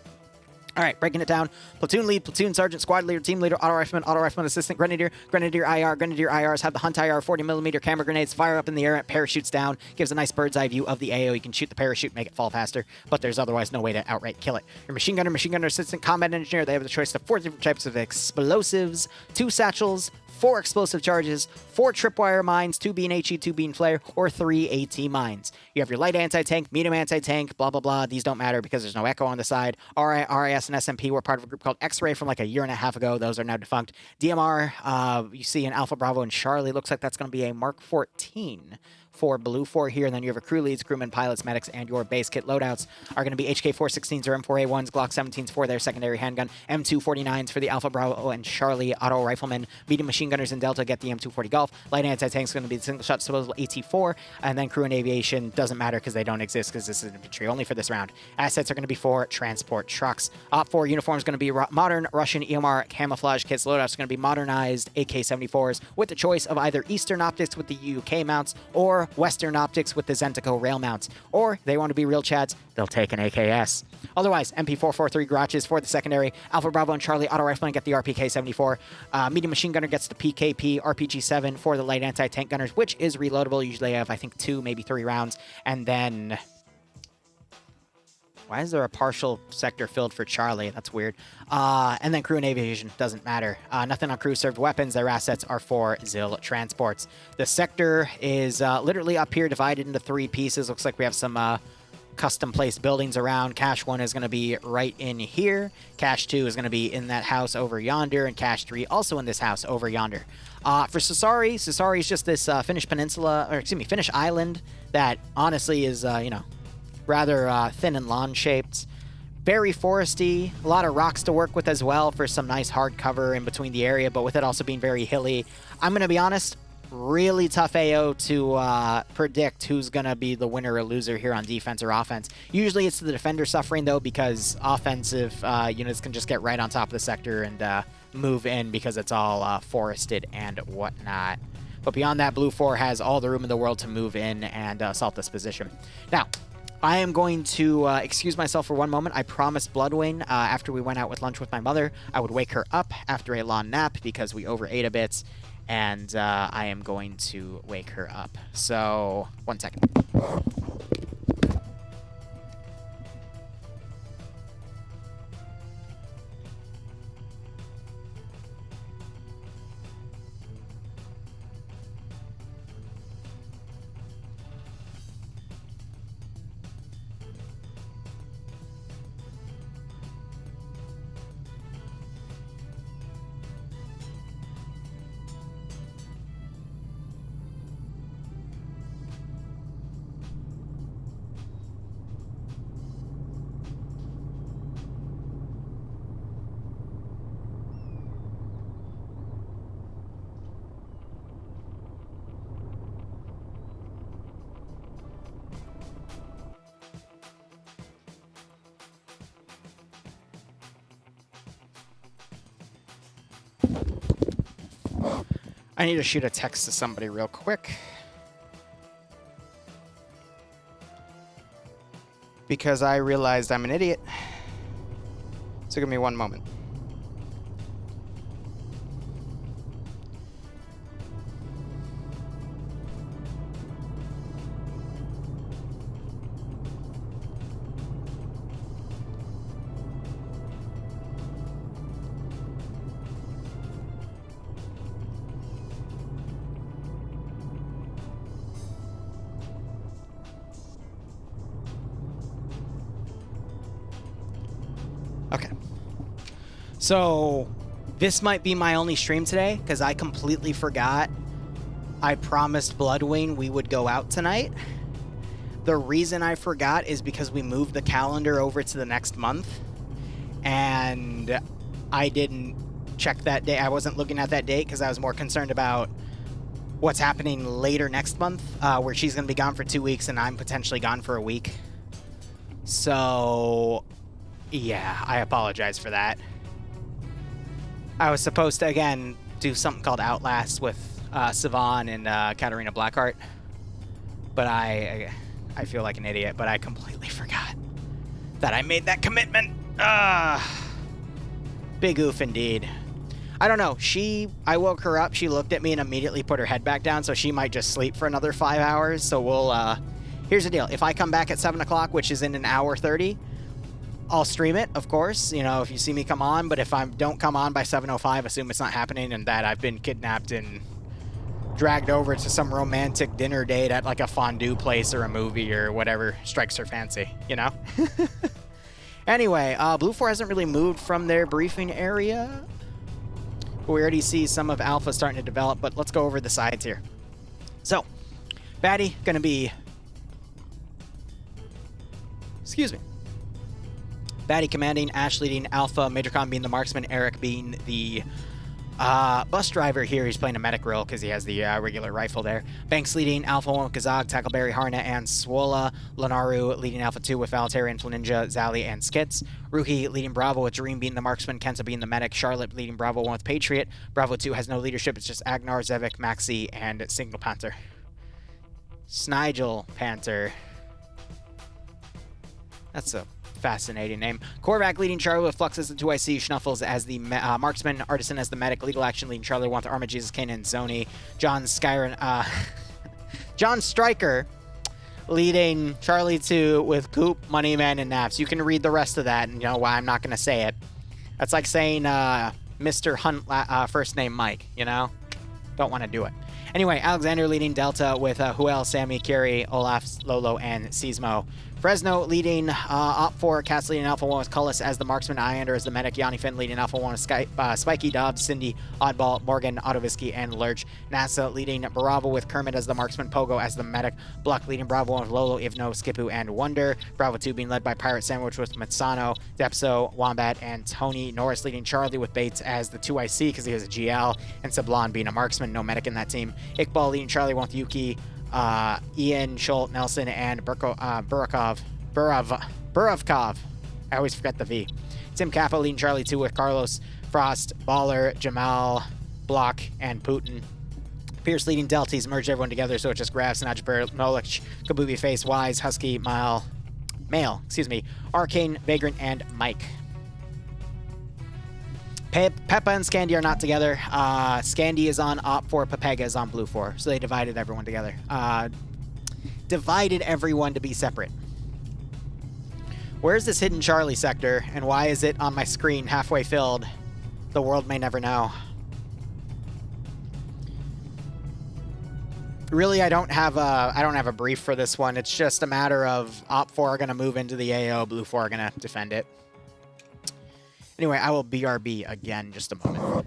All right, breaking it down. Platoon lead, platoon sergeant, squad leader, team leader, auto rifleman assistant, grenadier, grenadier IR. Grenadier IRs have the Hunt IR 40mm camera grenades, fire up in the air, parachutes down, gives a nice bird's eye view of the AO. You can shoot the parachute, make it fall faster, but there's otherwise no way to outright kill it. Your machine gunner assistant, combat engineer, they have the choice of 4 different types of explosives, 2 satchels, 4 explosive charges, 4 tripwire mines, 2 bean HE, 2 bean flare, or 3 AT mines. You have your light anti-tank, medium anti-tank, blah, blah, blah. These don't matter because there's no echo on the side. RIS and SMP were part of a group called X-Ray from like a year and a half ago. Those are now defunct. DMR, you see in Alpha Bravo and Charlie, looks like that's going to be a Mark 14. For Blue 4 here, and then you have a crew leads, crewmen, pilots, medics, and your base kit loadouts are going to be HK-416s or M4A1s, Glock 17s for their secondary handgun, M249s for the Alpha Bravo and Charlie auto riflemen, medium machine gunners in Delta get the M240 Golf, light anti-tanks going to be the single shot disposable AT4, and then crew and aviation doesn't matter because they don't exist because this is infantry only for this round. Assets are going to be for transport trucks. Op 4 uniforms going to be modern Russian EMR camouflage kits. Loadouts are going to be modernized AK-74s with the choice of either Eastern optics with the UK mounts or Western optics with the Zentico rail mounts. Or they want to be real chads, they'll take an AKS. Otherwise, MP443 garages for the secondary. Alpha Bravo and Charlie auto rifleman get the RPK-74. Medium machine gunner gets the PKP RPG-7 for the light anti-tank gunners, which is reloadable. Usually I have, I think, 2, maybe 3 rounds. And then... why is there a partial sector filled for Charlie? That's weird. And then crew and aviation, doesn't matter. Nothing on crew served weapons. Their assets are for ZIL transports. The sector is literally up here, divided into 3 pieces. Looks like we have some custom placed buildings around. Cache 1 is going to be right in here. Cache 2 is going to be in that house over yonder. And Cache 3 also in this house over yonder. For Sassari is just this Finnish peninsula, or excuse me, Finnish island that honestly is, you know, rather thin and lawn-shaped. Very foresty, a lot of rocks to work with as well for some nice hard cover in between the area, but with it also being very hilly. I'm going to be honest, really tough AO to predict who's going to be the winner or loser here on defense or offense. Usually it's the defender suffering, though, because offensive units can just get right on top of the sector and move in because it's all forested and whatnot. But beyond that, Blue 4 has all the room in the world to move in and assault this position. Now, I am going to excuse myself for 1 moment. I promised Bloodwing after we went out with lunch with my mother, I would wake her up after a long nap because we overate a bit, and I am going to wake her up. So, 1 second. I need to shoot a text to somebody real quick. Because I realized I'm an idiot. So give me 1 moment. Okay. So, this might be my only stream today, because I completely forgot. I promised Bloodwing we would go out tonight. The reason I forgot is because we moved the calendar over to the next month, and I didn't check that day. I wasn't looking at that date because I was more concerned about what's happening later next month, where she's going to be gone for 2 weeks and I'm potentially gone for a week. So... yeah, I apologize for that. I was supposed to, again, do something called Outlast with Sivan and Katarina Blackheart. But I feel like an idiot, but I completely forgot that I made that commitment. Big oof indeed. I don't know. I woke her up, she looked at me and immediately put her head back down, so she might just sleep for another 5 hours. So we'll, here's the deal. If I come back at 7 o'clock, which is in an hour 30, I'll stream it, of course, you know, if you see me come on. But if I don't come on by 7:05, assume it's not happening and that I've been kidnapped and dragged over to some romantic dinner date at like a fondue place or a movie or whatever strikes her fancy, you know? Anyway, Blue 4 hasn't really moved from their briefing area. We already see some of Alpha starting to develop, but let's go over the sides here. So, Baddie gonna be... Excuse me. Baddie commanding, Ash leading Alpha, Majorcom being the marksman, Eric being the bus driver here. He's playing a medic role because he has the regular rifle there. Banks leading Alpha 1 with Kazag, Tackleberry, Harna, and Swola. Lanaru leading Alpha 2 with Valtarian, Flaninja, Zali, and Skits. Ruki leading Bravo with Dream being the marksman, Kenta being the medic. Charlotte leading Bravo 1 with Patriot. Bravo 2 has no leadership. It's just Agnar, Zevik, Maxi, and Signal Panther. Snigel Panther. That's a fascinating name. Korvac leading Charlie with Flux as the 2IC, Schnuffles as the marksman, Artisan as the medic, Legal Action leading Charlie 1 with Arma, Jesus, Kane, and Zoni. John Stryker leading Charlie 2 with Coop, Moneyman, and Naps. You can read the rest of that, and you know why I'm not going to say it. That's like saying Mr. Hunt first name Mike, you know? Don't want to do it. Anyway, Alexander leading Delta with Huel, Sammy, Kiri, Olaf, Lolo, and Seismo. Fresno leading Op 4, Cass leading Alpha 1 with Cullis as the marksman, Iander as the medic, Yanni Finn leading Alpha 1 with Spiky, Dobbs, Cindy, Oddball, Morgan, Autovisky, and Lurch. NASA leading Bravo with Kermit as the marksman, Pogo as the medic, Bluck leading Bravo 1 with Lolo, Ivno, Skipu, and Wonder. Bravo 2 being led by Pirate Sandwich with Matsano, Depso, Wombat, and Tony. Norris leading Charlie with Bates as the 2IC because he has a GL, and Sablon being a marksman, no medic in that team. Iqbal leading Charlie 1 with Yuki, Ian, Schultz, Nelson, and Burakov. I always forget the V. Tim Kappa leading Charlie 2 with Carlos, Frost, Baller, Jamal, Block, and Putin. Pierce leading Delta. He's merged everyone together, so it just grabs Najber, Nolich, Kabubi Face, Wise, Husky, Male, Arcane, Vagrant, and Mike. Peppa and Scandy are not together. Scandy is on Op 4, Pepega is on Blue 4. So they divided everyone together. Divided everyone to be separate. Where's this hidden Charlie sector, and why is it on my screen halfway filled? The world may never know. Really, I don't have a brief for this one. It's just a matter of Op 4 are going to move into the AO, Blue 4 are going to defend it. Anyway, I will BRB again in just a moment.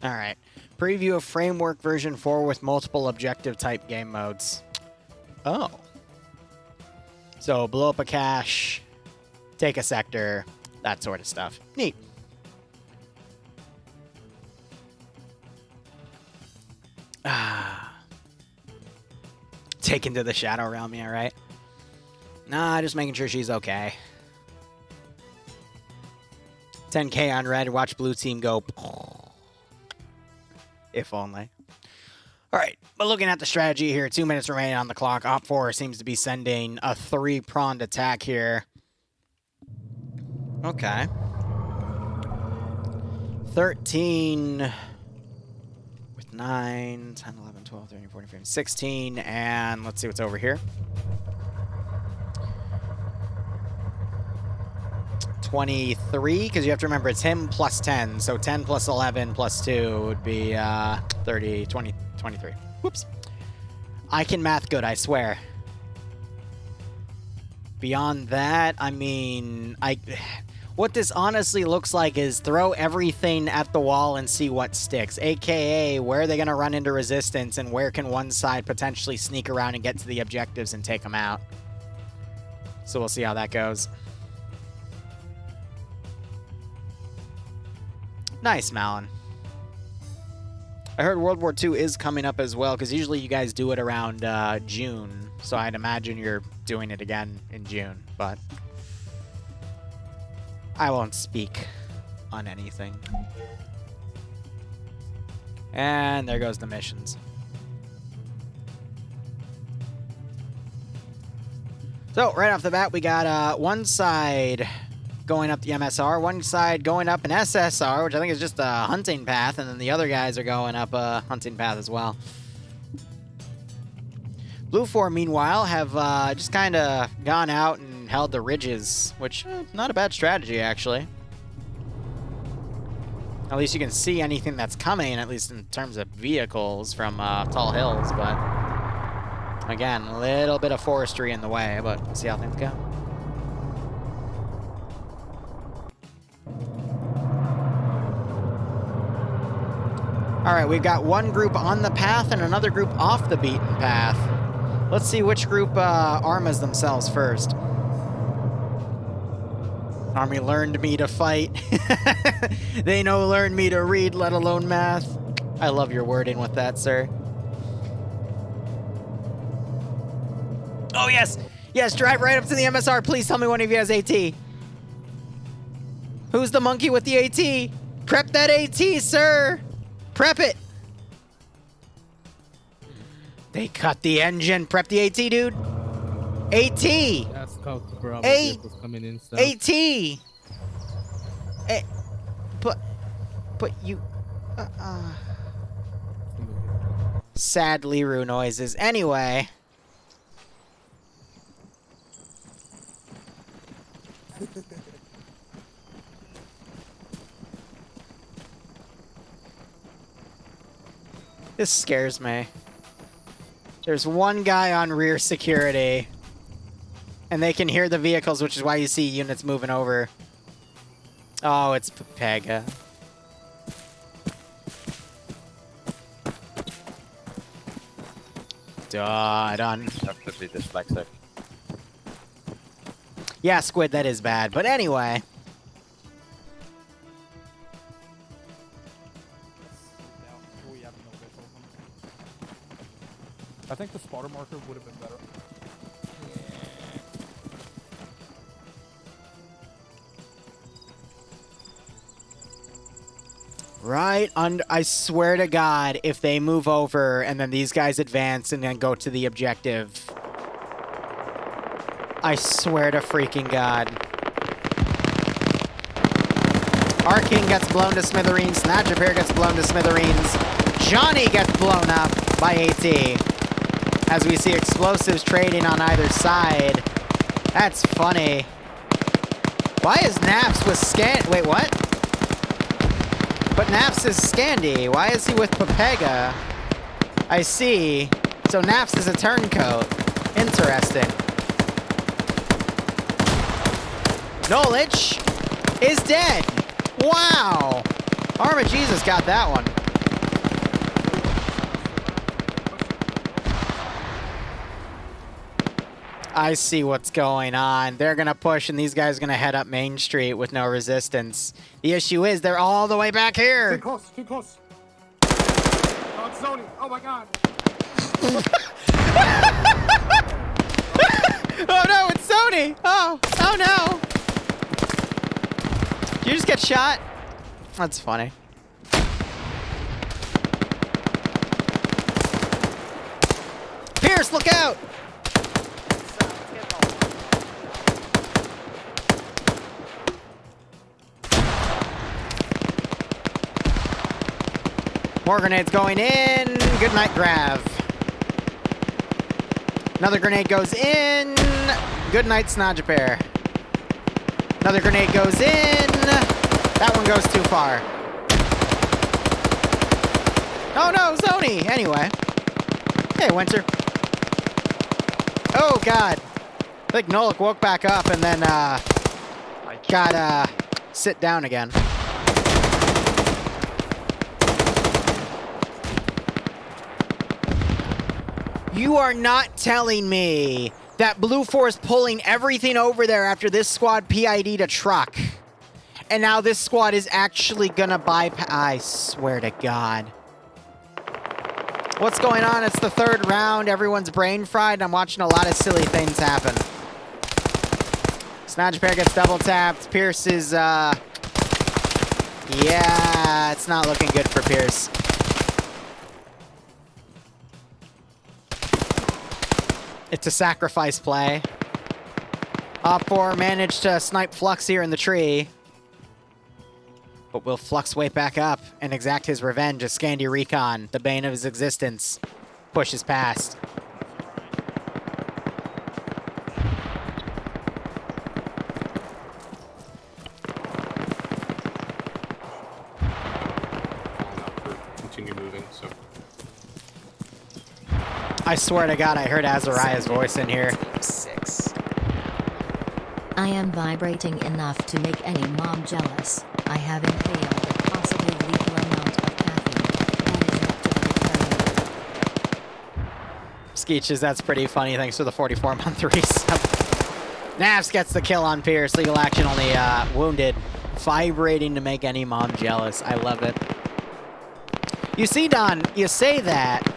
Alright. Preview of Framework version 4 with multiple objective type game modes. Oh. So blow up a cache, take a sector, that sort of stuff. Neat. Taken to the Shadow Realm, yeah, right? Nah, just making sure she's okay. 10k on red, watch blue team go. If only. Alright, but looking at the strategy here, 2 minutes remaining on the clock. Op 4 seems to be sending a 3-pronged attack here. Okay. 13 with 9, 10, 11, 12, 13, 14, 15, 16, and let's see what's over here. 23, because you have to remember it's him plus 10, so 10 plus 11 plus 2 would be 30, 20, 23. Whoops. I can math good, I swear. Beyond that, I mean, what this honestly looks like is throw everything at the wall and see what sticks, aka where are they going to run into resistance and where can one side potentially sneak around and get to the objectives and take them out. So we'll see how that goes. Nice, Malin. I heard World War II is coming up as well, because usually you guys do it around June, so I'd imagine you're doing it again in June, but I won't speak on anything. And there goes the missions. So, right off the bat, we got one side going up the MSR, one side going up an SSR, which I think is just a hunting path, and then the other guys are going up a hunting path as well. Blue 4, meanwhile, have just kind of gone out and held the ridges, which, not a bad strategy, actually. At least you can see anything that's coming, at least in terms of vehicles from tall hills, but again, a little bit of forestry in the way, but we'll see how things go. All right, we've got one group on the path and another group off the beaten path. Let's see which group armas themselves first. Army learned me to fight. They no learn me to read, let alone math. I love your wording with that, sir. Oh, yes. Yes, drive right up to the MSR. Please tell me one of you has AT. Who's the monkey with the AT? Prep that AT, sir. Prep it! They cut the engine. Prep the AT, dude. AT! AT! But you... Sad Liru noises. Anyway. This scares me. There's one guy on rear security, and they can hear the vehicles, which is why you see units moving over. Oh, it's Pepega. Done. Have to be dyslexic. Yeah, Squid, that is bad. But anyway. I think the spotter marker would have been better. Right under, I swear to God, if they move over and then these guys advance and then go to the objective. I swear to freaking God. Arking gets blown to smithereens. Najapir gets blown to smithereens. Johnny gets blown up by AT. As we see explosives trading on either side. That's funny. Why is Naps with scan? Wait, what? But Naps is Scandy. Why is he with Pepega? I see. So Naps is a turncoat. Interesting. Knowledge is dead. Wow. Arm of Jesus got that one. I see what's going on. They're going to push, and these guys are going to head up Main Street with no resistance. The issue is they're all the way back here. Too close, too close. Oh, it's Sony. Oh my god. Oh no, it's Sony! Oh no! Did you just get shot? That's funny. Pierce, look out! More grenades going in. Good night, Grav. Another grenade goes in. Good night, Snodgepair. Another grenade goes in. That one goes too far. Oh no, Zony! Anyway. Hey, Winter. Oh god. I think Nolik woke back up and then got sit down again. You are not telling me that Blue Force pulling everything over there after this squad PID'd a truck. And now this squad is actually gonna bypass. I swear to God. What's going on? It's the third round. Everyone's brain fried. And I'm watching a lot of silly things happen. Snodgepair gets double tapped. Pierce is, yeah, it's not looking good for Pierce. It's a sacrifice play. Op4 managed to snipe Flux here in the tree. But will Flux wait back up and exact his revenge as Scandy Recon, the bane of his existence, pushes past? Continue moving, so. I swear to God, I heard Azariah's voice in here. Team 6. I am vibrating enough to make any mom jealous. I have inhaled a possibly lethal amount of caffeine. That is not to be determined. Skeeches, that's pretty funny. Thanks for the 44-month resub. Navs gets the kill on Pierce. Legal action only wounded. Vibrating to make any mom jealous. I love it. You see, Don, you say that.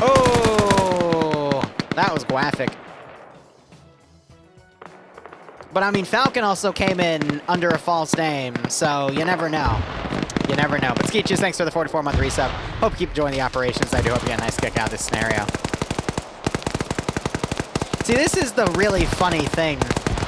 Oh, that was graphic. But I mean, Falcon also came in under a false name, so you never know. You never know. But Skeeches, thanks for the 44-month resub. Hope you keep enjoying the operations. I do hope you get a nice kick out of this scenario. See, this is the really funny thing.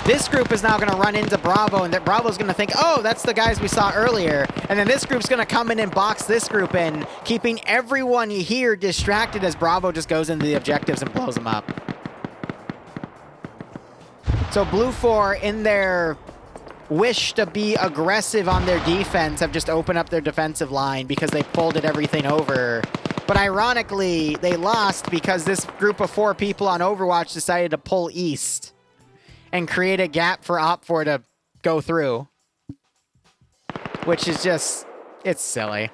This group is now going to run into Bravo, and that Bravo's going to think, oh, that's the guys we saw earlier. And then this group's going to come in and box this group in, keeping everyone here distracted as Bravo just goes into the objectives and blows them up. So Blue 4, in their wish to be aggressive on their defense, have just opened up their defensive line because they folded everything over. But ironically, they lost because this group of 4 people on Overwatch decided to pull east and create a gap for Op4 to go through. Which is just, it's silly.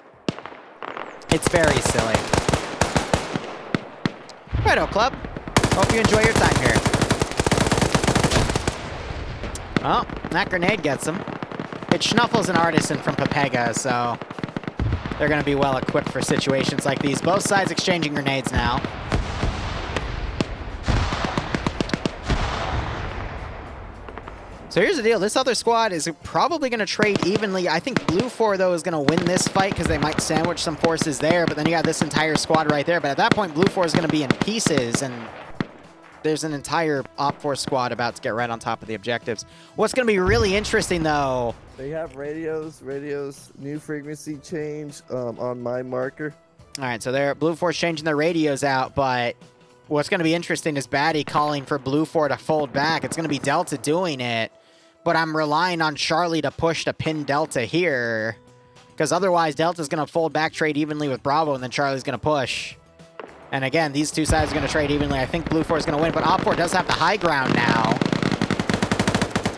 It's very silly. Righto, club. Hope you enjoy your time here. Well, that grenade gets him. It Schnuffles an artisan from Pepega, so they're going to be well equipped for situations like these. Both sides exchanging grenades now. So here's the deal. This other squad is probably going to trade evenly. I think Blue 4, though, is going to win this fight because they might sandwich some forces there, but then you got this entire squad right there. But at that point, Blue 4 is going to be in pieces, and there's an entire Op4 squad about to get right on top of the objectives. What's going to be really interesting, though... They have radios, new frequency change on my marker. All right, so they're Blue 4's changing their radios out, but what's going to be interesting is Batty calling for Blue 4 to fold back. It's going to be Delta doing it, but I'm relying on Charlie to push to pin Delta here, because otherwise Delta's going to fold back, trade evenly with Bravo, and then Charlie's going to push. And again, these two sides are going to trade evenly. I think Blue 4 is going to win, but Op 4 does have the high ground now.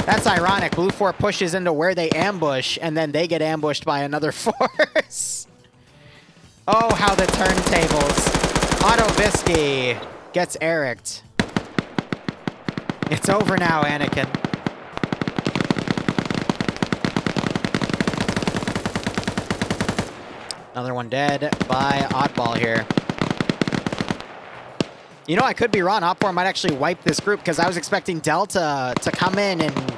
That's ironic. Blue 4 pushes into where they ambush, and then they get ambushed by another force. Oh, how the turntables. Otto Visky gets Eric'd. It's over now, Anakin. Another one dead by Oddball here. You know, I could be wrong. Op 4 might actually wipe this group, because I was expecting Delta to come in and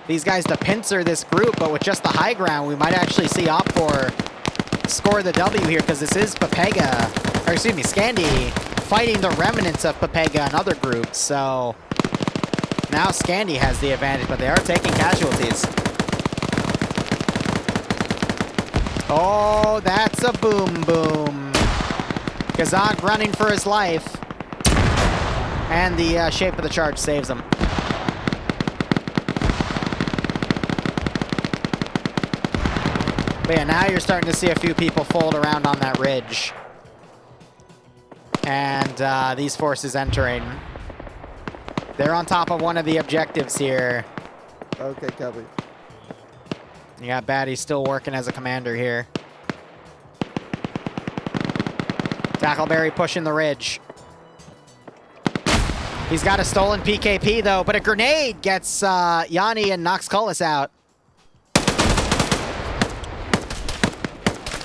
these guys to pincer this group, but with just the high ground, we might actually see Op 4 score the W here, because this is Pepega, or excuse me, Scandi, fighting the remnants of Pepega and other groups, so now Scandi has the advantage, but they are taking casualties. Oh, that's a boom boom. Kazak running for his life. And the shape of the charge saves him. But yeah, now you're starting to see a few people fold around on that ridge. And these forces entering. They're on top of one of the objectives here. Okay, copy. You got Batty still working as a commander here. Tackleberry pushing the ridge. He's got a stolen PKP, though, but a grenade gets Yanni and knocks Cullis out.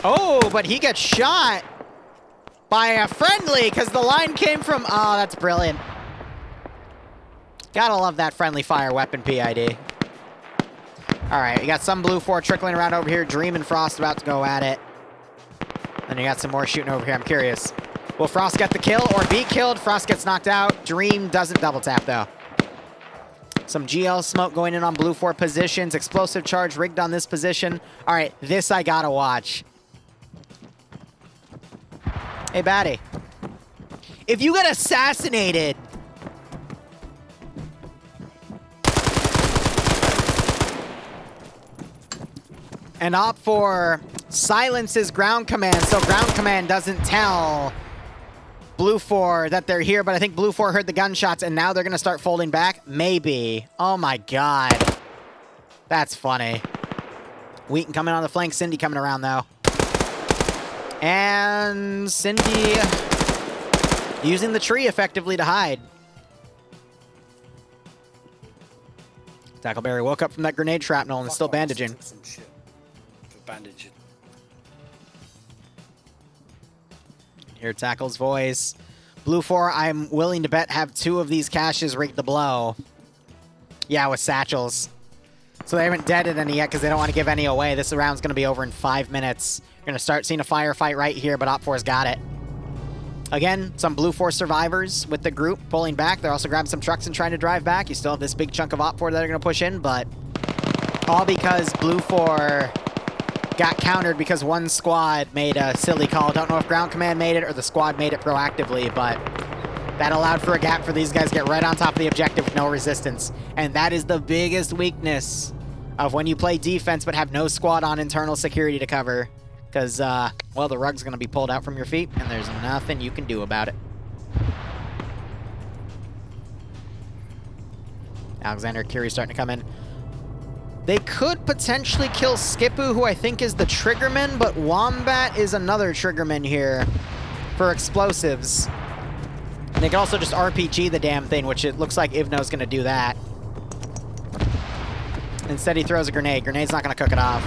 Oh, but he gets shot by a friendly, because the line came from... Oh, that's brilliant. Gotta love that friendly fire weapon PID. All right, you got some Blue 4 trickling around over here. Dream and Frost about to go at it. Then you got some more shooting over here. I'm curious. Will Frost get the kill or be killed? Frost gets knocked out. Dream doesn't double tap, though. Some GL smoke going in on Blue 4 positions. Explosive charge rigged on this position. All right, this I gotta watch. Hey, Batty. If you get assassinated... and Op 4 silences ground command, so ground command doesn't tell Blue 4 that they're here, but I think Blue 4 heard the gunshots, and now they're going to start folding back? Maybe. Oh my god. That's funny. Wheaton coming on the flank, Cindy coming around, though. And Cindy using the tree effectively to hide. Tackleberry woke up from that grenade shrapnel and is still bandaging. Bandage. Hear Tackle's voice. Blue 4, I'm willing to bet, have 2 of these caches rigged to blow. Yeah, with satchels. So they haven't deaded any yet because they don't want to give any away. This round's going to be over in 5 minutes. You're going to start seeing a firefight right here, but Op 4's got it. Again, some Blue 4 survivors with the group pulling back. They're also grabbing some trucks and trying to drive back. You still have this big chunk of Op 4 that are going to push in, but all because Blue 4... got countered because one squad made a silly call. Don't know if ground command made it or the squad made it proactively, but that allowed for a gap for these guys to get right on top of the objective with no resistance. And that is the biggest weakness of when you play defense but have no squad on internal security to cover. Because, well, the rug's going to be pulled out from your feet, and there's nothing you can do about it. Alexander Curie starting to come in. They could potentially kill Skipu, who I think is the triggerman, but Wombat is another triggerman here for explosives. And they can also just RPG the damn thing, which it looks like Ivno's going to do that. Instead, he throws a grenade. Grenade's not going to cook it off.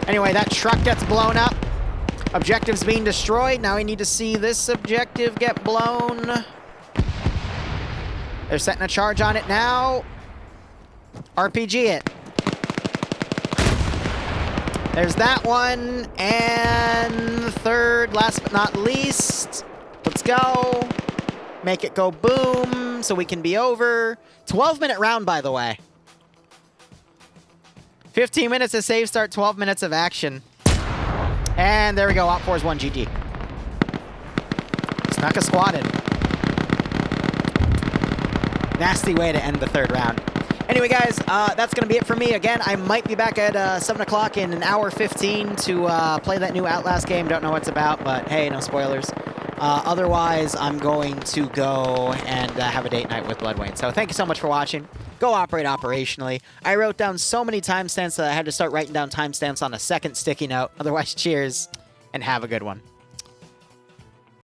Anyway, that truck gets blown up. Objective's being destroyed. Now we need to see this objective get blown. They're setting a charge on it now. RPG it. There's that one. And third, last but not least. Let's go. Make it go boom so we can be over. 12-minute round, by the way. 15 minutes of save start, 12 minutes of action. And there we go. Op 4's 1 GG. Mecha squatted. Nasty way to end the third round. Anyway, guys, that's going to be it for me. Again, I might be back at 7 o'clock in an hour 15 to play that new Outlast game. Don't know what it's about, but hey, no spoilers. Otherwise, I'm going to go and have a date night with Bloodwayne. So thank you so much for watching. Go operate operationally. I wrote down so many timestamps that I had to start writing down timestamps on a second sticky note. Otherwise, cheers, and have a good one.